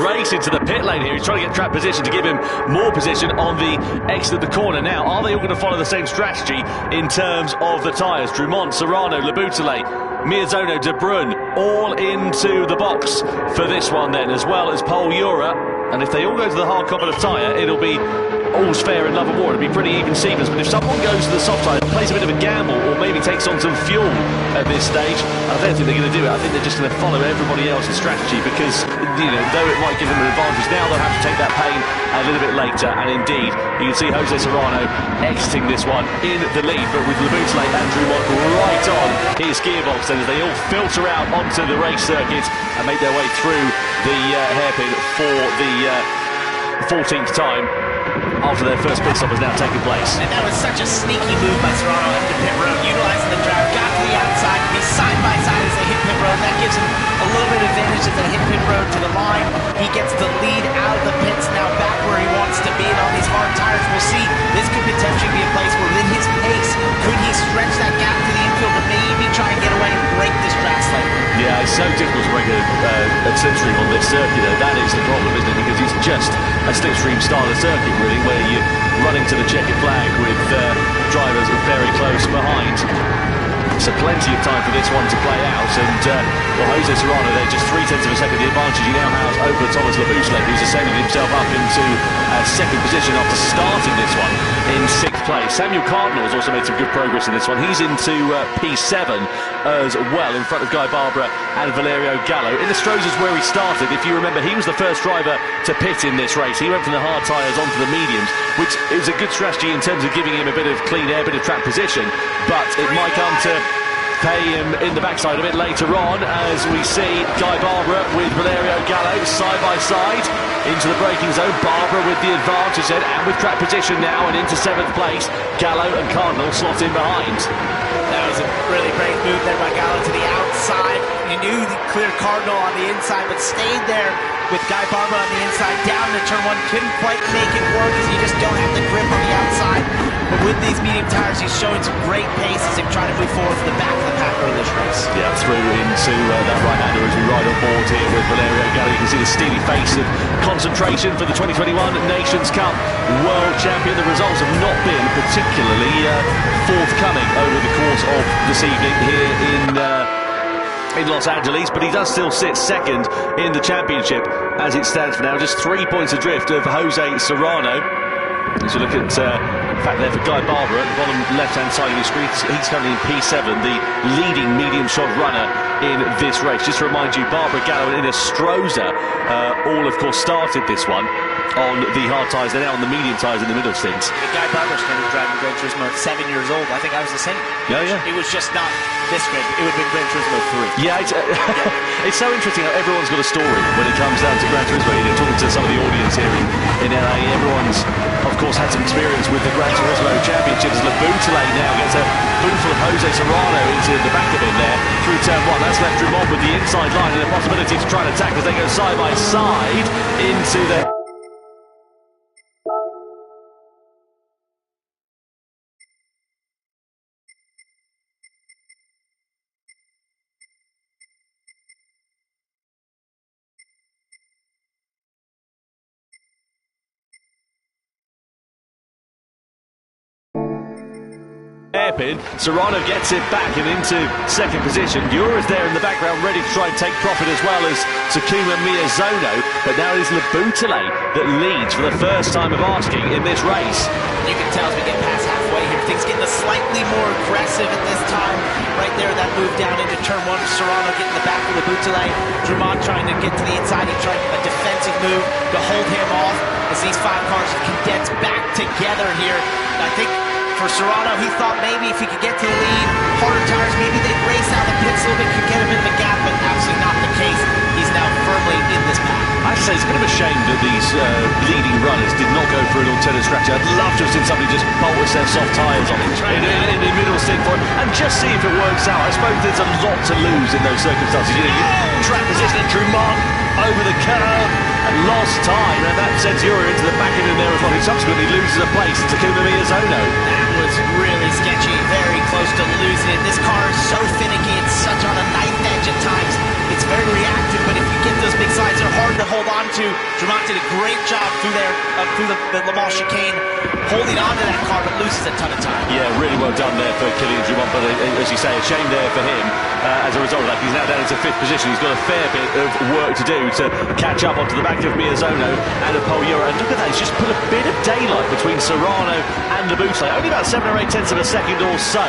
race into the pit lane here. He's trying to get track position to give him more position on the exit of the corner. Now, are they all going to follow the same strategy in terms of the tyres? Drummond, Serrano, Laboutelet, Miyazono, De Bruyne, all into the box for this one then, as well as Pol Ura. And if they all go to the hard composite tyre, it'll be all's fair in love and war. It'll be pretty even Stevens. But if someone goes to the soft tyre, plays a bit of a gamble, or maybe takes on some fuel at this stage, I don't think they're going to do it. I think they're just going to follow everybody else's strategy because, you know, though it might give them an advantage now, they'll have to take that pain a little bit later. And indeed, you can see Jose Serrano exiting this one in the lead, but with Laboutelet and Drummond right on his gearbox, then as they all filter out onto the race circuit and make their way through the hairpin for the 14th time after their first pit stop has now taken place. And that was such a sneaky move by Serrano after pit road, utilizing the drive, got to the outside, be side by side as they hit pit road. That gives him a little bit of advantage as they hit pit road to the line. He gets the lead out of the pits, now back where he wants to be, and on these hard tires, we'll see. This could potentially be a place where, with his pace, could he stretch that gap to the infield and maybe try and get away and break this track slightly? Yeah, it's so difficult to break a slipstream on this circuit, though. That is the problem, isn't it? Because it's just a slipstream style of circuit, really, where you're running to the checkered flag with drivers very close behind. So plenty of time for this one to play out, and well, Jose Serrano there, just 0.3 of a second the advantage he now has over Thomas Laboutelet, who's ascended himself up into second position after starting this one in 6th place. Samuel Cardinal has also made some good progress in this one. He's into P7 as well, in front of Guy Barbara and Valerio Gallo. In the Strozas where he started, if you remember, he was the first driver to pit in this race. He went from the hard tyres onto the mediums, which is a good strategy in terms of giving him a bit of clean air, a bit of track position, but it might come to pay him in the backside a bit later on, as we see Guy Barbara with Valerio Gallo side by side into the braking zone. Barbara with the advantage then, and with track position now, and into 7th place. Gallo and Cardinal slot in behind. That was a really great move there by Gallo to the outside. He knew he cleared Cardinal on the inside, but stayed there with Guy Barbara on the inside, down to turn 1. Couldn't quite make it work as you just don't have the grip on the outside. But with these medium tires, he's showing some great pace as he tries to move forward from the back of the pack in this race. Yeah, through into that right-hander as we ride on board here with Valerio Gallo. You can see the steely face of concentration for the 2021 Nations Cup World Champion. The results have not been particularly forthcoming over the course of this evening here in Los Angeles, but he does still sit second in the championship as it stands for now, just 3 points adrift of Jose Serrano. As you look at the fact there for Guy Barbara at the bottom left-hand side of your screen, he's currently in P7, the leading medium shot runner in this race. Just to remind you, Barbara, Gallo and Ines Stroza all, of course, started this one on the hard tyres. They're now on the medium tyres in the middle stints. Guy Barbara started driving Gran Turismo at 7 years old. I think I was the same. Yeah, yeah. It was just not this great. It would have been Gran Turismo 3. Yeah, it's so interesting how everyone's got a story when it comes down to Gran Turismo. You know, talking to some of the audience here in LA, everyone's, of course, had some experience with the Gran Turismo Championships. Laboutelet now gets a bootful of Jose Serrano into the back of him there through turn 1. That's left Drummond with the inside line and a possibility to try and attack as they go side by side into the... hairpin. Serrano gets it back and into second position. Ura's there in the background ready to try and take profit, as well as Takuma Miyazono, but now it is Laboutelet that leads for the first time of asking in this race. You can tell as we get past halfway here, things getting slightly more aggressive at this time. Right there, that move down into turn 1, Serrano getting the back of Laboutelet. Drummond trying to get to the inside. He tried a defensive move to hold him off as these 5 cars have condensed back together here. And I think for Serrano, he thought maybe if he could get to the lead, harder tires, maybe they'd race out the pits a little bit, could get a bit of a gap, but absolutely not the case. He's now firmly in this pack. I'd say it's a bit of a shame that these leading runners did not go for an alternate strategy. I'd love to have seen somebody just bolt always have soft tyres on it in the middle stick for it, and just see if it works out. I suppose there's a lot to lose in those circumstances. You know, you track position at Drummond over the curve and lost time, and that sends Euro into the back of him there as well. He subsequently loses a place to Takuma Miyazono. That was really sketchy, very close to losing it. This car is so finicky, it's such on a knife edge at times. It's very reactive, but if you get those big sides, they're hard to hold on to. Drummond did a great job through the Le Mans chicane, holding on to that car, but loses a ton of time. Yeah, really well done there for Kylian Drummond, but as you say, a shame there for him. As a result of that, he's now down into 5th position. He's got a fair bit of work to do to catch up onto the back of Miyazono and of Paul Euro. And look at that, he's just put a bit of daylight between Serrano and the Boutle. Only about 7 or 8 tenths of a second or so,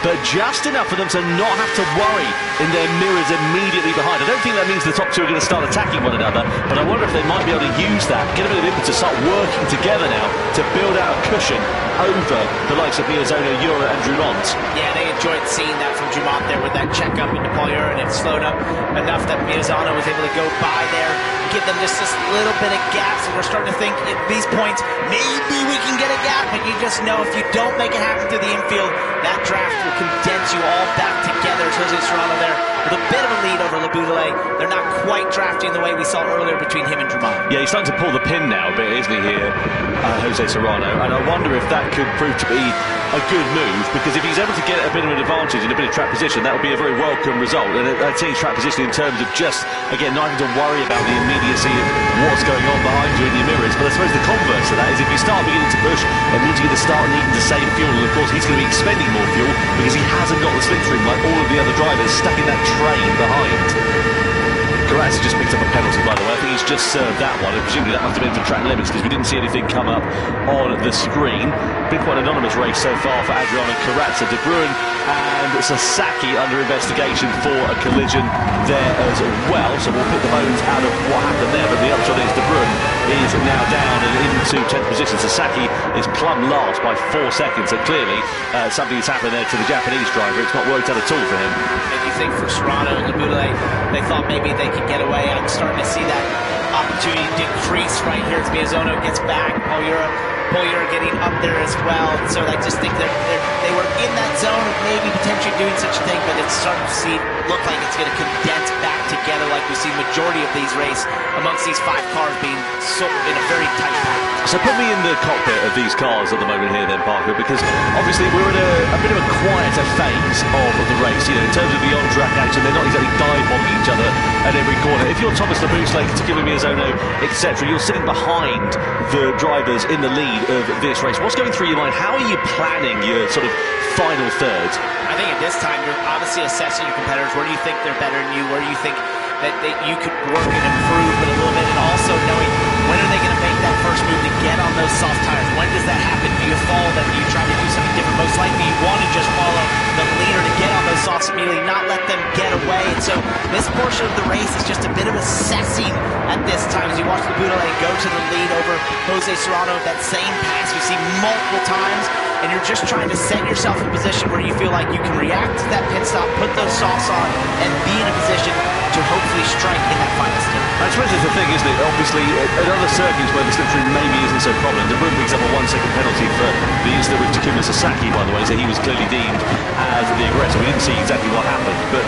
but just enough for them to not have to worry in their mirrors immediately behind. I don't think that means the top two are going to start attacking one another, but I wonder if they might be able to use that, get a bit of impetus, start working together now to build out a cushion over the likes of Miyazono, Euro and Drummond. Yeah, they enjoyed seeing that from Drummond there with that check up into Paul Euro, and it slowed up enough that Miyazono was able to go by there, give them just this little bit of gap. So we're starting to think at these points, maybe we can get a gap, but you just know if you don't make it happen through the infield, that draft will condense you all back together. Jose Serrano there with a bit of a lead over Le Boutelet. They're not quite drafting the way we saw earlier between him and Drummond. Yeah, he's starting to pull the pin now a bit, isn't he, here, Jose Serrano? And I wonder if that could prove to be a good move, because if he's able to get a bit of an advantage in a bit of track position, that would be a very welcome result. And I'd say track position in terms of just, again, not having to worry about the immediacy of what's going on behind you in your mirrors. But I suppose the converse of that is if you start beginning to push, it means you're going to start needing to save fuel. And of course, he's going to be expending more fuel because he hasn't got the slipstream like all of the other drivers stuck in that train behind. Karatz just picked up a penalty, by the way. I think he's just served that one, and presumably that must have been for track limits because we didn't see anything come up on the screen. Been quite an anonymous race so far for Adrian and Karatz. De Bruyn and Sasaki under investigation for a collision there as well, so we'll pick the bones out of what happened there. But the upshot is De Bruyn is now down and into 10th position. Sasaki is plumb last by 4 seconds, and clearly something has happened there to the Japanese driver. It's not worked out at all for him. And you think for Serrano and Le Boutelet, they thought maybe they could get away. I'm starting to see that opportunity decrease right here as Miyazono gets back. Paul Euro getting up there as well. So I just think they were in that zone of maybe potentially doing such a thing, but it's starting to look like it's going to condense back together like we see majority of these races amongst these 5 cars being so in a very tight pack. So put me in the cockpit of these cars at the moment here then, Parker, because obviously we're in a bit of a quieter phase of the race. You know, in terms of the on-track action, they're not exactly dive-bombing each other at every corner. If you're Thomas Le Boutelet, Takuma Miyazono, etc., you're sitting behind the drivers in the lead of this race. What's going through your mind? How are you planning your sort of final third? I think at this time you're obviously assessing your competitors. Where do you think they're better than you? Where do you think that you could work and improve it a little bit? And also knowing when are they going to make that first move to get on those soft tires? When does that happen? Do you follow them? Do you try to do something different? Most likely you want to just follow the leader to get on those softs immediately, not let them get away. And so this portion of the race is just a bit of assessing at this time as you watch the Boutelet go to the lead over Jose Serrano. That same pass we see multiple times, and you're just trying to set yourself in a position where you feel like you can react to that pit stop, put those softs on, and be in a position to hopefully strike in that final stint. I suppose that's the thing, isn't it? Obviously, at other circuits where the slipstream maybe isn't so prominent, De Bruyn picks up a 1-second penalty for the incident with Takuma Sasaki, by the way, so he was clearly deemed as the aggressor. We didn't see exactly what happened, but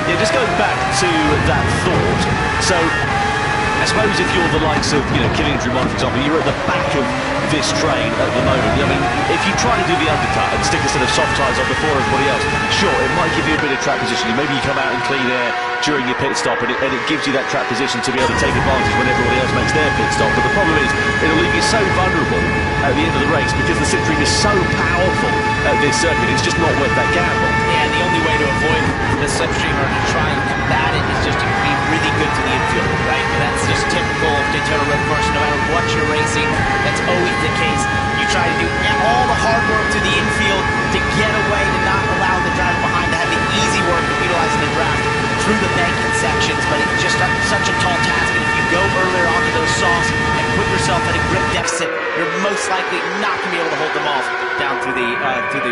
yeah, just going back to that thought. So I suppose if you're the likes of, you know, Kylian Drummond, for example, you're at the back of this train at the moment. I mean, if you try to do the undercut and stick a set of soft tyres on before everybody else, sure, it might give you a bit of track position. Maybe you come out in clean air during your pit stop, and it gives you that track position to be able to take advantage when everybody else makes their pit stop. But the problem is, it'll leave you so vulnerable at the end of the race because the slipstream is so powerful at this circuit. It's just not worth that gamble. Yeah, the only way to avoid the slipstream or to try and combat it is just to be really good to the infield, right? And that's just typical of Daytona Road Course. No matter what you're racing, that's always the case. You try to do all the hard work to the infield to get away, to not allow the driver behind to have the easy work of utilizing the draft through the banking sections, but it's just such a tall task. And if you go earlier onto those softs and put yourself at a grip deficit, you're most likely not going to be able to hold them off down through the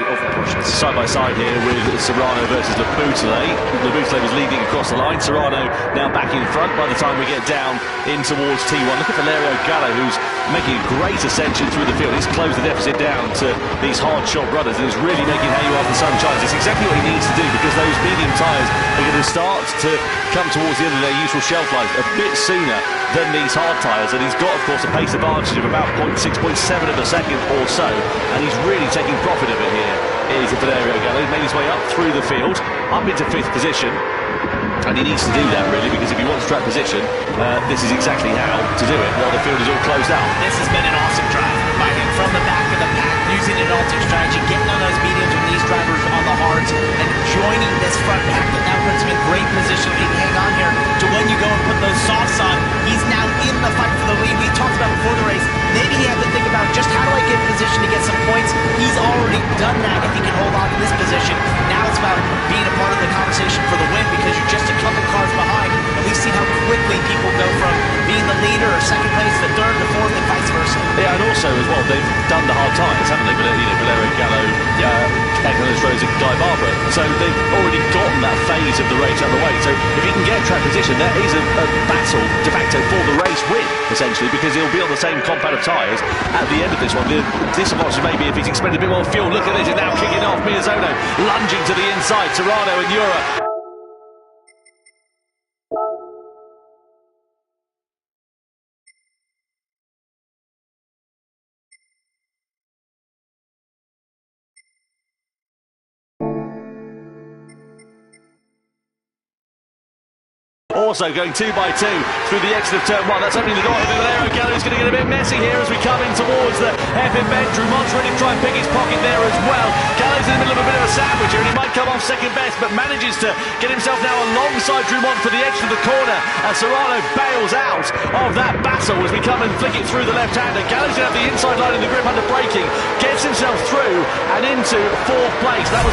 oval portions. Side by side here with Serrano versus Labutale. Labutale was leading across the line. Serrano now back in front by the time we get down in towards T1. Look at Valerio Gallo, who's making a great ascension through the field. He's closed the deficit down to these hard shot runners and is really making hay while the sun shines. It's exactly what he needs to do, because those medium tyres are going to start to come towards the end of their useful shelf life a bit sooner than these hard tyres, and he's got, of course, a pace advantage of about 0.6, 0.7 of a second or so, and he's really taking profit of it here. Is Valerio Gallo. He's made his way up through the field, up into 5th position, and he needs to do that, really, because if he wants track position, this is exactly how to do it while the field is all closed out. This has been an awesome drive by him from the back of the pack, using an alternate strategy, getting on those mediums with these drivers on the hards, and joining this front pack that now puts him in great position. He can hang on here to when you go and put those softs on. He's now in the fight for the lead. We talked about before the race, maybe he had to think about just how do I get in position to get some points. He's already done that if he can hold on to this position. Now it's about being a part of the conversation for the win, because you're just a couple cars behind, and we've seen how quickly people go from being the leader or second place to third to fourth and vice versa. Yeah, and also as well, they've done the hard tyres, haven't they? Valerio Gallo, Eccles Rose and Guy Barbara. So they've already gotten that phase of the race out of the way. So if he can get track position, there is a battle de facto for the race win, essentially, because he'll be on the same compound of tyres at the end of this one. The disadvantage maybe if he's expended a bit more fuel. Look at this, it's now kicking off. Miyazono lunging to the inside. Serrano and Ura. Also going 2 by 2 through the exit of turn 1. That's opening the door. Valerio Gallo is going to get a bit messy here as we come in towards the hairpin bend. Drumont's ready to try and pick his pocket there as well. Gallo's in the middle of a bit of a sandwich here, and he might come off second best, but manages to get himself now alongside Drumont for the edge of the corner, and Serrano bails out of that battle as we come and flick it through the left-hander. Gallo's going to have the inside line in the grip under braking, gets himself through and into 4th place. That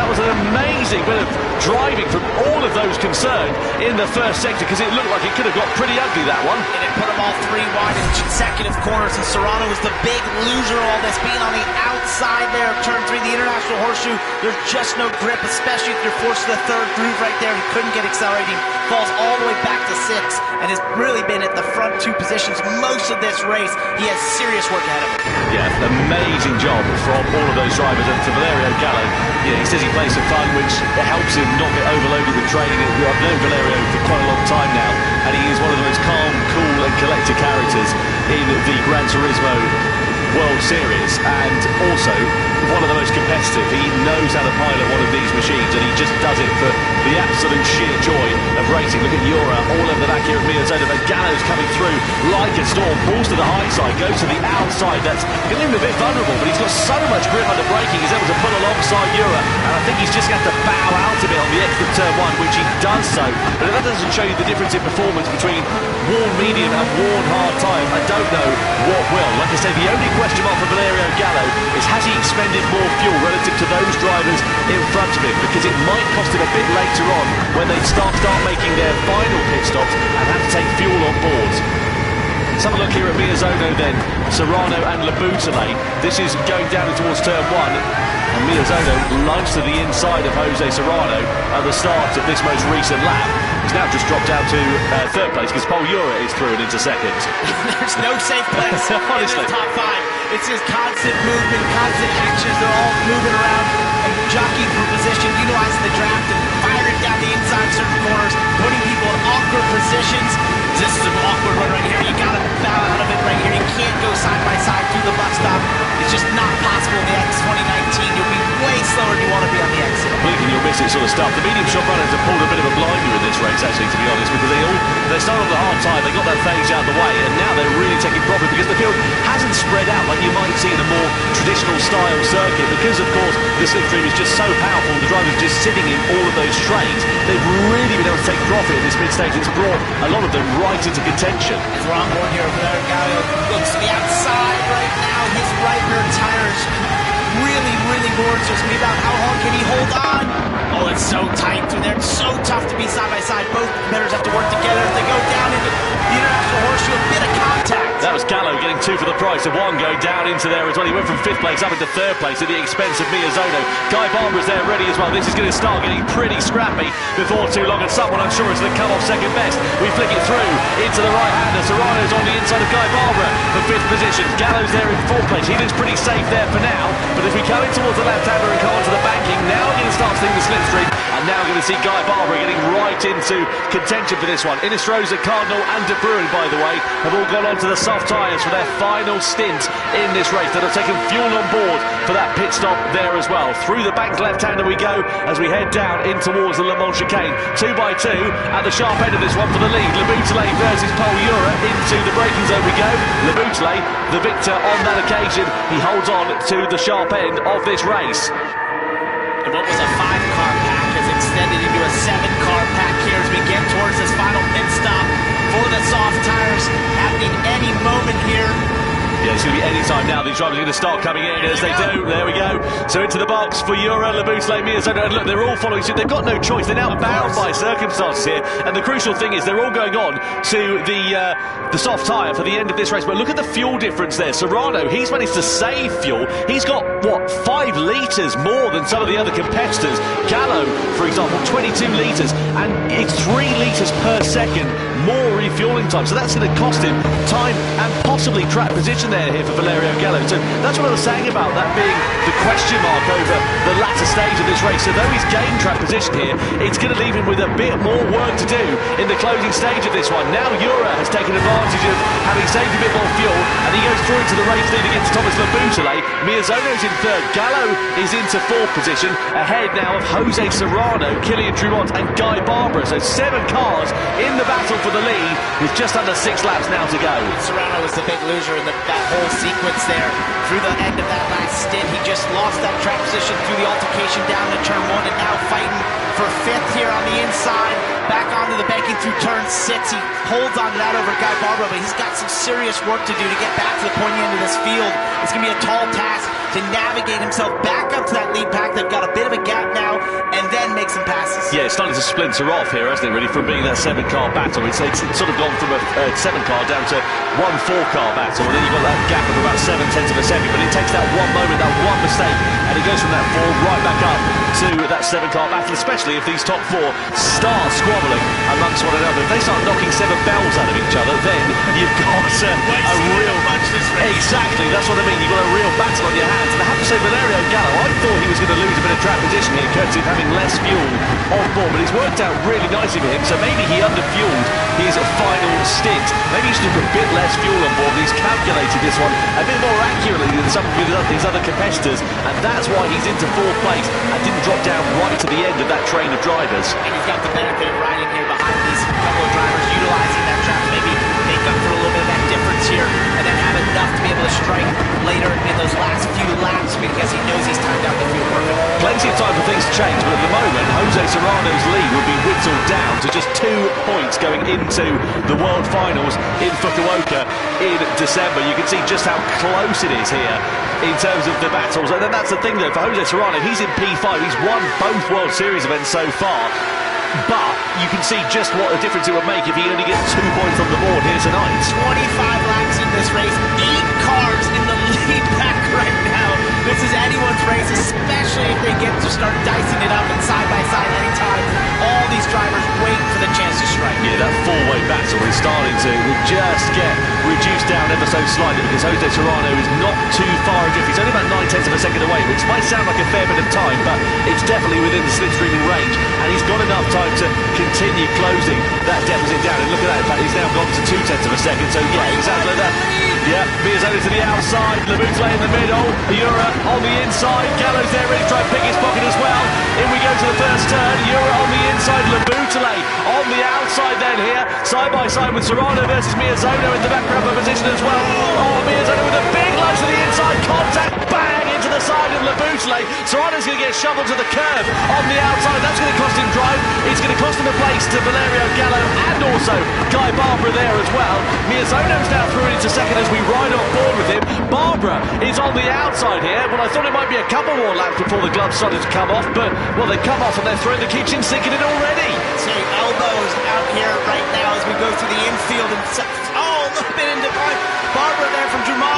was an amazing bit of driving from all of those concerned in the first sector, because it looked like it could have got pretty ugly, that one. And it put them all 3 wide in consecutive corners, and Serrano was the big loser of all this, being on the outside there of turn 3, the International Horseshoe. There's just no grip, especially if you're forced to the 3rd groove right there. He couldn't get accelerating, falls all the way back to 6th, and has really been at the front 2 positions most of this race. He has serious work ahead of him. Yeah, amazing job from all of those drivers, and for Valerio Gallo, he says he plays some fun, which helps him not get overloaded with training. I've known Valerio for quite a long time now, and he is one of the most calm, cool and collected characters in the Gran Turismo World Series, and also one of the most competitive. He knows how to pilot one of these machines, and he just does it for the absolute sheer joy of racing. Look at Ura all over the back here at Miyazono, but Gallo's coming through like a storm, pulls to the high side, goes to the outside. That's getting him a bit vulnerable, but he's got so much grip under braking, he's able to pull alongside Ura, and I think he's just going to have to bow out a bit on the exit of turn 1, which he does so. But if that doesn't show you the difference in performance between worn medium and worn hard tyres, I don't know what will. Like I say, the only question mark for Valerio Gallo is, has he expended more fuel relative to those drivers in front of him, because it might cost him a bit later on when they start making their final pit stops and have to take fuel on board. Let's have a look here at Miyazono then, Serrano and Labutale. This is going down towards turn 1, and Miyazono lunges to the inside of Jose Serrano at the start of this most recent lap. He's now just dropped down to 3rd place because Paul Ura is through and into 2nd. There's no safe place honestly. in the top 5. It's just constant movement, constant actions. They're all moving around and jockeying for position, utilizing the draft and firing down the inside certain corners, putting people in awkward positions. This is an awkward one right here. You gotta bow out of it right here. You can't go side by side through the bus stop. It's just not possible in the X 2019. You'll be way slower than you want to be on the exit. Blinking, you'll miss it sort of stuff. The medium shot runners have pulled a bit of a blinder in this race, actually, to be honest, because they started on the hard side, they got that phase out of the way, and now they're really taking profit because the field hasn't spread out like you might see in a more traditional style circuit, because of course the slipstream is just so powerful, the drivers just sitting in all of those straights. They've really been able to take profit in this mid-stage. It's brought a lot of them right into contention. As we're on board here, Valerio Gallo looks to the outside right now. His right rear tires really warns us about how long can he hold on. Oh, it's so tight through there. It's so tough to be side by side. Both competitors have to work together as they go down into the International Horseshoe. A bit of two for the price of one, going down into there as well. He went from 5th place up into 3rd place at the expense of Miyazono. Guy Barbara's there ready as well. This is going to start getting pretty scrappy before too long, and someone I'm sure is going to come off second best. We flick it through into the right-hander. Serrano's on the inside of Guy Barbara for 5th position. Gallo's there in 4th place. He looks pretty safe there for now, but as we come in towards the left-hander and come onto the banking, now we're going to start seeing the slipstream, and now we're going to see Guy Barbara getting right into contention for this one. Inistroza, Cardinal and De Bruin, by the way, have all gone onto the soft tyres for their final stint in this race. They'll have taken fuel on board for that pit stop there as well. Through the banked left-hander we go as we head down in towards the Le Mans chicane. 2x2 at the sharp end of this one for the lead. Leboutelet versus Paul Ura. Into the braking zone we go. Leboutelet, the victor on that occasion. He holds on to the sharp end of this race. And what was a 5-car pack has extended into a 7-car pack here as we get towards this final pit stop for the soft tires, happening any moment here. Yeah, it's going to be any time now. These drivers are going to start coming in as they do. There we go. So into the box for Ura, Leboutelet, Miyazono. And look, they're all following suit. They've got no choice. They're now bound by circumstances here. And the crucial thing is they're all going on to the soft tyre for the end of this race. But look at the fuel difference there. Serrano, he's managed to save fuel. He's got, what, 5 litres more than some of the other competitors. Gallo, for example, 22 litres. And it's 3 litres per second more refuelling time. So that's going to cost him time and possibly track position there here for Valerio Gallo. So that's what I was saying about that being the question mark over the latter stage of this race. So though he's gained track position here, it's going to leave him with a bit more work to do in the closing stage of this one. Now Ura has taken advantage of having saved a bit more fuel, and he goes through into the race lead against Thomas Leboutelet. Miyazono's in 3rd. Gallo is into 4th position, ahead now of Jose Serrano, Kilian Drumont and Guy Barbara. So 7 cars in the battle for the lead with just under 6 laps now to go. Serrano was the big loser in that whole sequence there. Through the end of that last stint, he just lost that track position through the altercation down to turn 1, and now fighting for 5th here on the inside. Back onto the banking through turn 6. He holds on to that over Guy Barbara, but he's got some serious work to do to get back to the pointy end of this field. It's going to be a tall task to navigate himself back up to that lead pack. They've got a bit of a gap now, and then make some passes. Yeah, it's starting to splinter off here, hasn't it, really, from being that 7-car battle. It's sort of gone from a 7-car down to 1 4-car battle, and then you've got that gap of about 7/10 of a second, but it takes that one moment, that one mistake, and it goes from that 4 right back up to that 7-car battle, especially if these top 4 start squabbling amongst one another. If they start knocking 7 bells out of each other, then you've got a real... Exactly, that's what I mean. You've got a real battle on your hands. And I have to say, Valerio Gallo, I thought he was going to lose a bit of track position here, courtesy of having less fuel on board, but it's worked out really nicely for him. So maybe he underfueled his final stint. Maybe he should have put a bit less fuel on board. He's calculated this one a bit more accurately than some of his other competitors, and that's why he's into 4th place and didn't drop down right to the end of that train of drivers. And he's got the benefit of riding here behind these couple of drivers, utilizing that track to maybe make up for a little bit of that difference here, and then have enough to be able to strike later in those last few laps, because he knows he's timed out the fuel perfect. Plenty of time for things to change, but at the moment, Jose Serrano's lead will be whittled down to just 2 points going into the World Finals in Fukuoka in December. You can see just how close it is here in terms of the battles. And then that's the thing, though, for Jose Serrano, he's in P5. He's won both World Series events so far. But you can see just what a difference it would make if he only gets 2 points on the board here tonight. 25 laps in this race, 8 cars in the lead pack right now. This is anyone's race, especially if they get to start dicing it up and side by side anytime. All these drivers wait for the chance to strike. Yeah, that 4-way battle is starting to just get reduced down ever so slightly, because Jose Serrano is not too far adrift. He's only about 9/10 of a second away, which might sound like a fair bit of time, but it's definitely within the slipstreaming range, and he's got enough time to continue closing that deficit down. And look at that, in fact, he's now gone to 2/10 of a second, so yeah, exactly that. Yeah, Miyazono to the outside, Leboutelet in the middle, Ura on the inside, Gallo's there ready to try and pick his pocket as well. In we go to the first turn, Ura on the inside, Leboutelet on the outside then here, side by side with Serrano versus Miyazono in the back grabber position as well. Oh, Miyazono with a big lunge to the inside, contact, bang, into the side of Leboutelet. Serrano's going to get shoveled to the curb on the outside. That's going to cost him drive. It's going to cost him a place to Valerio Gallo and also Guy Barbara there as well. Miyazono's now through into second as we ride on board with him. Barbara is on the outside here. Well, I thought it might be a couple more laps before the gloves started to come off, but, well, they come off and they're throwing the kitchen sink in it already. So elbows out here right now as we go through the infield. And a little bit into Barbara there from Drummond.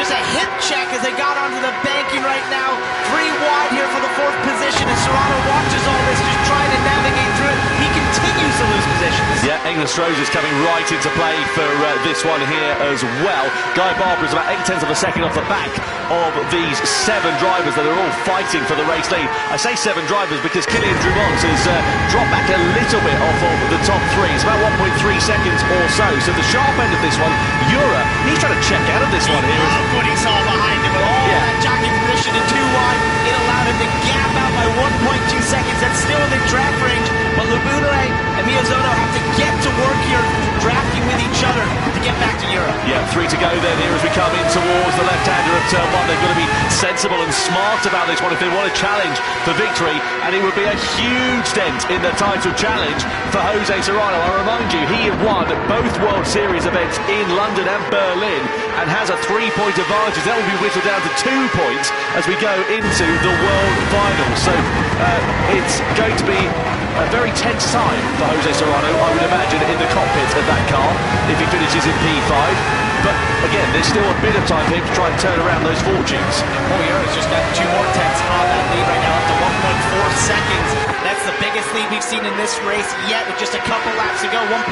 there's a hip check as they got onto the banking right now. 3 wide here for the 4th position, and Serrano watches all this, just trying to navigate through it. He continues to lose positions. Yeah, English Rose is coming right into play for this one here as well. Guy Barber is about 0.8 of a second off the back of these 7 drivers that are all fighting for the race lead. I say 7 drivers because Kilian Drumont has dropped back a little bit off of the top 3. It's about 1.3 seconds or so. So the sharp end of this one, Ura, he's trying to check out of this one here. Loved what he saw behind him with all that jockey position in 2 wide. It allowed him to gap out by 1.2 seconds. That's still in the draft range, but Lubunere and Miyazono have to get to work here, drafting with each other to get back to Europe. Yeah, 3 to go then here as we come in towards the left-hander of turn 1. They've got to be sensible and smart about this one if they want to challenge for victory, and it would be a huge dent in the title challenge for Jose Serrano. I remind you, he had won both World Series events in London and Berlin and has a 3-point advantage. That will be whittled down to 2 points as we go into the World Final. So it's going to be a very tense time for Jose Serrano, I would imagine, in the cockpit of that car if he finishes in P5. But again, there's still a bit of time for him to try and turn around those fortunes. Oh, Euro's just got 2 more tenths on that lead right now, up to 1.4 seconds. That's the biggest lead we've seen in this race yet, with just a couple laps to go. 1.5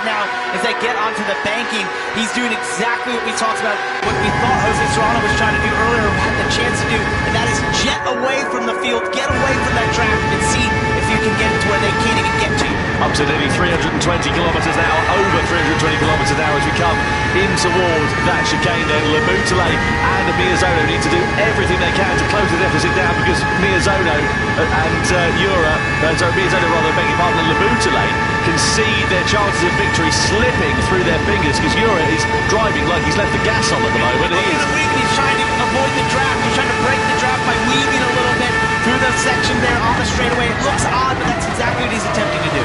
now as they get onto the banking. He's doing exactly what we talked about, what we thought Jose Serrano was trying to do earlier, had the chance to do, and that is jet away from the field, get away from that traffic, and see if you can get to where they can't even get to. Up to nearly 320 kilometres now, over 320 kilometres an hour as we come in towards that chicane then. Lamutale and Miyazono need to do everything they can to close the deficit down, because Miyazono and Miyazono rather, beg your pardon, and Lamutale can see their chances of victory slipping through their fingers, because Ura is driving like he's left the gas on at the moment. He's trying to avoid the draft, he's trying to break the draft by weaving a little bit through the section there on the straightaway. It looks odd, but that's exactly what he's attempting to do.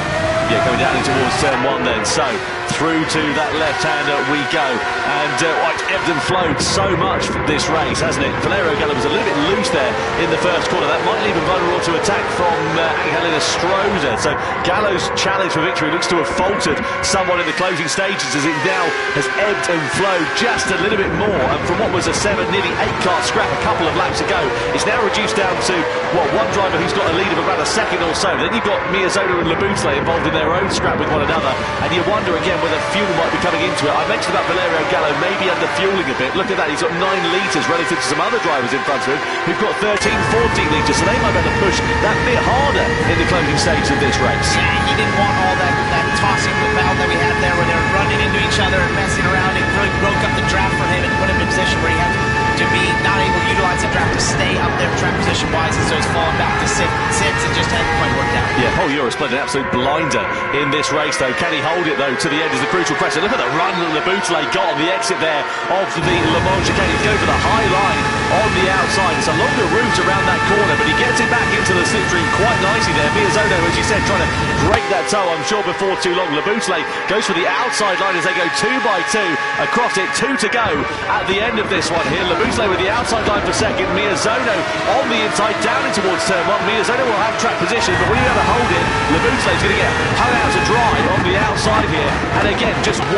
Yeah, coming down towards turn 1 then. So through to that left-hander we go, and it's ebbed and flowed so much for this race, hasn't it? Valerio Gallo was a little bit loose there in the first corner. That might leave him vulnerable to attack from Angelina Stroza. So Gallo's challenge for victory looks to have faltered somewhat in the closing stages, as it now has ebbed and flowed just a little bit more, and from what was a 7, nearly 8-car scrap a couple of laps ago, it's now reduced down to one driver who's got a lead of about a second or so. Then you've got Miyazono and Laboutle involved in their own scrap with one another, and you wonder again whether fuel might be coming into it. I mentioned about Valerio Gallo maybe under fueling a bit. Look at that, he's got 9 litres relative to some other drivers in front of him who've got 13, 14 litres, so they might be able to push that bit harder in the closing stages of this race. Yeah, he didn't want all that tossing about that we had there, where they're running into each other and messing around. It really broke up the draft for him and put him in a position where he had to be not able to utilize the draft to stay up there track position wise, and so he's fallen back to 6 and just hadn't quite worked out. Yeah, Paul Ura's played an absolute blinder in this race though. Can he hold it though to the end is the crucial question. Look at the run that Laboutle got on the exit there of the Le Mans chicane. He's going for the high line on the outside. It's a longer route around that corner, but he gets it back into the slipstream quite nicely there. Miyazono, as you said, trying to break that toe, I'm sure, before too long. Laboutle goes for the outside line as they go 2 by 2 across it. 2 to go at the end of this one here. Laboutle with the outside line for second. Miyazono on the inside, down in towards turn 1. Miyazono will have track position, but when you have to hold it, Laboutle is going to get hung out to dry on the outside here. And again, just 1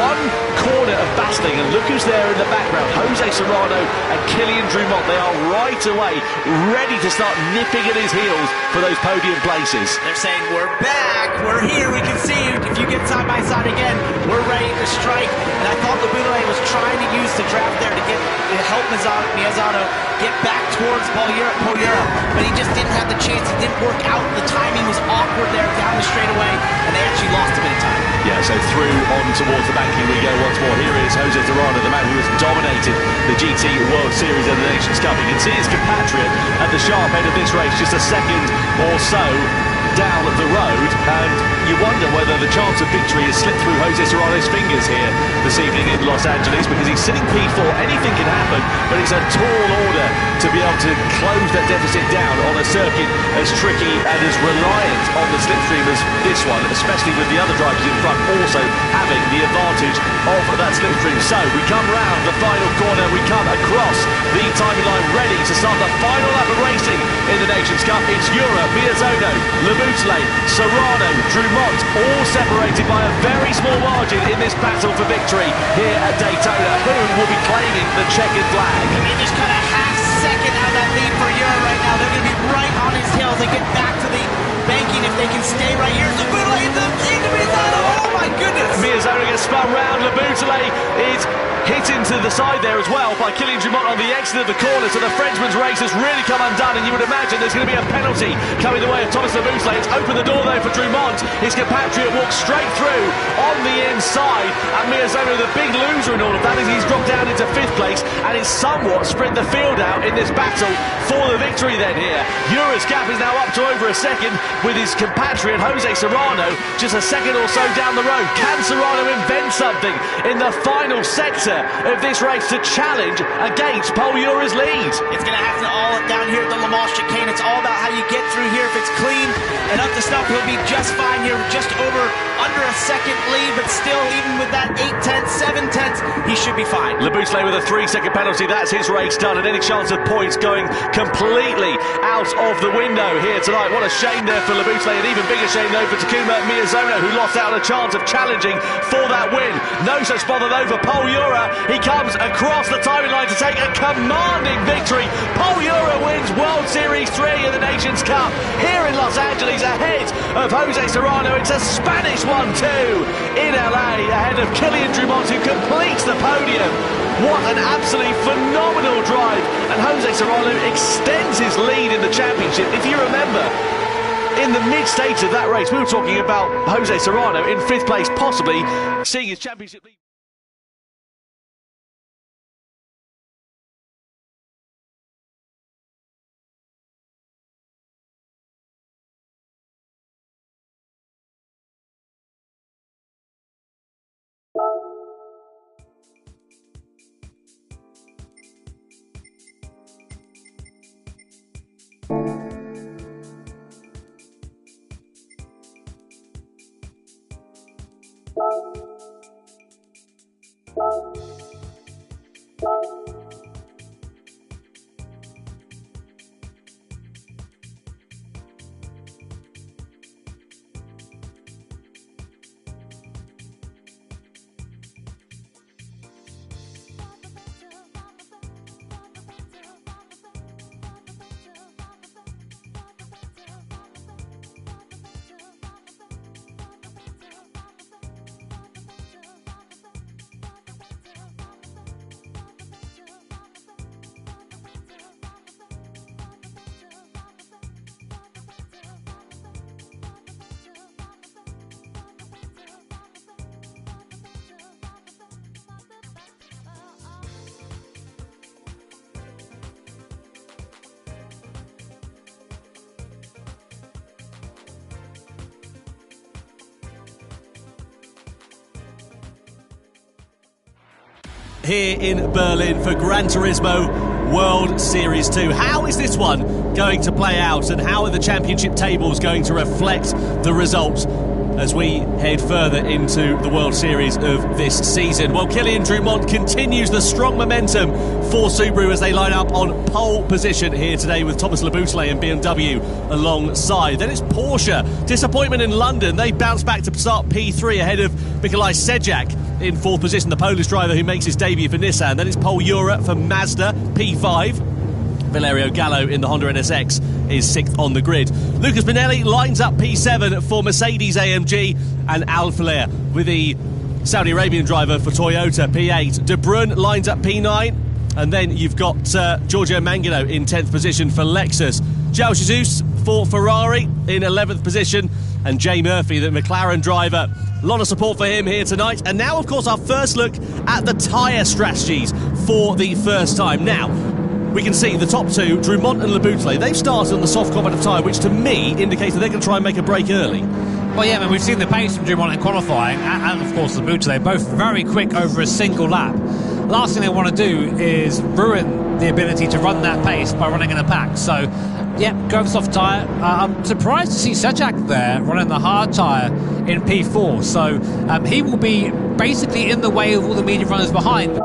corner of battling, and look who's there in the background. Jose Serrano and Kilian Drumont. They are right away ready to start nipping at his heels for those podium places. They're saying, we're back, we're here, we can see you. If you get side by side again, we're ready to strike. And I thought Laboutle was trying to use the draft there to help Miyazono get back towards Paul Ura, but he just didn't have the chance. It didn't work out. The timing was awkward there down the straightaway, and they actually lost a bit of time. Yeah, so through on towards the banking we go once more. Here is Jose Serrano, the man who has dominated the GT World Series and the Nations Cup. You can see his compatriot at the sharp end of this race, just a second or so down the road, and you wonder whether the chance of victory has slipped through Jose Serrano's fingers here this evening in Los Angeles, because he's sitting P4. Anything can happen, but it's a tall order to be able to close that deficit down on a circuit as tricky and as reliant on the slipstream as this one, especially with the other drivers in front also having the advantage of that slipstream. So we come round the final corner, we come across the timing line, ready to start the final lap of racing in the Nations Cup. It's Ura, Miyazono, Laboutle, Serrano, Drumont, all separated by a very small margin in this battle for victory here at Daytona. Who will be claiming the checkered flag? And they just cut a half second out of that lead for Euro right now. They're going to be right on his heels. They get back to the banking if they can stay right here. Labutale into Miyazano. Oh my goodness! Miyazano gets spun round. Labutale is hit into the side there as well by Kylian Dumont on the exit of the corner, so the Frenchman's race has really come undone, and you would imagine there's going to be a penalty coming the way of Thomas Labutale. It's opened the door though for Dumont. His compatriot walks straight through on the inside, and Miyazano, the big loser in all of that, is he's dropped down into 5th place and is somewhat spread the field out in this battle for the victory then here. Ura's gap is now up to over a second, with his compatriot Jose Serrano just a second or so down the road. Can Serrano invent something in the final sector of this race to challenge against Paul Ura's lead? It's going to happen all down here at the Le Mans chicane. It's all about how you get through here. If it's clean and up to snuff, he'll be just fine here, just under a second lead, but still, even with that 8/10, 7/10, he should be fine. Labutale with a 3-second penalty. That's his race done, and any chance of points going completely out of the window here tonight. What a shame there for Labutale, an even bigger shame though for Takuma Miyazano, who lost out on a chance of challenging for that win. No such bother though for Paul Ura. He comes across the timing line to take a commanding victory. Paul Ura wins World Series 3 in the Nations Cup here in Los Angeles ahead of Jose Serrano. It's a Spanish 1-2 in LA ahead of Kylian Dumont, who completes the podium. What an absolutely phenomenal drive, and Jose Serrano extends his lead in the championship. If you remember, in the mid-stage of that race, we were talking about Jose Serrano in 5th place, possibly seeing his championship lead. Here in Berlin for Gran Turismo World Series 2. How is this one going to play out, and how are the championship tables going to reflect the results as we head further into the World Series of this season? Well, Kylian Dumont continues the strong momentum for Subaru as they line up on pole position here today with Thomas Labutale and BMW alongside. Then it's Porsche. Disappointment in London. They bounce back to start P3 ahead of Mikolaj Sejak in 4th position, the Polish driver who makes his debut for Nissan. Then it's Paul Ura for Mazda, P5. Valerio Gallo in the Honda NSX is 6th on the grid. Lucas Binelli lines up P7 for Mercedes AMG, and Al Flair with the Saudi Arabian driver for Toyota, P8. De Bruyne lines up P9, and then you've got Giorgio Mangano in 10th position for Lexus. João Jesus for Ferrari in 11th position, and Jay Murphy, the McLaren driver. A lot of support for him here tonight. And now, of course, our first look at the tyre strategies for the first time. Now, we can see the top two, Dumont and Labutale, they've started on the soft competitive tyre, which to me indicates that they're going to try and make a break early. Well, yeah, I mean, we've seen the pace from Dumont in qualifying, and of course Labutale, both very quick over a single lap. Last thing they want to do is ruin the ability to run that pace by running in a pack. So, yeah, go for soft tyre. I'm surprised to see Sejak there running the hard tyre in P4. So he will be basically in the way of all the medium runners behind.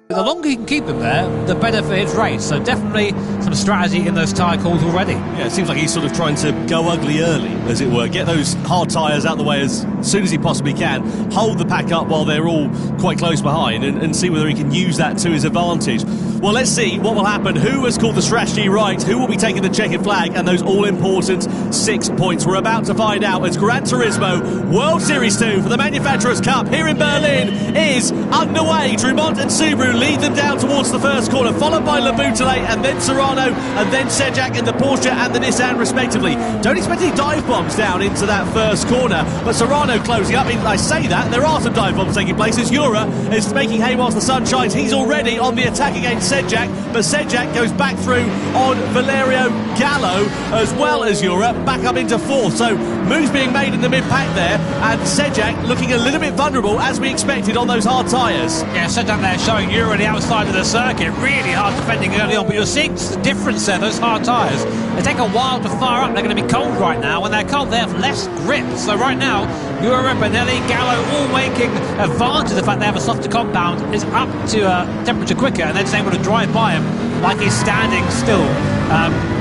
The longer he can keep him there, the better for his race. So definitely some strategy in those tyre calls already. Yeah, it seems like he's sort of trying to go ugly early, as it were. Get those hard tyres out the way as soon as he possibly can. Hold the pack up while they're all quite close behind and see whether he can use that to his advantage. Well, let's see what will happen. Who has called the strategy right? Who will be taking the checkered flag and those all-important 6 points? We're about to find out as Gran Turismo World Series 2 for the Manufacturers' Cup here in Berlin is underway. Drummond and Subaru lead them down towards the first corner, followed by Laboutelet and then Serrano and then Sejak in the Porsche and the Nissan respectively. Don't expect any dive bombs down into that first corner, but Serrano closing up. I say that, there are some dive bombs taking place as Jura is making hay whilst the sun shines. He's already on the attack against Sejak, but Sejak goes back through on Valerio Gallo as well as Jura, back up into fourth. So moves being made in the mid-pack there, and Sejak looking a little bit vulnerable as we expected on those hard tyres. Yeah, Sejak there showing Jura the outside of the circuit, really hard defending early on, but you're seeing the difference there, those hard tyres. They take a while to fire up, they're going to be cold right now. When they're cold, they have less grip. So right now, Jura, Benelli, Gallo all making advantage of the fact they have a softer compound, is up to temperature quicker, and they're just able to drive by him like he's standing still.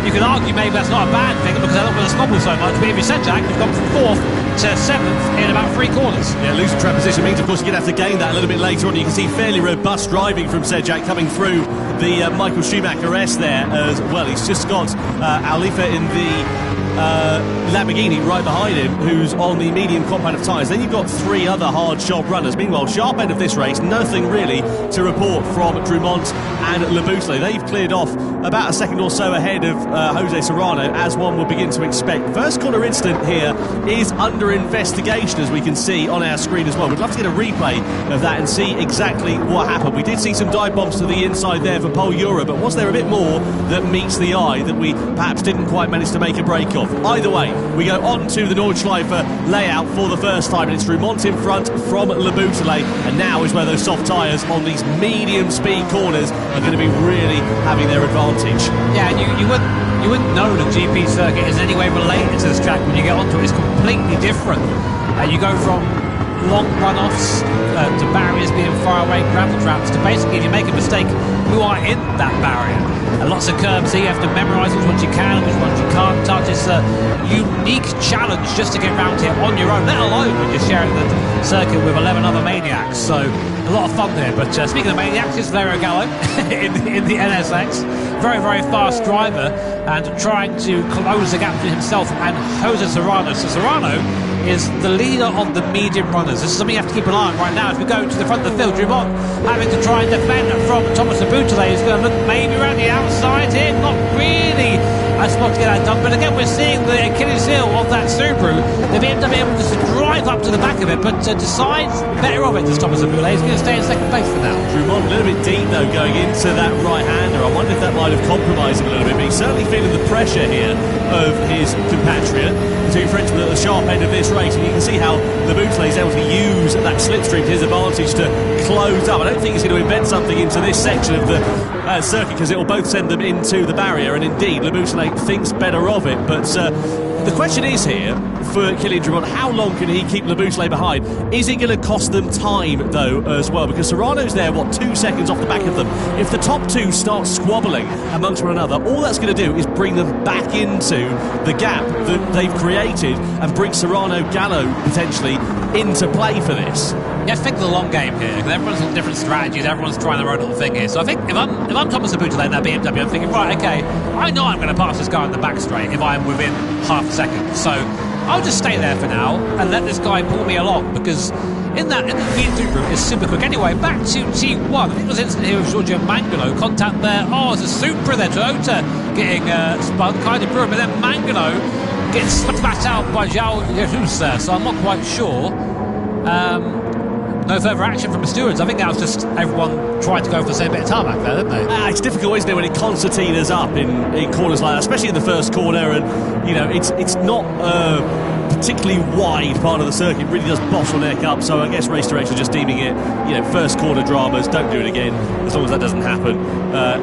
You can argue maybe that's not a bad thing because they're not going to snobble so much, but if you're Sejak, you've gone from 4th to 7th in about 3 corners. Yeah, losing track position means, of course, you're going to have to gain that a little bit later on. You can see fairly robust driving from Sejak coming through the Michael Schumacher-S there as well. He's just got Alifa in the Lamborghini right behind him, who's on the medium compound of tyres. Then you've got 3 other hard, sharp runners. Meanwhile, sharp end of this race, nothing really to report from Drummond and Laboutelet. They've cleared off about a second or so ahead of Jose Serrano, as one would begin to expect. First corner incident here is under investigation, as we can see on our screen as well. We'd love to get a replay of that and see exactly what happened. We did see some dive bombs to the inside there for Pol Jura, but was there a bit more that meets the eye that we perhaps didn't quite manage to make a break of? Either way, we go on to the Nordschleife layout for the first time, and it's Drummond in front from Laboutelet, and now is where those soft tyres on these medium speed corners are going to be really having their advantage. Yeah, and you wouldn't know the GP circuit is in any way related to this track. When you get onto it, it's completely different. You go from long runoffs to barriers being far away, gravel traps, to basically if you make a mistake, you are in that barrier. Lots of curbs here, you have to memorise which ones you can, which ones you can't touch. It's a unique challenge just to get round here on your own, let alone when you're sharing the circuit with 11 other maniacs. So a lot of fun there. But speaking of maniacs, it's Valerio Gallo in the NSX. Very, very fast driver and trying to close the gap between himself and Jose Serrano. So Serrano is the leader of the medium runners. This is something you have to keep an eye on right now. As we go to the front of the field, Drummond having to try and defend from Thomas Laboutelet. He's going to look maybe around the outside here. Not really a spot to get that done. But again, we're seeing the Achilles heel of that Subaru. The BMW able to drive up to the back of it, but decides better of it as Thomas Laboutelet. He's going to stay in second place for now. Drummond a little bit deep though going into that right-hander. I wonder if that might have compromised him a little bit, but he's certainly feeling the pressure here of his compatriot. The 2 Frenchmen at the sharp end of this race, and you can see how Laboutelet is able to use that slipstream to his advantage to close up. I don't think he's going to invent something into this section of the circuit, because it will both send them into the barrier, and indeed Laboutelet thinks better of it. But the question is here for Kylian Drummond, how long can he keep Laboutelet behind? Is it going to cost them time though as well? Because Serrano's there, 2 seconds off the back of them. If the top 2 start squabbling amongst one another, all that's going to do is bring them back into the gap that they've created and bring Serrano Gallo potentially into play for this. Yeah, think of the long game here, because everyone's got different strategies, everyone's trying their own little thing here. So I think if I'm Thomas Laboutelet in that BMW, I'm thinking, right, okay, I know I'm going to pass this guy on the back straight if I'm within half a second. So I'll just stay there for now and let this guy pull me along, because in the feed-through route is super quick. Anyway, back to T1. I think there was an incident here with Giorgio Mangano. Contact there. Oh, there's a Supra there. Toyota getting spun, kind of brilliant, but then Mangano gets spat out by João Jesus there, so I'm not quite sure. No further action from the stewards. I think that was just everyone trying to go for the same bit of tarmac there, didn't they? It's difficult, isn't it, when it concertinas up in corners like that, especially in the first corner, and you know it's not particularly wide part of the circuit. It really does bottleneck up. So I guess race direction just deeming it, first corner dramas. Don't do it again. As long as that doesn't happen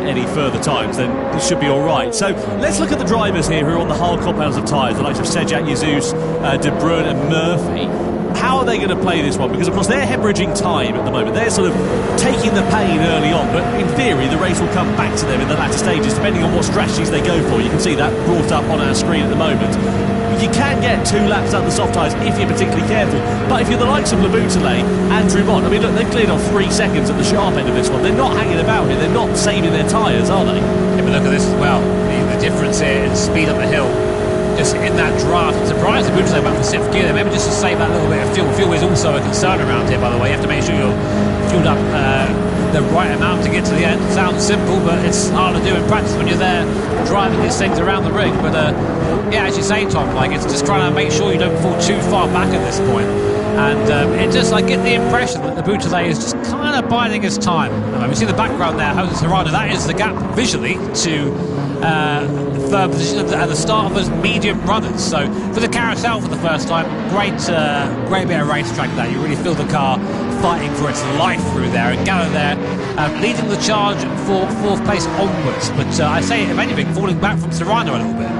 any further times, then it should be all right. So let's look at the drivers here who are on the hard compounds of tyres, the likes of Sejak, Jesus, De Bruyne, and Murphy. how are they going to play this one? Because, of course, they're hemorrhaging time at the moment. They're sort of taking the pain early on, but in theory, the race will come back to them in the latter stages, depending on what strategies they go for. You can see that brought up on our screen at the moment. You can get 2 laps out of the soft tyres if you're particularly careful. But if you're the likes of Leboutelet and Drumont, I mean, look, they've cleared off 3 seconds at the sharp end of this one. They're not hanging about here. They're not saving their tyres, are they? Yeah, but look at this as well. The difference here in speed up the hill. Just in that draft, I'm surprised Leboutelet went for 6th gear there. Maybe just to save that little bit of fuel. Fuel is also a concern around here, by the way. You have to make sure you're fueled up the right amount to get to the end. It sounds simple, but it's hard to do in practice when you're there driving these things around the ring. But yeah, as you say, Tom, like, it's just trying to make sure you don't fall too far back at this point. And it just, I get the impression that Leboutelet is just kind of biding his time. We see the background there, Jose Serrano. That is the gap visually to third position at the start of those medium runners. So for the carousel for the first time, great bit of racetrack there. You really feel the car fighting for its life through there, and Gallo there leading the charge for 4th place onwards. But I say, if anything, falling back from Serrano a little bit.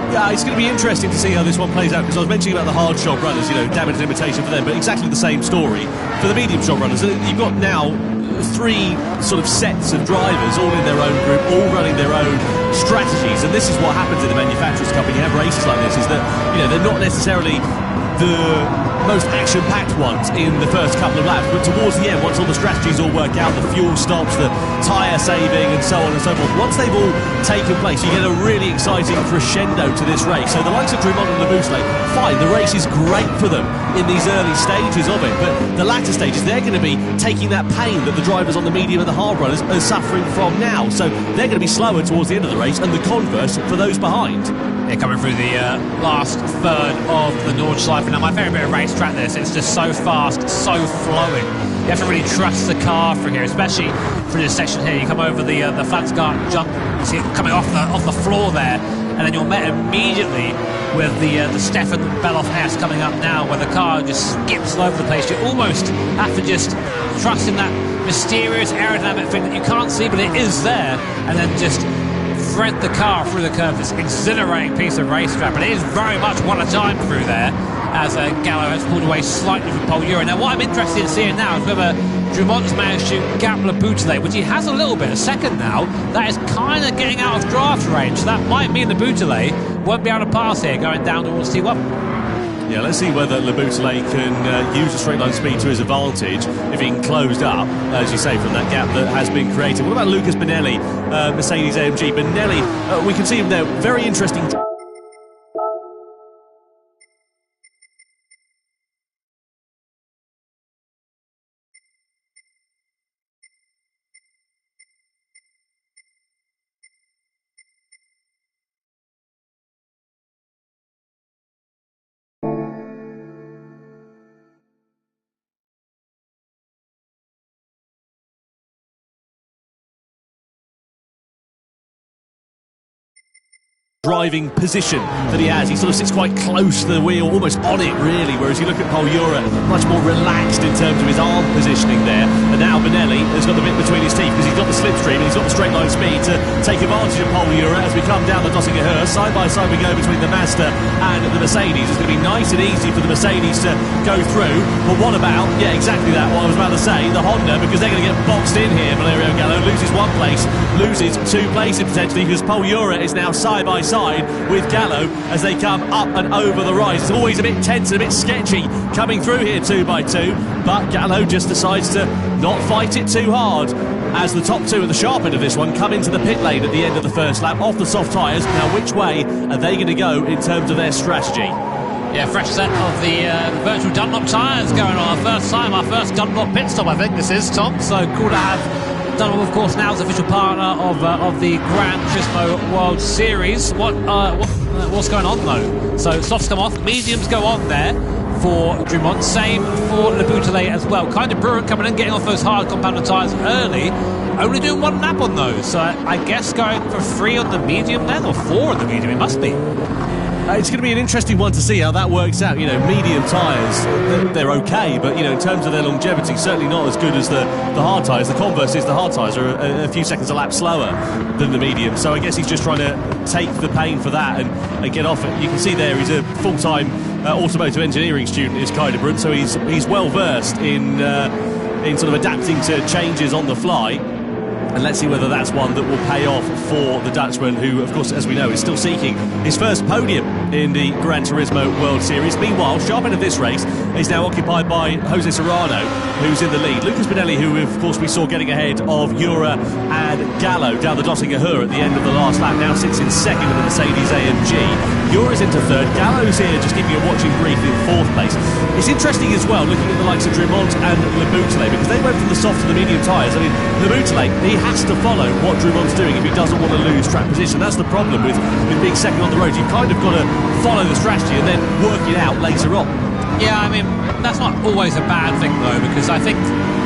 Yeah, it's going to be interesting to see how this one plays out, because I was mentioning about the hard shot runners, you know, damage and imitation for them, but exactly the same story for the medium shot runners. You've got now 3 sort of sets of drivers, all in their own group, all running their own strategies, and this is what happens in the Manufacturers' Cup when you have races like this, is that, you know, they're not necessarily the most action-packed ones in the first couple of laps, but towards the end, once all the strategies all work out, the fuel stops, the tyre saving, and so on and so forth, once they've all taken place, you get a really exciting crescendo to this race. So the likes of Drumont and Leboutelet, fine, the race is great for them in these early stages of it, but the latter stages, they're going to be taking that pain that the drivers on the medium and the hard runners are suffering from now, so they're going to be slower towards the end of the race, and the converse for those behind. Yeah, coming through the last third of the Nordschleife. Now, my favourite bit of racetrack this, it's just so fast, so flowing. You have to really trust the car through here, especially through this section here. You come over the Flansgard jump, you see it coming off the floor there, and then you're met immediately with the Stefan Beloff S coming up now, where the car just skips all over the place. You almost have to just trust in that mysterious aerodynamic thing that you can't see, but it is there, and then just thread the car through the curve. This exhilarating piece of racetrack, but it is very much one at a time through there, as Gallo has pulled away slightly from Paul Ura. Now, what I'm interested in seeing now is whether Drumont's managed to gap Leboutelet, which he has a little bit, a second now. That is kind of getting out of draft range. That might mean Leboutelet won't be able to pass here going down towards T1. Yeah, let's see whether Leboutelet can use the straight line speed to his advantage if he can close up, as you say, from that gap that has been created. What about Lucas Benelli, Mercedes AMG? Benelli, we can see him there, very interesting. Driving position that he has. He sort of sits quite close to the wheel, almost on it really, whereas you look at Paul Ura, much more relaxed in terms of his arm positioning there. And now Benelli has got the bit between his teeth because he's got the slipstream and he's got the straight line speed to take advantage of Paul Ura as we come down the Döttinger Höhe. Side by side we go between the Mazda and the Mercedes. It's going to be nice and easy for the Mercedes to go through. But what about, yeah, exactly that, what I was about to say, the Honda, because they're going to get boxed in here. Valerio Gallo loses 1 place, loses 2 places potentially, because Paul Ura is now side by side with Gallo as they come up and over the rise. It's always a bit tense and a bit sketchy coming through here 2 by 2, but Gallo just decides to not fight it too hard as the top 2 at the sharp end of this one come into the pit lane at the end of the first lap off the soft tyres. Now, which way are they going to go in terms of their strategy? Yeah, fresh set of the virtual Dunlop tyres going on. First time, our first Dunlop pit stop, I think this is, Tom. So cool to have Dunlop, of course, now is official partner of the Gran Turismo World Series. What's going on though? So softs come off, mediums go on there for Drumont, same for Leboutelet as well. Kind of Bruin coming in, getting off those hard compounded tyres early, only doing 1 lap on those. So I guess going for 3 on the medium then, or 4 on the medium, it must be. It's going to be an interesting one to see how that works out. You know, medium tyres, they're okay, but, you know, in terms of their longevity, certainly not as good as the hard tyres. The converse is the hard tyres are a few seconds a lap slower than the medium, so I guess he's just trying to take the pain for that and get off it. You can see there he's a full-time automotive engineering student, is Kai de Brunt, so he's well versed in sort of adapting to changes on the fly. And let's see whether that's one that will pay off for the Dutchman, who, of course, as we know, is still seeking his first podium in the Gran Turismo World Series. Meanwhile, sharp end of this race is now occupied by Jose Serrano, who's in the lead. Lucas Benelli, who, of course, we saw getting ahead of Jura and Gallo down the Dottinger at the end of the last lap, now sits in second in the Mercedes-AMG. Jura's into third. Gallo's here, just keeping a watching brief in fourth place. It's interesting as well, looking at the likes of Drumont and Le Boutelet, because they went from the soft to the medium tyres. I mean, Le Boutelet, he has to follow what Drumont's doing if he doesn't want to lose track position. That's the problem with being second on the road. You've kind of got to follow the strategy and then work it out later on. Yeah, I mean, that's not always a bad thing, though, because I think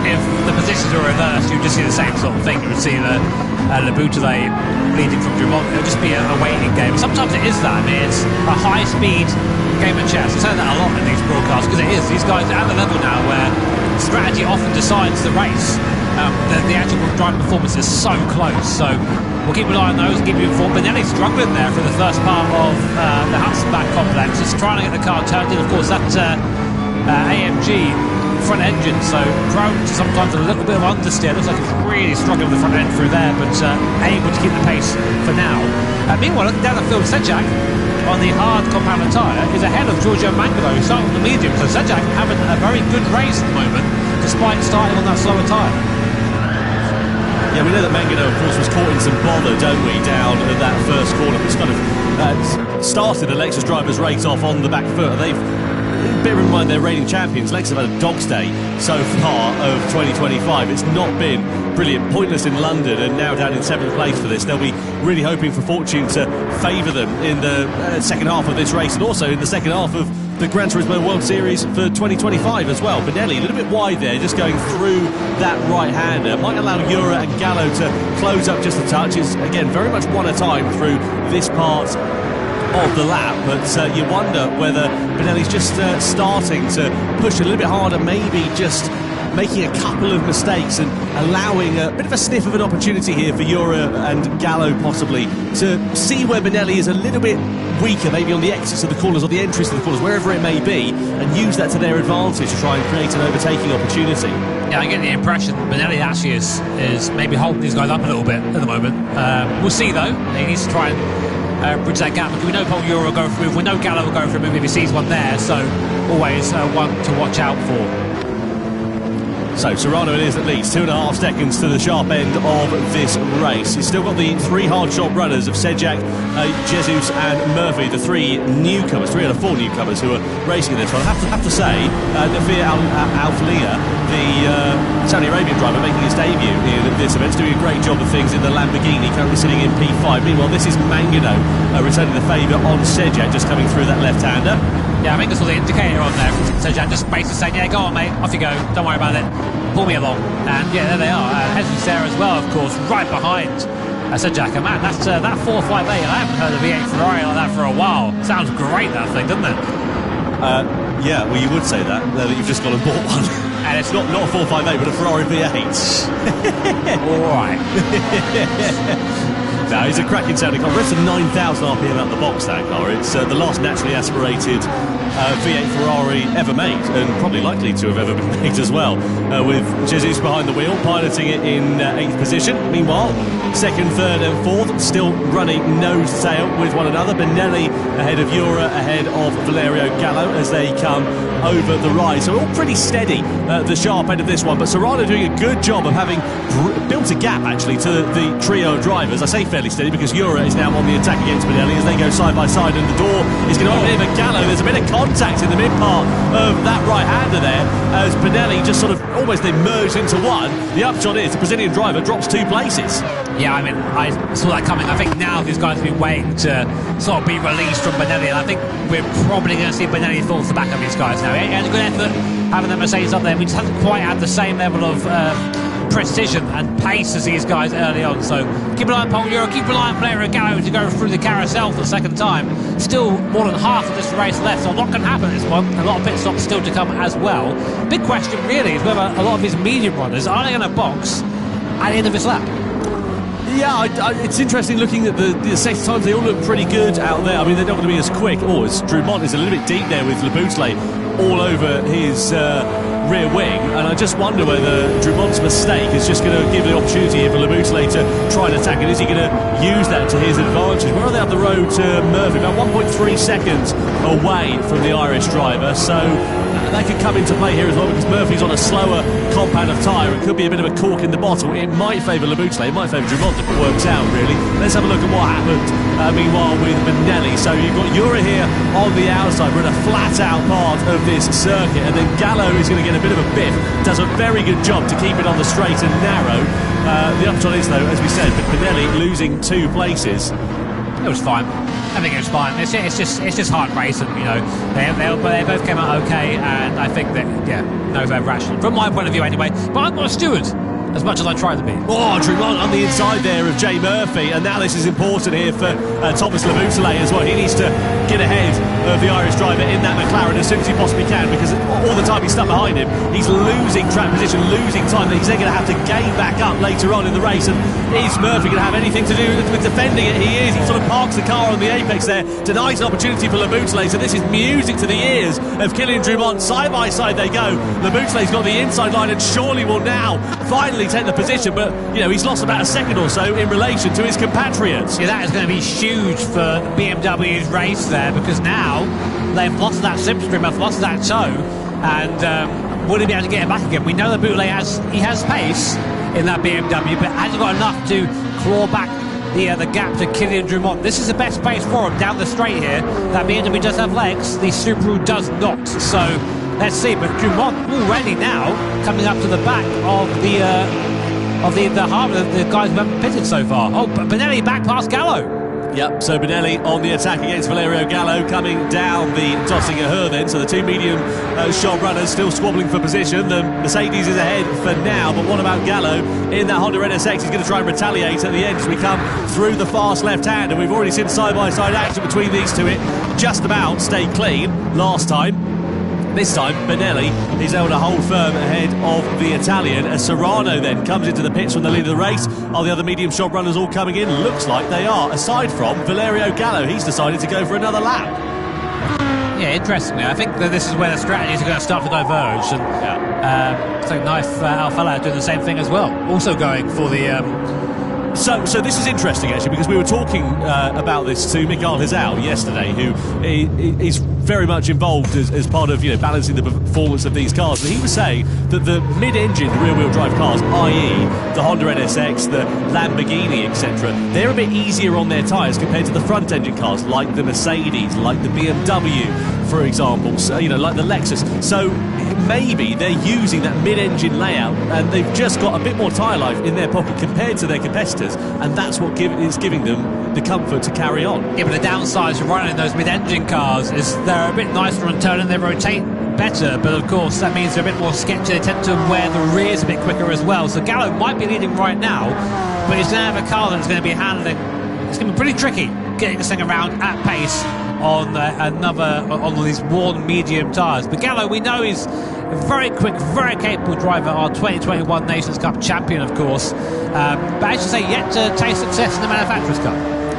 if the positions were reversed, you'd just see the same sort of thing. You would see Le Boutelet leading from Drumont. It would just be a waiting game. Sometimes it is that. I mean, it's a high-speed game of chess. I say that a lot in these broadcasts, because it is. These guys are at the level now where strategy often decides the race. The actual driving performance is so close, so we'll keep an eye on those and keep you informed. Benelli's struggling there for the first part of the Hutzenbach complex, just trying to get the car turned in. Of course, that AMG front engine, so prone to sometimes a little bit of understeer. Looks like it's really struggling with the front end through there, but able to keep the pace for now. Meanwhile, looking down the field, Sejak on the hard compounded tyre is ahead of Giorgio Mangano, who started on the medium, so Sejak having a very good race at the moment, despite starting on that slower tyre. Yeah, we know that Mangano, of course, was caught in some bother, don't we, down at that first corner, which kind of started the Lexus drivers' race off on the back foot. They've, bear in mind, they're reigning champions. Lexus have had a dog's day so far of 2025. It's not been brilliant. Pointless in London and now down in 7th place for this. They'll be really hoping for fortune to favour them in the second half of this race, and also in the second half of the Gran Turismo World Series for 2025 as well. Benelli a little bit wide there, just going through that right-hander. Might allow Jura and Gallo to close up just a touch. It's, again, very much one at a time through this part of the lap, but you wonder whether Benelli's just starting to push a little bit harder, maybe just making a couple of mistakes and allowing a bit of a sniff of an opportunity here for Jura and Gallo possibly to see where Benelli is a little bit weaker, maybe on the exits of the corners or the entries to the corners, wherever it may be, and use that to their advantage to try and create an overtaking opportunity. Yeah, I get the impression Benelli actually is maybe holding these guys up a little bit at the moment. We'll see though. He needs to try and bridge that gap, because we know Paul Jura will go for a move, we know Gallo will go for a move if he sees one there, so always one to watch out for. So Serrano it is at least 2.5 seconds to the sharp end of this race. He's still got the three hard shot runners of Sejak, Jesus and Murphy, the three newcomers, 3 out of 4 newcomers who are racing in this one. I have to say, Nafir Al-Flia, the Saudi Arabian driver making his debut in this event, is doing a great job of things in the Lamborghini, currently sitting in P5. Meanwhile, this is Mangano returning the favour on Sejak, just coming through that left-hander. Yeah, I think I saw the indicator on there. Sejak just basically saying, yeah, go on, mate, off you go, don't worry about it, pull me along. And yeah, there they are. Jesus there as well, of course, right behind Sejak. And man, that's that 458. I haven't heard a V8 Ferrari like that for a while. Sounds great, that thing, doesn't it? Yeah, well, you would say that, now that you've just gone and bought one. And it's not a 458, but a Ferrari V8. All right. No, it's a cracking sounding car. It's a 9,000 RPM out the box, that car. It's the last naturally aspirated V8 Ferrari ever made, and probably likely to have ever been made as well, with Jesus behind the wheel, piloting it in 8th position. Meanwhile, 2nd, 3rd and 4th still running nose to tail with one another. Benelli ahead of Jura, ahead of Valerio Gallo as they come over the rise. So all pretty steady at the sharp end of this one, but Serrano doing a good job of having built a gap actually to the trio of drivers. I say fairly steady because Jura is now on the attack against Benelli as they go side by side, and the door is going to open in for Gallo. There's a bit of contact in the mid part of that right-hander there as Benelli just sort of almost they merged into one. The upshot is the Brazilian driver drops 2 places. Yeah, I mean, I saw that coming. I think now these guys have been waiting to sort of be released from Benelli, and I think we're probably going to see Benelli fall to the back of these guys now. He had a good effort having the Mercedes up there. We just haven't quite had the same level of precision and pace as these guys early on. So keep an eye on Paul Euro, keep an eye on Valerio Gallo to go through the carousel for the second time. Still more than half of this race left, so a lot can happen at this one. A lot of pit stops still to come as well. Big question really is whether a lot of these medium runners are they going to box at the end of this lap. Yeah, it's interesting looking at the safety times. They all look pretty good out there. I mean, they're not going to be as quick. Oh, as Drumont is a little bit deep there with Laboutelet all over his rear wing, and I just wonder whether Drumont's mistake is just going to give the opportunity here for Laboutelet to try and attack, and is he going to use that to his advantage? Where are they up the road to Murphy? About 1.3 seconds away from the Irish driver, so that could come into play here as well, because Murphy's on a slower compound of tyre. It could be a bit of a cork in the bottle. It might favour Laboutelet, it might favour Drumont if it works out, really. Let's have a look at what happened meanwhile with Benelli. So you've got Ura here on the outside. We're in a flat out part of this circuit, and then Gallo is going to get a bit of a biff. Does a very good job to keep it on the straight and narrow. The upshot is, though, as we said, Benelli losing 2 places. It was fine. I think it was fine. It's just hard racing, you know. They both came out okay, and I think that, yeah, no overreaction from my point of view anyway. But I'm not a steward, as much as I try to be. Oh, Drumont on the inside there of Jay Murphy, and now this is important here for Thomas Laboutelet as well. He needs to get ahead of the Irish driver in that McLaren as soon as he possibly can, because all the time he's stuck behind him, he's losing track position, losing time that he's then going to have to gain back up later on in the race. And is Murphy going to have anything to do with defending it? He is. He sort of parks the car on the apex there, denies an opportunity for Laboutelet, so this is music to the ears of Kylian Drumont. Side by side they go. Laboutelet's got the inside line and surely will now finally take the position, but you know, he's lost about a second or so in relation to his compatriots. Yeah, that is going to be huge for BMW's race there, because now they've lost that slipstream, they've lost that toe, and will he be able to get it back again? We know that Laboutelet has pace in that BMW, but hasn't got enough to claw back the gap to Kylian Drumont. This is the best pace for him down the straight here. That BMW does have legs, the Subaru does not. So let's see, but Drumont already now coming up to the back of the guys who haven't pitted so far. Oh, but Benelli back past Gallo. Yep, so Benelli on the attack against Valerio Gallo, coming down the Dossinger Her then. So the 2 medium shot runners still squabbling for position. The Mercedes is ahead for now, but what about Gallo in that Honda NSX? He's going to try and retaliate at the end as we come through the fast left hand, and we've already seen side-by-side action between these two. It just about stayed clean last time. This time, Benelli is able to hold firm ahead of the Italian as Serrano then comes into the pits from the lead of the race. Are the other medium shot runners all coming in? Looks like they are, aside from Valerio Gallo. He's decided to go for another lap. Yeah, interestingly, I think that this is where the strategies are going to start to diverge. And so Knife Alfala doing the same thing as well, also going for the... So this is interesting, actually, because we were talking about this to Mikael Hizal yesterday, who is very much involved as part of balancing the performance of these cars. And he was saying that the mid-engine rear-wheel drive cars, i.e. the Honda NSX, the Lamborghini, etc., they're a bit easier on their tyres compared to the front-engine cars, like the Mercedes, like the BMW, for example, so, like the Lexus. So maybe they're using that mid-engine layout and they've just got a bit more tyre life in their pocket compared to their competitors, and that's what is giving them the comfort to carry on. Yeah, but the downside to running those mid-engine cars is they're a bit nicer on turn and they rotate better, but of course that means they're a bit more sketchy. They tend to wear the rears a bit quicker as well. So Gallo might be leading right now, but he's going to have a car that's going to be handling. It's going to be pretty tricky getting this thing around at pace on on these worn medium tyres. But Gallo, we know, he's a very quick, very capable driver, our 2021 Nations Cup champion, of course. But as you say, yet to taste success in the Manufacturers' Cup.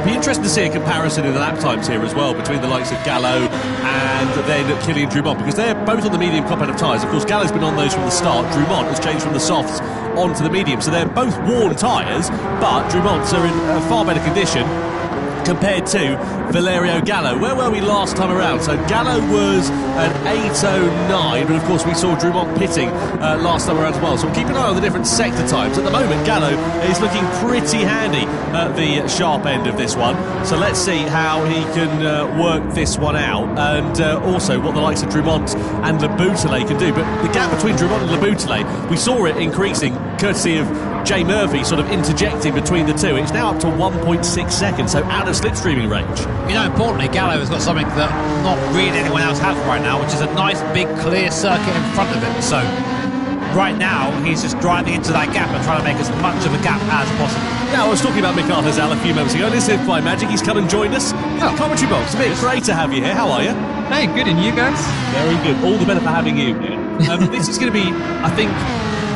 Be interesting to see a comparison in the lap times here as well between the likes of Gallo and then Kylian Drumont, because they're both on the medium compound of tyres. Of course, Gallo's been on those from the start. Drumont has changed from the softs onto the medium, so they're both worn tyres, but Drumont's are in a far better condition compared to Valerio Gallo. Where were we last time around? So Gallo was an 8:09, but of course we saw Drumont pitting last time around as well. So we'll keep an eye on the different sector times. At the moment, Gallo is looking pretty handy at the sharp end of this one. So let's see how he can work this one out, and also what the likes of Drumont and Laboutelet can do. But the gap between Drumont and Laboutelet, we saw it increasing courtesy of Jay Murphy sort of interjecting between the two. It's now up to 1.6 seconds, so out of slipstreaming range. Importantly, Gallo has got something that not really anyone else has right now, which is a nice big clear circuit in front of him. So right now he's just driving into that gap and trying to make as much of a gap as possible. Yeah, I was talking about Mick Arthur's a few moments ago. This is Fly Magic. He's come and joined us in the commentary box. Mick, great to have you here. How are you? Hey, good, and you guys? Very good. All the better for having you here. This is going to be, I think,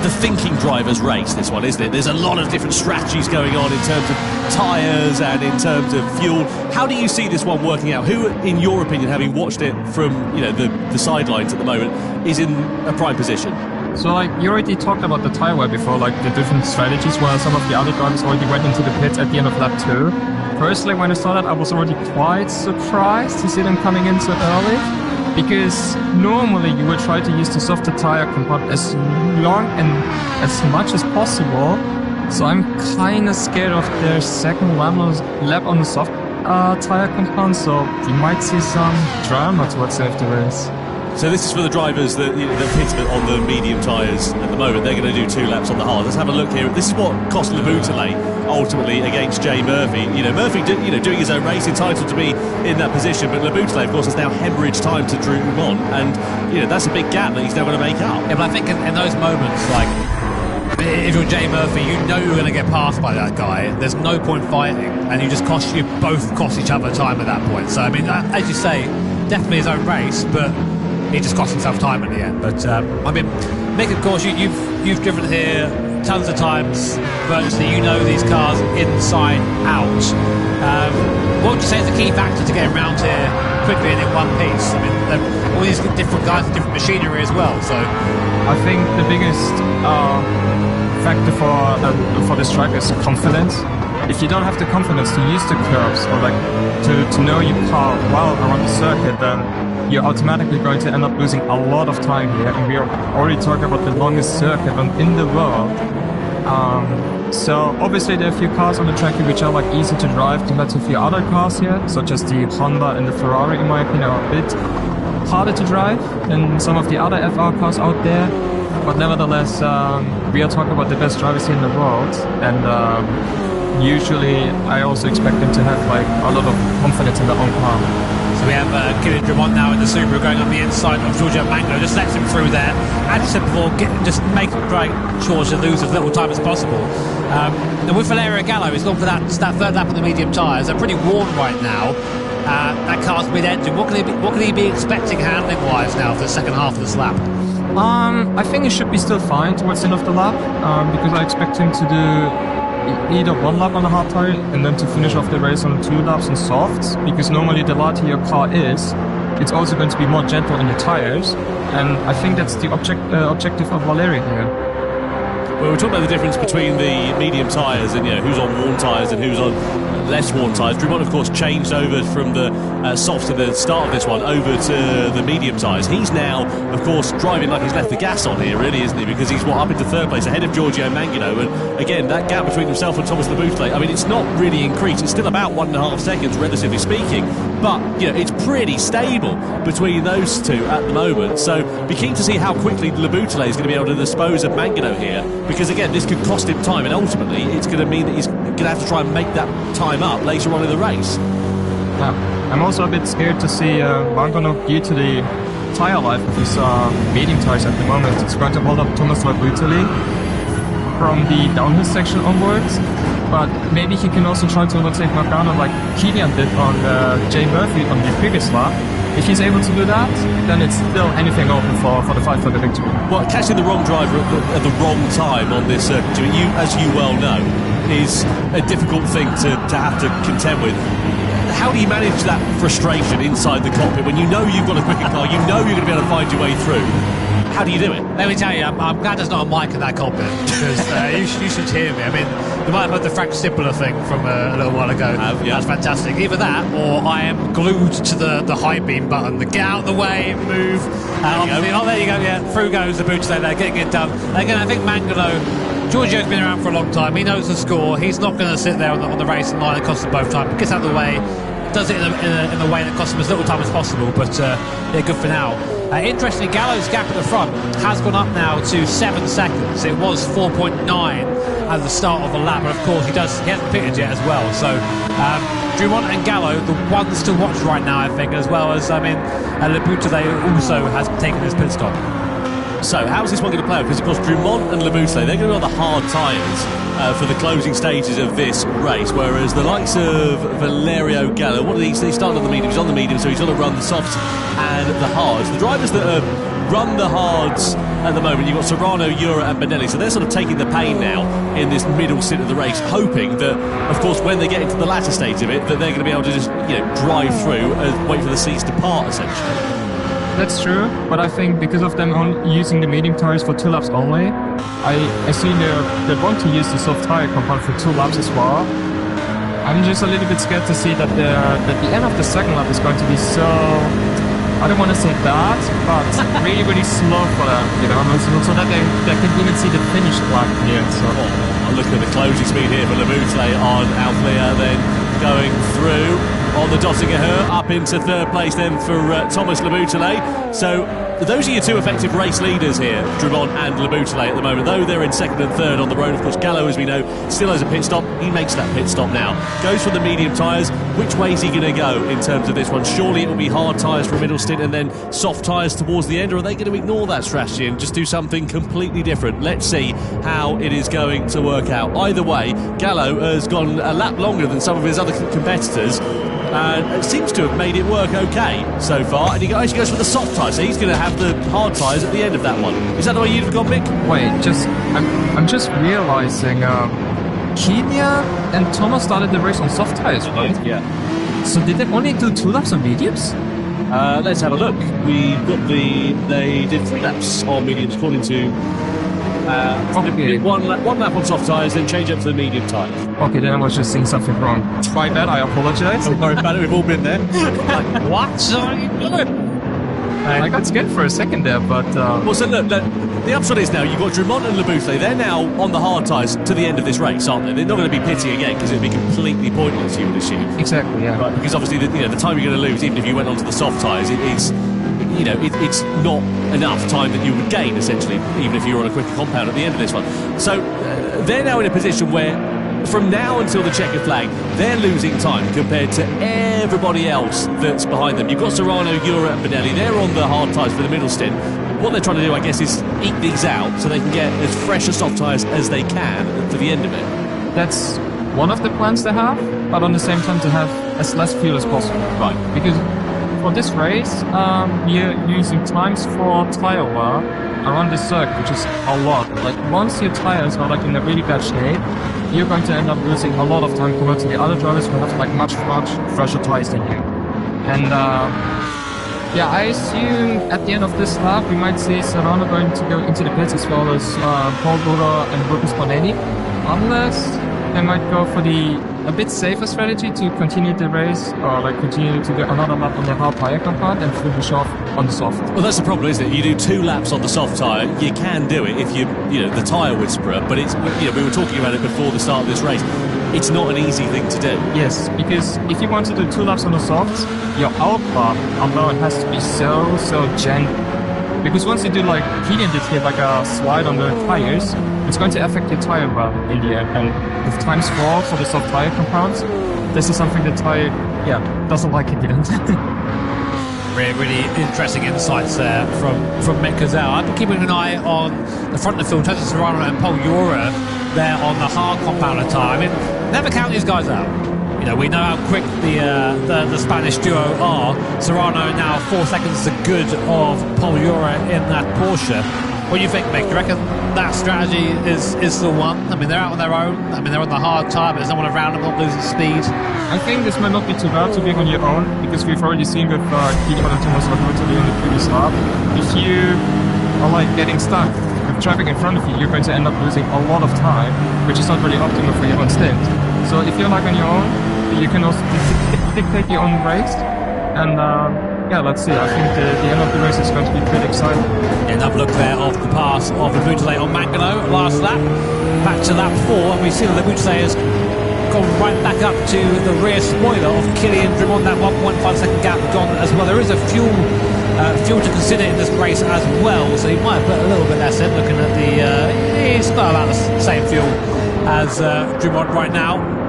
the thinking driver's race, this one, isn't it? There's a lot of different strategies going on in terms of tyres and in terms of fuel. How do you see this one working out? Who, in your opinion, having watched it from the sidelines at the moment, is in a prime position? So, like, you already talked about the tyre wear before, like the different strategies, while some of the other drivers already went into the pits at the end of lap 2. Personally, when I saw that, I was already quite surprised to see them coming in so early. Because normally you would try to use the softer tire compound as long and as much as possible. So I'm kind of scared of their second lap on the soft tire compound. So you might see some drama towards the end of the race. So this is for the drivers that pit on the medium tyres at the moment. They're going to do 2 laps on the hard. Let's have a look here. This is what cost Laboutelet ultimately against Jay Murphy. Murphy doing his own race, entitled to be in that position, but Laboutelet, of course, has now hemorrhaged time to Drew on, and that's a big gap that he's now going to make up. Yeah, but I think in those moments, like, if you're Jay Murphy, you know you're going to get passed by that guy. There's no point fighting, and you both cost each other time at that point. So I mean, as you say, definitely his own race, but he just cost himself time in the end. But I mean, Mick, of course, you've driven here tons of times. Virtually, you know these cars inside out. What would you say is the key factor to getting around here quickly and in one piece? I mean, all these different guys and different machinery as well. So I think the biggest factor for this track is confidence. If you don't have the confidence to use the curves or like to know your car well around the circuit, then you're automatically going to end up losing a lot of time here. And we are already talking about the longest circuit in the world. So obviously there are a few cars on the track which are like easy to drive compared to a few other cars here, such as the Honda and the Ferrari, in my opinion, are a bit harder to drive than some of the other FR cars out there. But nevertheless, we are talking about the best drivers here in the world, and usually I also expect them to have like a lot of confidence in their own car. So we have Kevin Drummond now in the Subaru going on the inside of Giorgio Mango, just lets him through there. As you said before, just make sure to lose as little time as possible. And with Valerio Gallo, he's gone for that third lap on the medium tyres. They're pretty worn right now. That car's mid-engine. What can he be expecting handling-wise now for the second half of this lap? I think he should be still fine towards the end of the lap, because I expect him to do either 1 lap on the hard tire and then to finish off the race on 2 laps on softs, because normally the lighter your car is, it's also going to be more gentle on your tires, and I think that's the objective of Valerio here. Well, we're talking about the difference between the medium tyres and who's on worn tyres and who's on less worn tyres. Drummond, of course, changed over from the softs at the start of this one over to the medium tyres. He's now, of course, driving like he's left the gas on here, really, isn't he? Because he's up into third place ahead of Giorgio Mangano. And again, that gap between himself and Thomas Laboutelet, I mean, it's not really increased. It's still about 1.5 seconds, relatively speaking. But, it's pretty stable between those two at the moment. So be keen to see how quickly Laboutelet is going to be able to dispose of Mangano here. Because, again, this could cost him time. And ultimately, it's going to mean that he's going to have to try and make that time up later on in the race. Yeah, I'm also a bit scared to see Mangano, due to the tyre life of his medium tyres at the moment. It's going to hold up Thomas Laboutelet from the downhill section onwards. But maybe he can also try to overtake Mangano like Kilian did on Jay Murphy on the previous lap. If he's able to do that, then it's still anything open for the fight for the victory. Well, catching the wrong driver at the wrong time on this circuit, as you well know, is a difficult thing to have to contend with. How do you manage that frustration inside the cockpit when you know you've got a quicker car, you know you're going to be able to find your way through? How do you do it? Let me tell you, I'm glad there's not a mic in that cockpit, because you should hear me. I mean, you might have heard the Frank Stippler thing from a little while ago. Yeah. That's fantastic. Either that, or I am glued to the high beam button. The get out of the way, move. There you go. Yeah, through goes the Laboutelet there, getting it done. Again, I think Mangano, Giorgio's been around for a long time. He knows the score. He's not going to sit there on the racing line and cost them both time. Gets out of the way, does it in a way that costs him as little time as possible. But yeah, good for now. Interestingly, Gallo's gap at the front has gone up now to 7 seconds. It was 4.9 at the start of the lap, and of course he hasn't pitted yet as well. So Drummond and Gallo, the ones to watch right now, I think, as well as Laboutelet also has taken his pit stop. So, how's this one going to play out? Because, of course, Drummond and Leboutle, they're going to be on the hard tyres for the closing stages of this race, whereas the likes of Valerio Gallo, what did he started on the medium? He's on the medium, so he's going to run the softs and the hards. The drivers that have run the hards at the moment, you've got Serrano, Jura and Benelli, so they're sort of taking the pain now in this middle stint of the race, hoping that, of course, when they get into the latter stage of it, that they're going to be able to just, drive through and wait for the seats to part, essentially. That's true, but I think because of them using the medium tires for 2 laps only, I assume they want to use the soft tire compound for 2 laps as well. I'm just a little bit scared to see that the end of the second lap is going to be so, I don't want to say bad, but really, really slow for them, so that they can even see the finish line here. So. I'm looking at the closing speed here for Leboutle on Alflia, then going through on the Dottinger up into third place then for Thomas Leboutle. So those are your 2 effective race leaders here, Drummond and Leboutle at the moment, though they're in second and third on the road. Of course, Gallo, as we know, still has a pit stop. He makes that pit stop now. Goes for the medium tyres. Which way is he going to go in terms of this one? Surely it will be hard tyres for a middle stint and then soft tyres towards the end, or are they going to ignore that strategy and just do something completely different? Let's see how it is going to work out. Either way, Gallo has gone a lap longer than some of his other competitors, and it seems to have made it work okay so far, and he actually goes for the soft tyres, so he's going to have the hard tyres at the end of that one. Is that the way you'd have gone, Mick? Wait, I'm just realising, Kenya and Thomas started the race on soft tyres, right? Yeah. So did they only do 2 laps on mediums? Let's have a look. They did 3 laps on mediums, according to one lap on soft tyres, then change up to the medium tyres. Okay, then I was just seeing something wrong. My bad, I apologise. Don't worry about it, we've all been there. What are you doing? I got scared for a second there, but... Well, so look, the upshot is now you've got Drummond and Leboutle. They're now on the hard tyres to the end of this race, aren't they? They're not going to be pitting again because it would be completely pointless, you would assume. Exactly, yeah. Right, because obviously the time you're going to lose, even if you went onto the soft tyres, it's not enough time that you would gain, essentially, even if you're on a quicker compound at the end of this one. So they're now in a position where, from now until the checkered flag, they're losing time compared to everybody else that's behind them. You've got Serrano, Jura and Benelli. They're on the hard tyres for the middle stint. What they're trying to do, I guess, is eat these out so they can get as fresh a soft tyres as they can for the end of it. That's one of the plans they have, but on the same time to have as less fuel as possible. Right. Because for this race, you're using times for tyre wear around the circuit, which is a lot. Like, once your tyres are in a really bad shape, you're going to end up losing a lot of time compared to the other drivers who have much fresher tyres than you. And I assume at the end of this lap we might see Serrano going to go into the pits as well as Paul Bura and Lucas Bonelli, unless they might go for a bit safer strategy to continue the race, or continue to do another lap on the hard tyre compound and finish off on the soft. Well, that's the problem, isn't it? You do 2 laps on the soft tyre. You can do it if the tyre whisperer, but it's we were talking about it before the start of this race. It's not an easy thing to do. Yes, because if you want to do 2 laps on the softs, your output alone has to be so gentle. Because once you do Kilian did here, a slide on the tires, it's going to affect your tire wear in the end. And with times 4 for the soft tire compounds, this is something that tire doesn't like in the end. Really interesting insights there from Mick Gazelle. I've been keeping an eye on the front of the field, Tessa Serrano and Paul Jura there on the hard compounder tire. I mean, never count these guys out. We know how quick the Spanish duo are. Serrano now 4 seconds the good of Paul Jura in that Porsche. What do you think, Mick? Do you reckon that strategy is the one? I mean, they're out on their own. I mean, they're on the hard tyre, but there's no one around them, not losing speed. I think this might not be too bad to be on your own, because we've already seen with Kilian and Thomas Latour in the previous lap. If you are getting stuck with traffic in front of you, you're going to end up losing a lot of time, which is not really optimal for your own stint. So if you're on your own, you can also dictate your own race, and let's see. I think the end of the race is going to be pretty exciting. Another look there of the pass of Leboutle on Mangano last lap. Back to lap 4, and we see that Leboutle has gone right back up to the rear spoiler of Kilian Drummond. That 1.5 second gap gone as well. There is a fuel to consider in this race as well, so he might put a little bit less in. Looking at he's got about the same fuel as Drummond right now.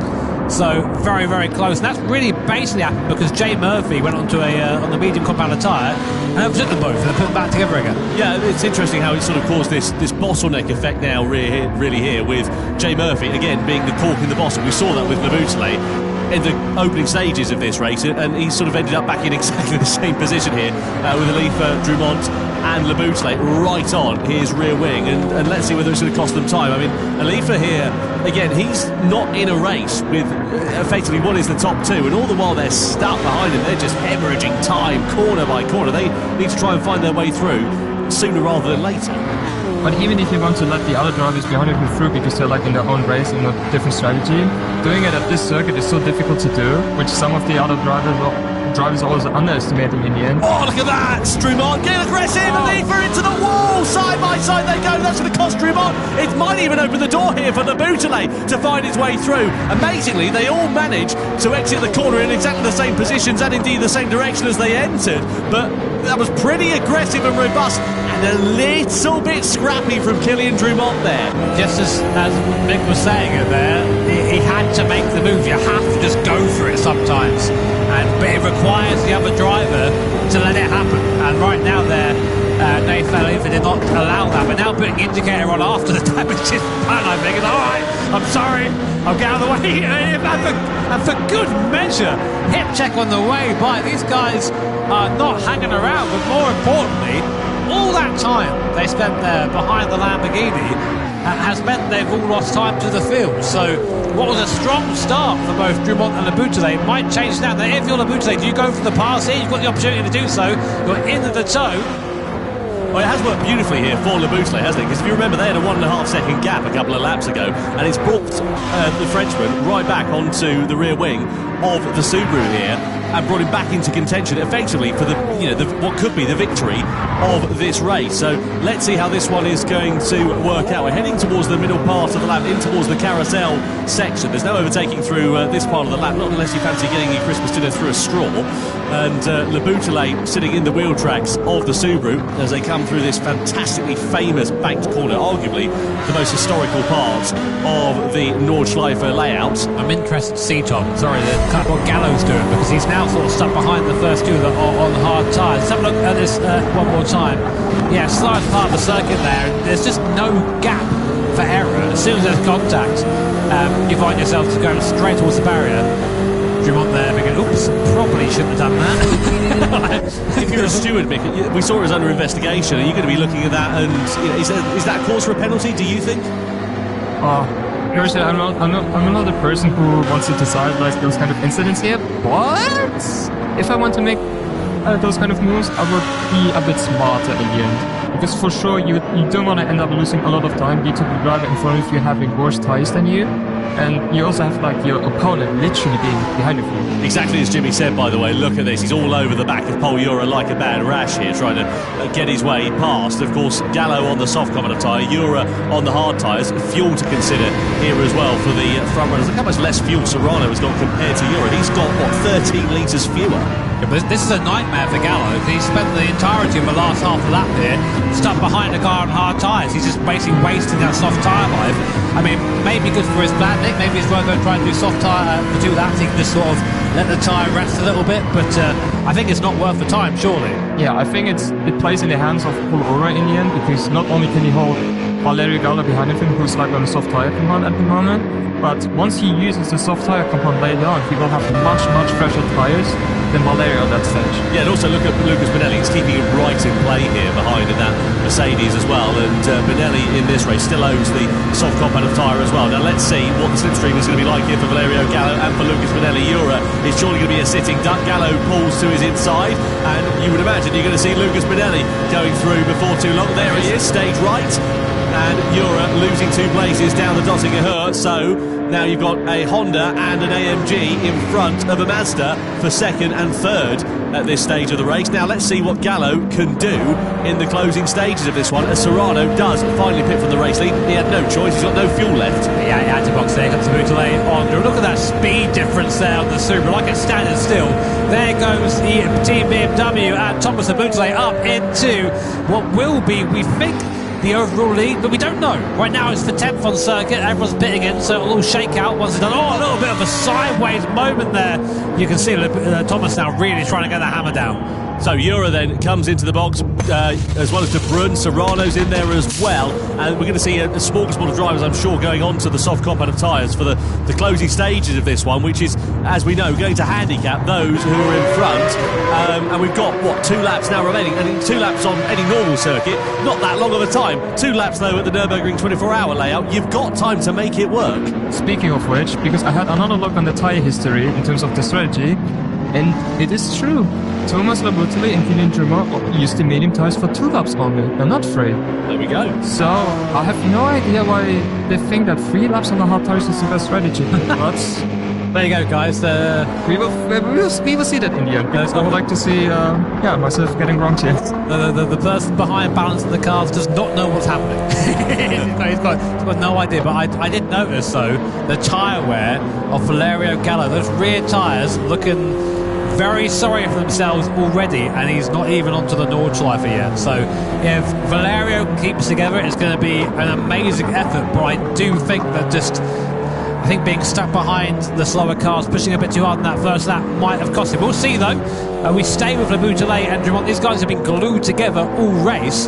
So very, very close. And that's really basically happened because Jay Murphy went onto on the medium compound tyre and overtook them both and then put them back together again. Yeah, it's interesting how it sort of caused this bottleneck effect now really here with Jay Murphy, again, being the cork in the bottle. We saw that with Laboutelet in the opening stages of this race, and he sort of ended up back in exactly the same position here with Alifa, Drumont and Laboutelet right on his rear wing, and let's see whether it's going to cost them time. I mean, Alifa here, again, he's not in a race with effectively what is the top two, and all the while they're stuck behind him. They're just hemorrhaging time corner by corner. They need to try and find their way through sooner rather than later. But even if you want to let the other drivers behind you through because they're like in their own race and a different strategy, doing it at this circuit is so difficult to do, which some of the other drivers are also underestimating in the end. Oh, look at that! Drumont getting aggressive, and Alifa into the wall! Side by side they go, that's going to cost Drumont. It might even open the door here for Laboutelet to find his way through. Amazingly, they all manage to exit the corner in exactly the same positions and indeed the same direction as they entered, but that was pretty aggressive and robust, and a little bit scrappy from Kylian Drumont there. Just as Mick was saying it there, he had to make the move. You have to just go for it sometimes, but it requires the other driver to let it happen. And right now there, Nathan Alifa did not allow that, but now putting indicator on after the damage is bad, I think. Alright, I'm sorry, I'll get out of the way. And for good measure, hip check on the way by. These guys are not hanging around, but more importantly, all that time they spent there behind the Lamborghini has meant they've all lost time to the field. So what was a strong start for both Drumont and Laboutelet might change now. Now if you're Laboutelet, do you go for the pass here? You've got the opportunity to do so. You're into the toe. Well, it has worked beautifully here for Laboutelet, hasn't it? Because if you remember, they had a 1.5 second gap a couple of laps ago, and it's brought the Frenchman right back onto the rear wing of the Subaru here, and brought him back into contention effectively for the what could be the victory of this race. So let's see how this one is going to work out. We're heading towards the middle part of the lap, in towards the carousel section. There's no overtaking through this part of the lap, not unless you fancy getting your Christmas dinner through a straw. And Laboutelet sitting in the wheel tracks of the Subaru as they come through this fantastically famous banked corner, arguably the most historical part of the Nordschleife layout. I'm interested to see, Tom, what Gallo's doing, because he's now sort of stuck behind the first two that are on hard tyres. Let's have a look at this one more time. Yeah, slowest part of the circuit there, and there's just no gap for error. As soon as there's contact, you find yourself going straight towards the barrier. Drumont there thinking, oops, probably shouldn't have done that. If you're a steward, Mick, we saw it was under investigation. Are you going to be looking at that, and is that cause for a penalty, do you think? Personally, I'm not the person who wants to decide like those kind of incidents here, but if I want to make those kind of moves, I would be a bit smarter in the end. Because for sure, you don't want to end up losing a lot of time due to the driver in front of you having worse tires than you. And you also have like your opponent literally being behind of you. Exactly as Jimmy said, by the way. Look at this. He's all over the back of Paul Ura like a bad rash here, trying to get his way past. Of course, Gallo on the soft compound tyre, Ura on the hard tyres. Fuel to consider here as well for the front runners. Look how much less fuel Serrano has got compared to Ura. He's got, 13 litres fewer. Yeah, but this is a nightmare for Gallo. He spent the entirety of the last half of the lap here stuck behind a car on hard tyres. He's just basically wasting that soft tyre life. I mean, maybe good for his landing. Maybe it's worth trying to do soft tyre to do that. So he can just sort of let the tyre rest a little bit. But I think it's not worth the time, surely. Yeah, I think it plays in the hands of Paul Ura in the end, because not only can he hold Valerio Gallo behind him, who's like on a soft tyre compound at the moment, but once he uses the soft tyre compound later on, he will have much fresher tyres than Valerio at that stage. Yeah, and also look at Lucas Benelli. He's keeping him right in play here behind in that Mercedes as well. And Benelli in this race still owns the soft compound of tyre as well. Now let's see what the slipstream is going to be like here for Valerio Gallo and for Lucas Benelli. Ura is surely going to be a sitting duck. Gallo pulls to his inside, and you would imagine you're going to see Lucas Benelli going through before too long. There he is, stayed right. And Ura losing 2 places down the Dottinger Hurt. So now you've got a Honda and an AMG in front of a Mazda for second and third at this stage of the race. Now let's see what Gallo can do in the closing stages of this one, as Serrano does finally pit from the race lead. He had no choice, he's got no fuel left. Yeah, he had to box there, got to move to lane on. Look at that speed difference there on the Subaru, like it's standing still. There goes the Team BMW and Thomas Laboutelet up into what will be, we think, the overall lead, but we don't know. Right now it's the 10th on circuit, everyone's pitting in, so it'll all shake out once it's done. Oh, a little bit of a sideways moment there. You can see Thomas now really trying to get that hammer down. So Jura then comes into the box, as well as De Bruyne. Serrano's in there as well, and we're going to see a smorgasbord of drivers, I'm sure, going on to the soft compound of tyres for the closing stages of this one, which is, as we know, going to handicap those who are in front. And we've got, what, 2 laps now remaining, and 2 laps on any normal circuit, not that long of a time. 2 laps, though, at the Nürburgring 24-hour layout, you've got time to make it work. Speaking of which, because I had another look on the tyre history in terms of the strategy, and it is true. Thomas Labutele and Kylian Drummer used the medium tyres for 2 laps only, and not 3. There we go. So, I have no idea why they think that 3 laps on the hard tyres is the best strategy. But there you go, guys. We will see that in the end. Because I would like to see myself getting wronged here. The person behind balancing the cars does not know what's happening. he's got no idea. But I did notice, though, the tyre wear of Valerio Gallo, those rear tyres looking very sorry for themselves already, and he's not even onto the Nordschleife yet. So if Valerio keeps together, it's going to be an amazing effort. But I do think that I think being stuck behind the slower cars, pushing a bit too hard in that first lap might have cost him. We'll see, though. We stay with Labutele and Drumont. These guys have been glued together all race.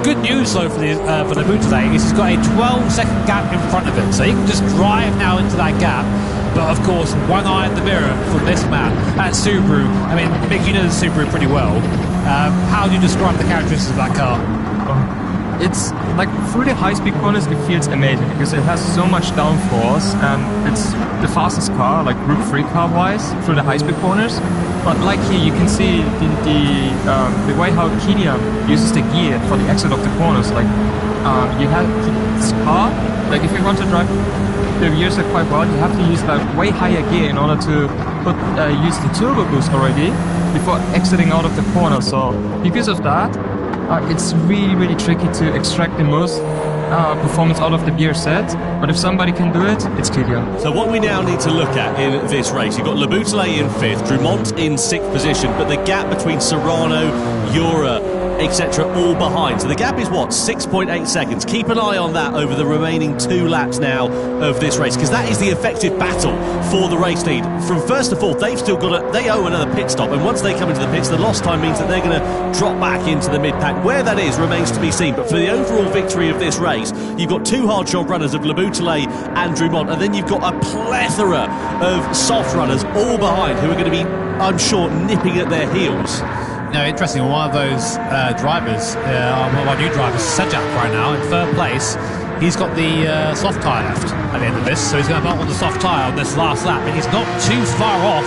Good news, though, for Labutele is he's got a 12-second gap in front of him, so he can just drive now into that gap. But of course, one eye in the mirror from this man at Subaru. I mean, Mick, you know the Subaru pretty well. How do you describe the characteristics of that car? It's like through the high-speed corners, it feels amazing because it has so much downforce, and it's the fastest car, like Group 3 car-wise, through the high-speed corners. But like here, you can see the way how Kylian uses the gear for the exit of the corners. Like you have this car, like if you want to drive the gears quite well, you have to use like way higher gear in order to use the turbo boost already before exiting out of the corner. So because of that, it's really, really tricky to extract the most performance out of the gear set. But if somebody can do it, it's Kylian. So what we now need to look at in this race, you've got Labutele in 5th, Drumont in 6th position, but the gap between Serrano, Jura, etc. all behind. So the gap is what? 6.8 seconds. Keep an eye on that over the remaining 2 laps now of this race, because that is the effective battle for the race lead. From 1st to 4th, they owe another pit stop, and once they come into the pits, the lost time means that they're going to drop back into the mid-pack. Where that is remains to be seen, but for the overall victory of this race, you've got 2 hard shot runners of Labutele and Drumont, and then you've got a plethora of soft runners all behind who are going to be, I'm sure, nipping at their heels. No, interesting. One of those drivers, one of our new drivers, Sajak, right now in 3rd place. He's got the soft tyre left at the end of this, so he's going to bump on the soft tyre on this last lap, and he's not too far off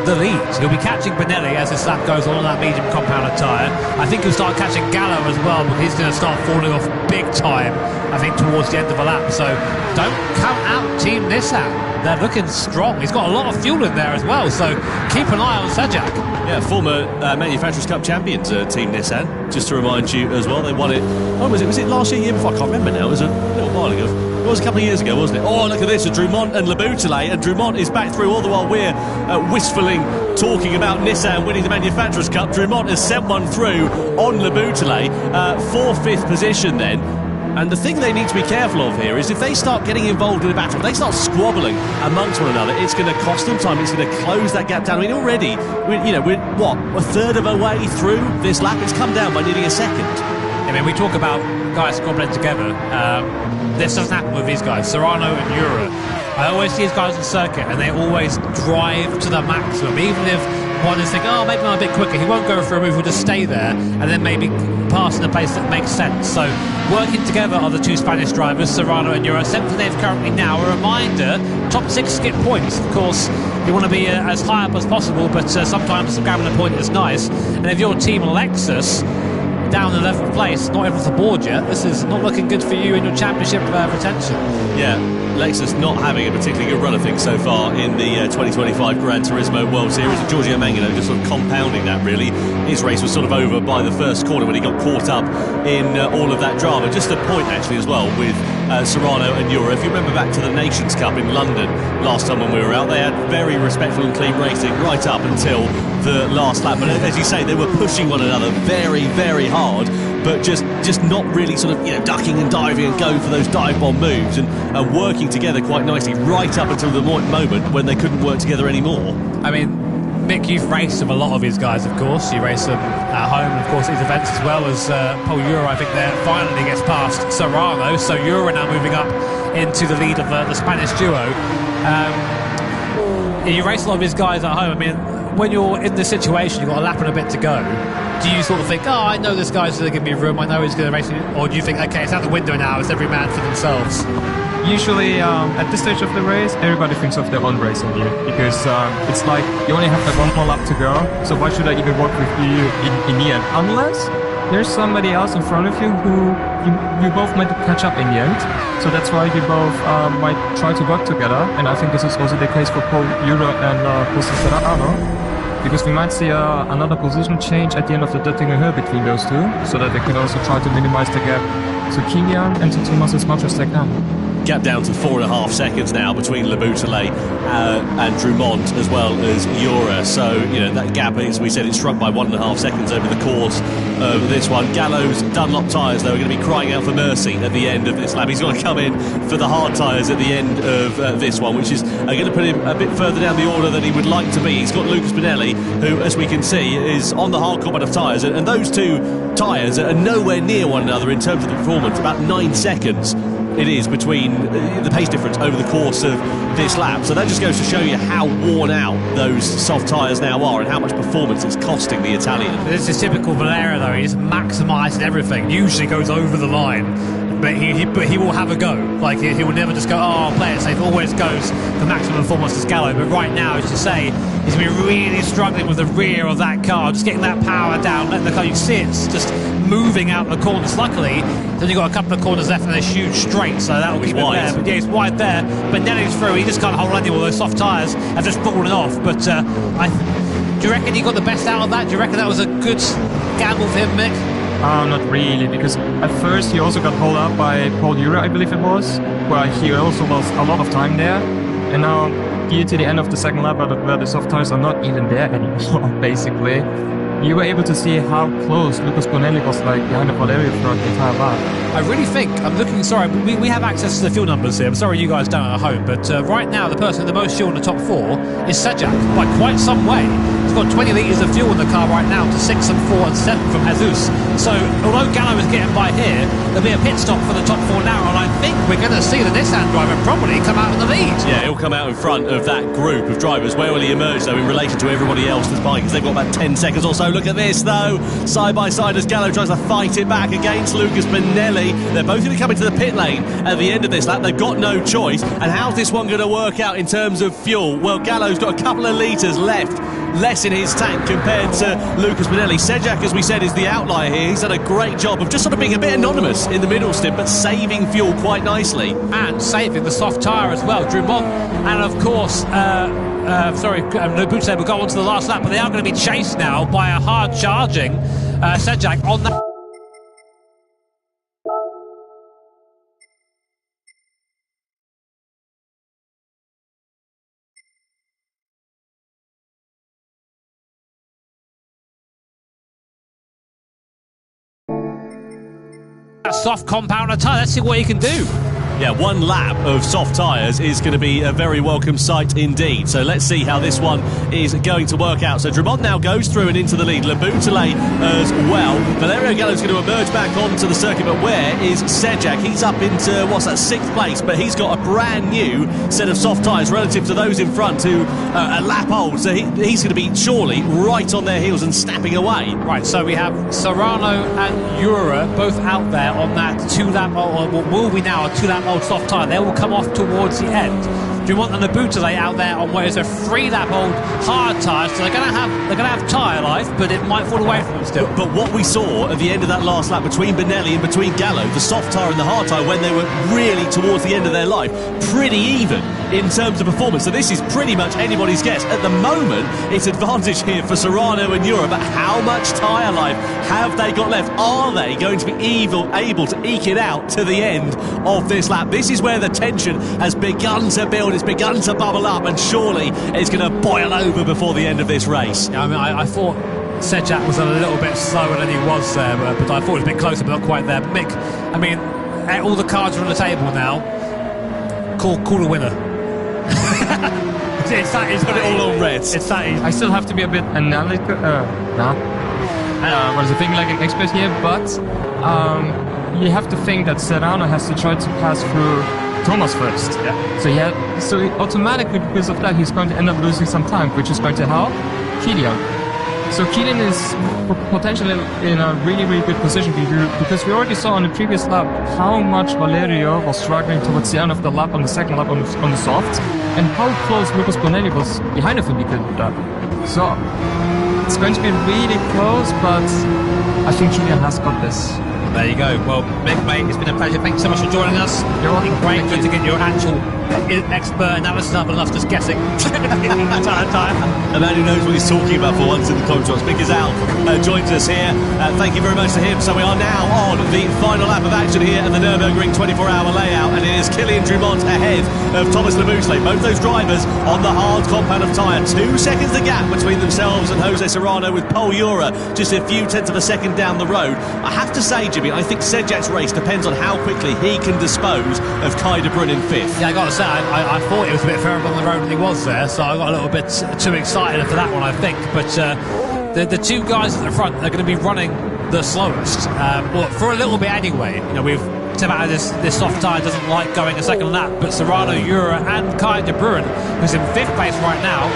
the lead. He'll be catching Benelli as this lap goes on that medium compounded tyre. I think he'll start catching Gallo as well, but he's going to start falling off big time, I think, towards the end of the lap. So don't count out Team Nissan. They're looking strong. He's got a lot of fuel in there as well, so keep an eye on Sajak. Yeah, former Manufacturers' Cup champions, Team Nissan, just to remind you as well. They won it, was it last year, year before? I can't remember now. It was a little while ago. It was a couple of years ago, wasn't it? Oh, look at this, Drumont and Labutele, and Drumont is back through all the while we're wistfully talking about Nissan winning the Manufacturers' Cup. Drumont has sent one through on Labutele for 5th position then. And the thing they need to be careful of here is if they start getting involved in a battle, if they start squabbling amongst one another, it's going to cost them time. It's going to close that gap down. I mean, already, we're what, a third of a way through this lap? It's come down by nearly a second. I mean, we talk about guys squabbling together. This doesn't happen with these guys, Serrano and Jura. I always see these guys on circuit, and they always drive to the maximum, even if one is thinking, oh, maybe I'm a bit quicker. He won't go for a move, he'll just stay there and then maybe pass in a pace that makes sense. So working together are the 2 Spanish drivers, Serrano and Jura. 7th they've currently now. A reminder, top 6 get points. Of course, you want to be as high up as possible, but sometimes grabbing a point is nice. And if you're Team Lexus, down 11th place, not even off the board yet, this is not looking good for you in your championship potential. Yeah, Lexus not having a particularly good run of things so far in the 2025 Gran Turismo World Series. Giorgio Mangano just sort of compounding that, really. His race was sort of over by the first corner when he got caught up in all of that drama. Just a point, actually, as well, with Serrano and Jura. If you remember back to the Nations Cup in London last time when we were out, they had very respectful and clean racing right up until the last lap. But as you say, they were pushing one another very, very hard. but just not really sort of ducking and diving and going for those dive bomb moves and working together quite nicely right up until the moment when they couldn't work together anymore. I mean, Mick, you've raced with a lot of these guys, of course. You race them at home, and of course these events as well as Paul Euro, I think, there finally gets past Serrano. So Euro now moving up into the lead of the Spanish duo. You race a lot of these guys at home. I mean, when you're in this situation, you've got a lap and a bit to go. Do you sort of think, oh, I know this guy's going to give me room, I know he's going to race me, or do you think, okay, it's out the window now, it's every man for themselves? Usually, at this stage of the race, everybody thinks of their own racing here, because it's like you only have like one more lap to go, so why should I even work with you in the end? Unless there's somebody else in front of you who you both might catch up in the end. So that's why you both might try to work together, and I think this is also the case for Paul Euro and Jose Serrano, because we might see another position change at the end of the Döttinger Hill between those two, so that they can also try to minimize the gap to Kilian and to Thomas as much as they can. Gap down to 4.5 seconds now between Le Boutelet and Drumont, as well as Jura. So, that gap, as we said, it's shrunk by 1.5 seconds over the course of this one. Gallo's Dunlop tyres, though, are going to be crying out for mercy at the end of this lap. He's going to come in for the hard tyres at the end of this one, which is going to put him a bit further down the order than he would like to be. He's got Lucas Bonelli, who, as we can see, is on the hard combat of tyres, and those two tyres are nowhere near one another in terms of the performance. About 9 seconds it is between the pace difference over the course of this lap. So that just goes to show you how worn out those soft tyres now are and how much performance it's costing the Italian. This is typical Valera, though. He's maximising everything. Usually goes over the line, but he will have a go. Like, he will never just go, oh, I'll play it safe. Always goes for maximum performance to Gallo. But right now, as you say, he's going to be really struggling with the rear of that car, just getting that power down, letting the car, you see it's just moving out the corners. Luckily, then you've got a couple of corners left and a huge straight, so that'll keep it there. But yeah, it's wide there. But Nelly's through, he just can't hold any of those soft tyres have just fallen off. But do you reckon he got the best out of that? Do you reckon that was a good gamble for him, Mick? Not really, because at first he also got pulled up by Paul Euro, I believe it was, where he also lost a lot of time there. And now, due to the end of the second lap, where the soft tires are not even there anymore, basically, you were able to see how close Lucas Bonelli was behind the Valerio throughout the entire lap. I really think, I'm looking, sorry, we have access to the fuel numbers here. I'm sorry you guys don't at home, but right now the person with the most fuel in the top 4 is Sejak, by quite some way. He's got 20 litres of fuel in the car right now to 6 and 4 and 7 from Jesus. So, although Gallo is getting by here, there'll be a pit stop for the top 4 now, and I think we're going to see the Nissan driver probably come out in the lead. Yeah, he'll come out in front of that group of drivers. Where will he emerge, though, in relation to everybody else that's buying? Because they've got about 10 seconds or so. Look at this, though. Side by side as Gallo tries to fight it back against Lucas Bonelli. They're both going to come into the pit lane at the end of this lap. They've got no choice. And how's this one going to work out in terms of fuel? Well, Gallo's got a couple of litres left, less in his tank compared to Lucas Bonelli. Sejak, as we said, is the outlier here. He's done a great job of just sort of being a bit anonymous in the middle stint, but saving fuel quite nicely. And saving the soft tyre as well. Drumont and, of course, Le Boutelet will go on to the last lap, but they are going to be chased now by a hard-charging Sejak on that. Soft compounder tyre, let's see what he can do. Yeah, one lap of soft tyres is going to be a very welcome sight indeed. So let's see how this one is going to work out. So Drumont now goes through and into the lead. Le Boutelet as well. Valerio Gallo's going to emerge back onto the circuit, but where is Sejak? He's up into, 6th place, but he's got a brand new set of soft tyres relative to those in front who are a lap old. So he's going to be surely right on their heels and snapping away. Right, so we have Serrano and Jura both out there on that 2-lap, or will we now, a 2-lap old soft tyre. They will come off towards the end. Drumont and Le Boutelet out there on what is a 3-lap old hard tyre, so they're going to have tyre life, but it might fall away from them still. But what we saw at the end of that last lap between Bonelli and between Gallo, the soft tyre and the hard tyre, when they were really towards the end of their life, pretty even in terms of performance. So this is pretty much anybody's guess. At the moment, it's advantage here for Serrano and Jura, but how much tyre life have they got left? Are they going to be able to eke it out to the end of this lap? This is where the tension has begun to build. It's begun to bubble up, and surely it's going to boil over before the end of this race. Yeah, I mean, I thought Sejak was a little bit slower than he was there, but I thought it was a bit closer, but not quite there. Mick, I mean, all the cards are on the table now. Call a winner. It's Put it all on red. It's that easy. I still have to be a bit analytical. What is the thing like an expert here? But you have to think that Serrano has to try to pass through Thomas first. Yeah. So automatically, because of that, he's going to end up losing some time, which is going to help Kilian. So Kilian is potentially in a really, really good position because we already saw on the previous lap how much Valerio was struggling towards the end of the lap on the second lap on the softs, and how close Lucas Bonelli was behind of him because of that. So it's going to be really close, but I think Kilian has got this. There you go. Well, Mick, mate, it's been a pleasure. Thanks so much for joining us. You're welcome. Great to get your actual expert analysis up and us just guessing. A man who knows what he's talking about for once in the commentaries. Mick is out, joins us here. Thank you very much to him. So we are now on the final lap of action here at the Nürburgring 24-hour layout, and it is Kilian Drumont ahead of Thomas Labousle. Both those drivers on the hard compound of tyre. 2 seconds the gap between themselves and Jose Serrano, with Pol Ura just a few tenths of a second down the road. I have to say, Jimmy, I think Sejak's race depends on how quickly he can dispose of Kai de Bruyne in 5th. Yeah, I got to say, I thought it was a bit further on the road than he was there, so I got a little bit too excited for that one, I think. But the two guys at the front are going to be running the slowest, well, for a little bit anyway. You know, we've Tim out this soft tyre doesn't like going a second lap, but Serrano, Ura and Kai de Bruyne, who's in 5th place right now,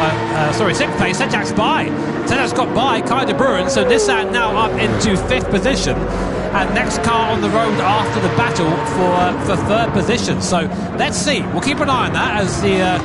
6th place, Sejak's by. Sejak's got by Kai de Bruyne, so Nissan now up into 5th position. And next car on the road after the battle for 3rd position. So let's see. We'll keep an eye on that as the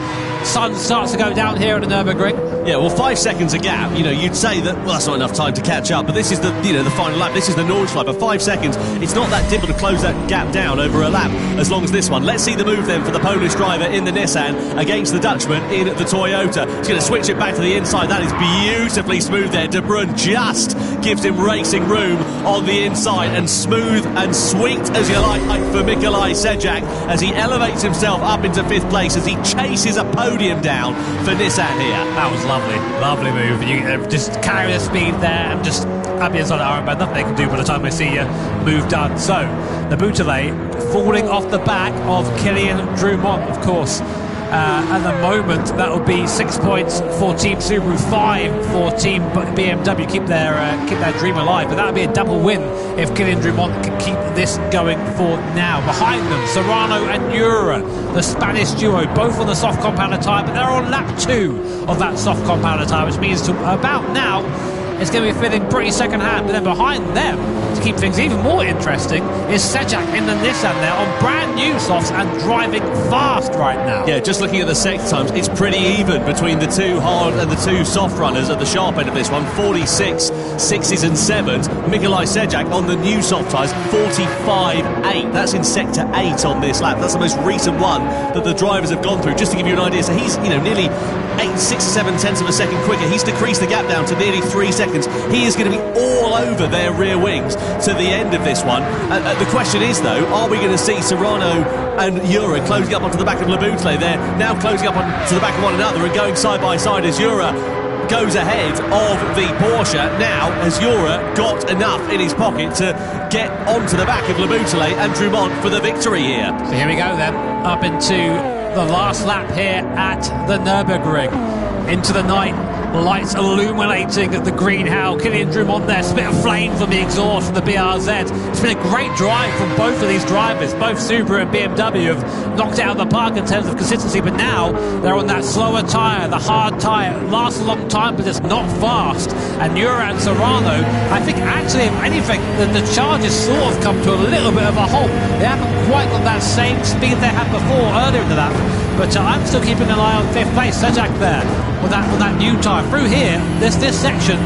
sun starts to go down here at the Nürburgring. Yeah, well, 5 seconds a gap. You know, you'd say that, well, that's not enough time to catch up. But this is the final lap. This is the Nordschleife. But 5 seconds, it's not that difficult to close that gap down over a lap as long as this one. Let's see the move then for the Polish driver in the Nissan against the Dutchman in the Toyota. He's going to switch it back to the inside. That is beautifully smooth there. De Bruyne just gives him racing room on the inside, and smooth and sweet, as you like for Mikolaj Sejak, as he elevates himself up into 5th place as he chases a podium down for Nissan here. That was lovely move. You just carry the speed there and just up the inside of the armband. Nothing they can do by the time they see you move done. So the Labousle falling off the back of Kilian Drumont, of course. At the moment, that will be 6 points for Team Subaru, 5 for Team BMW. Keep their dream alive, but that would be a double win if Kilian Drumont can keep this going for now. Behind them, Serrano and Ura, the Spanish duo, both on the soft compounded tyre, but they're on lap 2 of that soft compounded tyre, which means to about now it's going to be feeling pretty second hand. But then behind them, to keep things even more interesting, is Sejak in the Nissan there on brand new softs and driving fast right now. Yeah, just looking at the sector times, it's pretty even between the 2 hard and the 2 soft runners at the sharp end of this one. 46, 6s and 7s. Mikolaj Sejak on the new soft tyres, 45.8. That's in sector 8 on this lap. That's the most recent one that the drivers have gone through. Just to give you an idea, so he's nearly 6 or 7 tenths of a second quicker. He's decreased the gap down to nearly 3 seconds. He is going to be all over their rear wings to the end of this one. The question is, though, are we going to see Serrano and Ura closing up onto the back of Labousle? They're now closing up onto the back of one another and going side by side as Ura goes ahead of the Porsche. Now, has Ura got enough in his pocket to get onto the back of Labousle and Drumont for the victory here? So here we go then, up into the last lap here at the Nürburgring. Into the night, lights illuminating the green hell. Kilian Drumont there, spit of flame from the exhaust from the BRZ. It's been a great drive from both of these drivers. Both Subaru and BMW have knocked it out of the park in terms of consistency, but now they're on that slower tyre, the hard tyre. It lasts a long time, but it's not fast. And Ura and Serrano, I think actually, if anything, the charges sort of come to a little bit of a halt. They haven't quite got that same speed they had before earlier in the lap. But I'm still keeping an eye on 5th place. Sejak there with that new tyre. Through here, this section,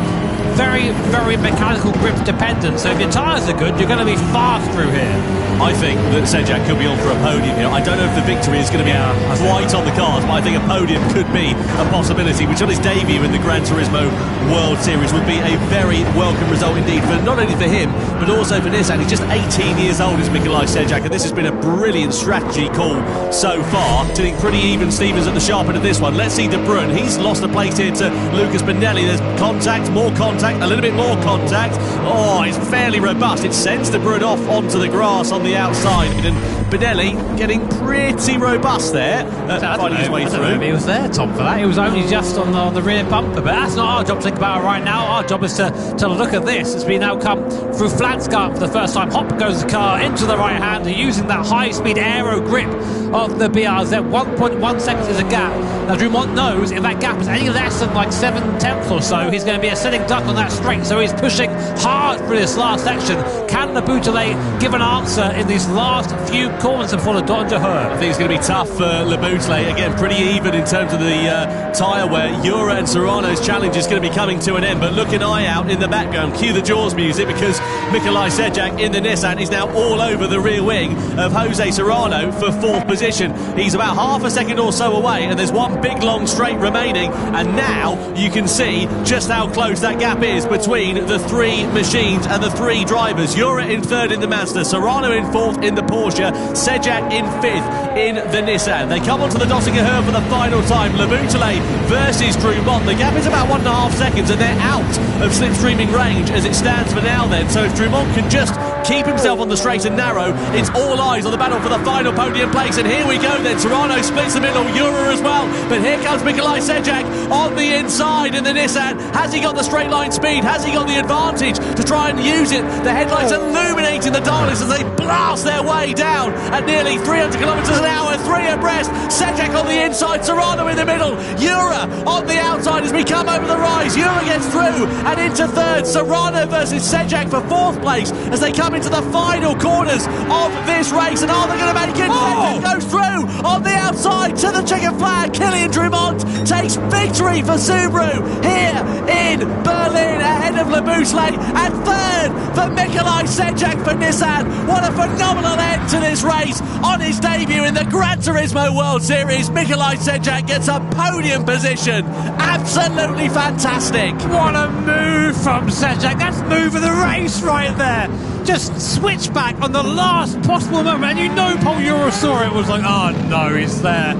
very, very mechanical grip dependent. So if your tyres are good, you're going to be fast through here. I think that Sejak could be on for a podium here. I don't know if the victory is going to be quite on the cards, but I think a podium could be a possibility, which on his debut in the Gran Turismo World Series would be a very welcome result indeed, for not only for him, but also for Nissan. He's just 18 years old, is Nikolai Sejak, and this has been a brilliant strategy call so far. Sitting pretty even Stevens at the sharp end of this one. Let's see De Bruyne. He's lost a place here to Lucas Benelli. There's contact, more contact, a little bit more contact. Oh, it's fairly robust. It sends De Bruyne off onto the grass on the outside. And Benelli getting pretty robust there, finding his way through. He was there, Tom, for that. He was only just on the rear bumper, but that's not our job to think about it right now. Our job is to look at this as we now come through Flansgard for the first time. Hop goes the car into the right hand, using that high-speed aero grip of the BRZ. 1.1 seconds is a gap. Now Drumont knows if that gap is any less than like 7/10 or so, he's going to be a sitting duck on that straight, so he's pushing hard for this last section. Can the Boutelet give an answer in these last few corners before the Don de Her? I think it's going to be tough for Le Boutelet. Again, pretty even in terms of the tyre wear. Jura and Serrano's challenge is going to be coming to an end, but look an eye out in the background. Cue the Jaws music, because Nikolai Sejak in the Nissan is now all over the rear wing of Jose Serrano for 4th position. He's about half a second or so away, and there's one big long straight remaining, and now you can see just how close that gap is between the 3 machines and the 3 drivers. Jura in 3rd in the Mazda, Serrano in 4th in the Porsche, Sejak in 5th in the Nissan. They come onto the Döttinger Höhe for the final time. Le Boutelet versus Drumont. The gap is about 1.5 seconds, and they're out of slipstreaming range as it stands for now then. So if Drumont can just keep himself on the straight and narrow, it's all eyes on the battle for the final podium place. And here we go then. Serrano splits the middle, Jura as well. But here comes Nikolai Sejak on the inside in the Nissan. Has he got the straight line speed? Has he got the advantage to try and use it? The headlights illuminating the dials as they blast their way down at nearly 300 kilometres an hour, 3 abreast. Sejak on the inside, Serrano in the middle, Jura on the outside as we come over the rise. Jura gets through and into 3rd. Serrano versus Sejak for 4th place as they come into the final corners of this race. And are they going to make it? Sejak goes through on the outside to the checkered flag. Kylian Drumont takes victory for Subaru here in Berlin ahead of Le Boutelet, and 3rd for Nikolai Sejak for Nissan. What a phenomenal end to this race on his debut in the Gran Turismo World Series. Nikolai Sejak gets a podium position. Absolutely fantastic. What a move from Sejak. That's move of the race right there. Just switch back on the last possible moment, and you know Paul Jura saw it, was like, oh no, he's there.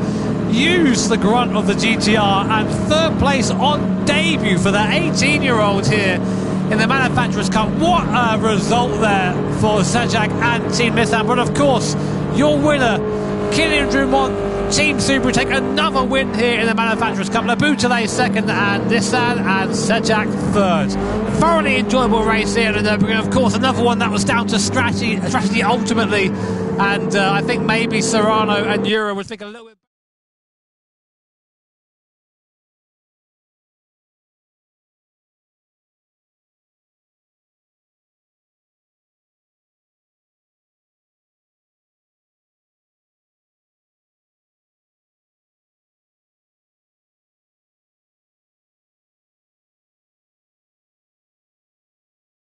Use the grunt of the GTR, and 3rd place on debut for the 18-year-old here in the Manufacturers' Cup. What a result there for Sejak and Team Nissan. But of course, your winner, Kylian Drumont, Team Subaru, take another win here in the Manufacturers' Cup. Le Boutelet 2nd, and Nissan and Sejak 3rd. Thoroughly enjoyable race here in Nürburgring. Of course, another one that was down to strategy ultimately, and I think maybe Serrano and Jura would think a little bit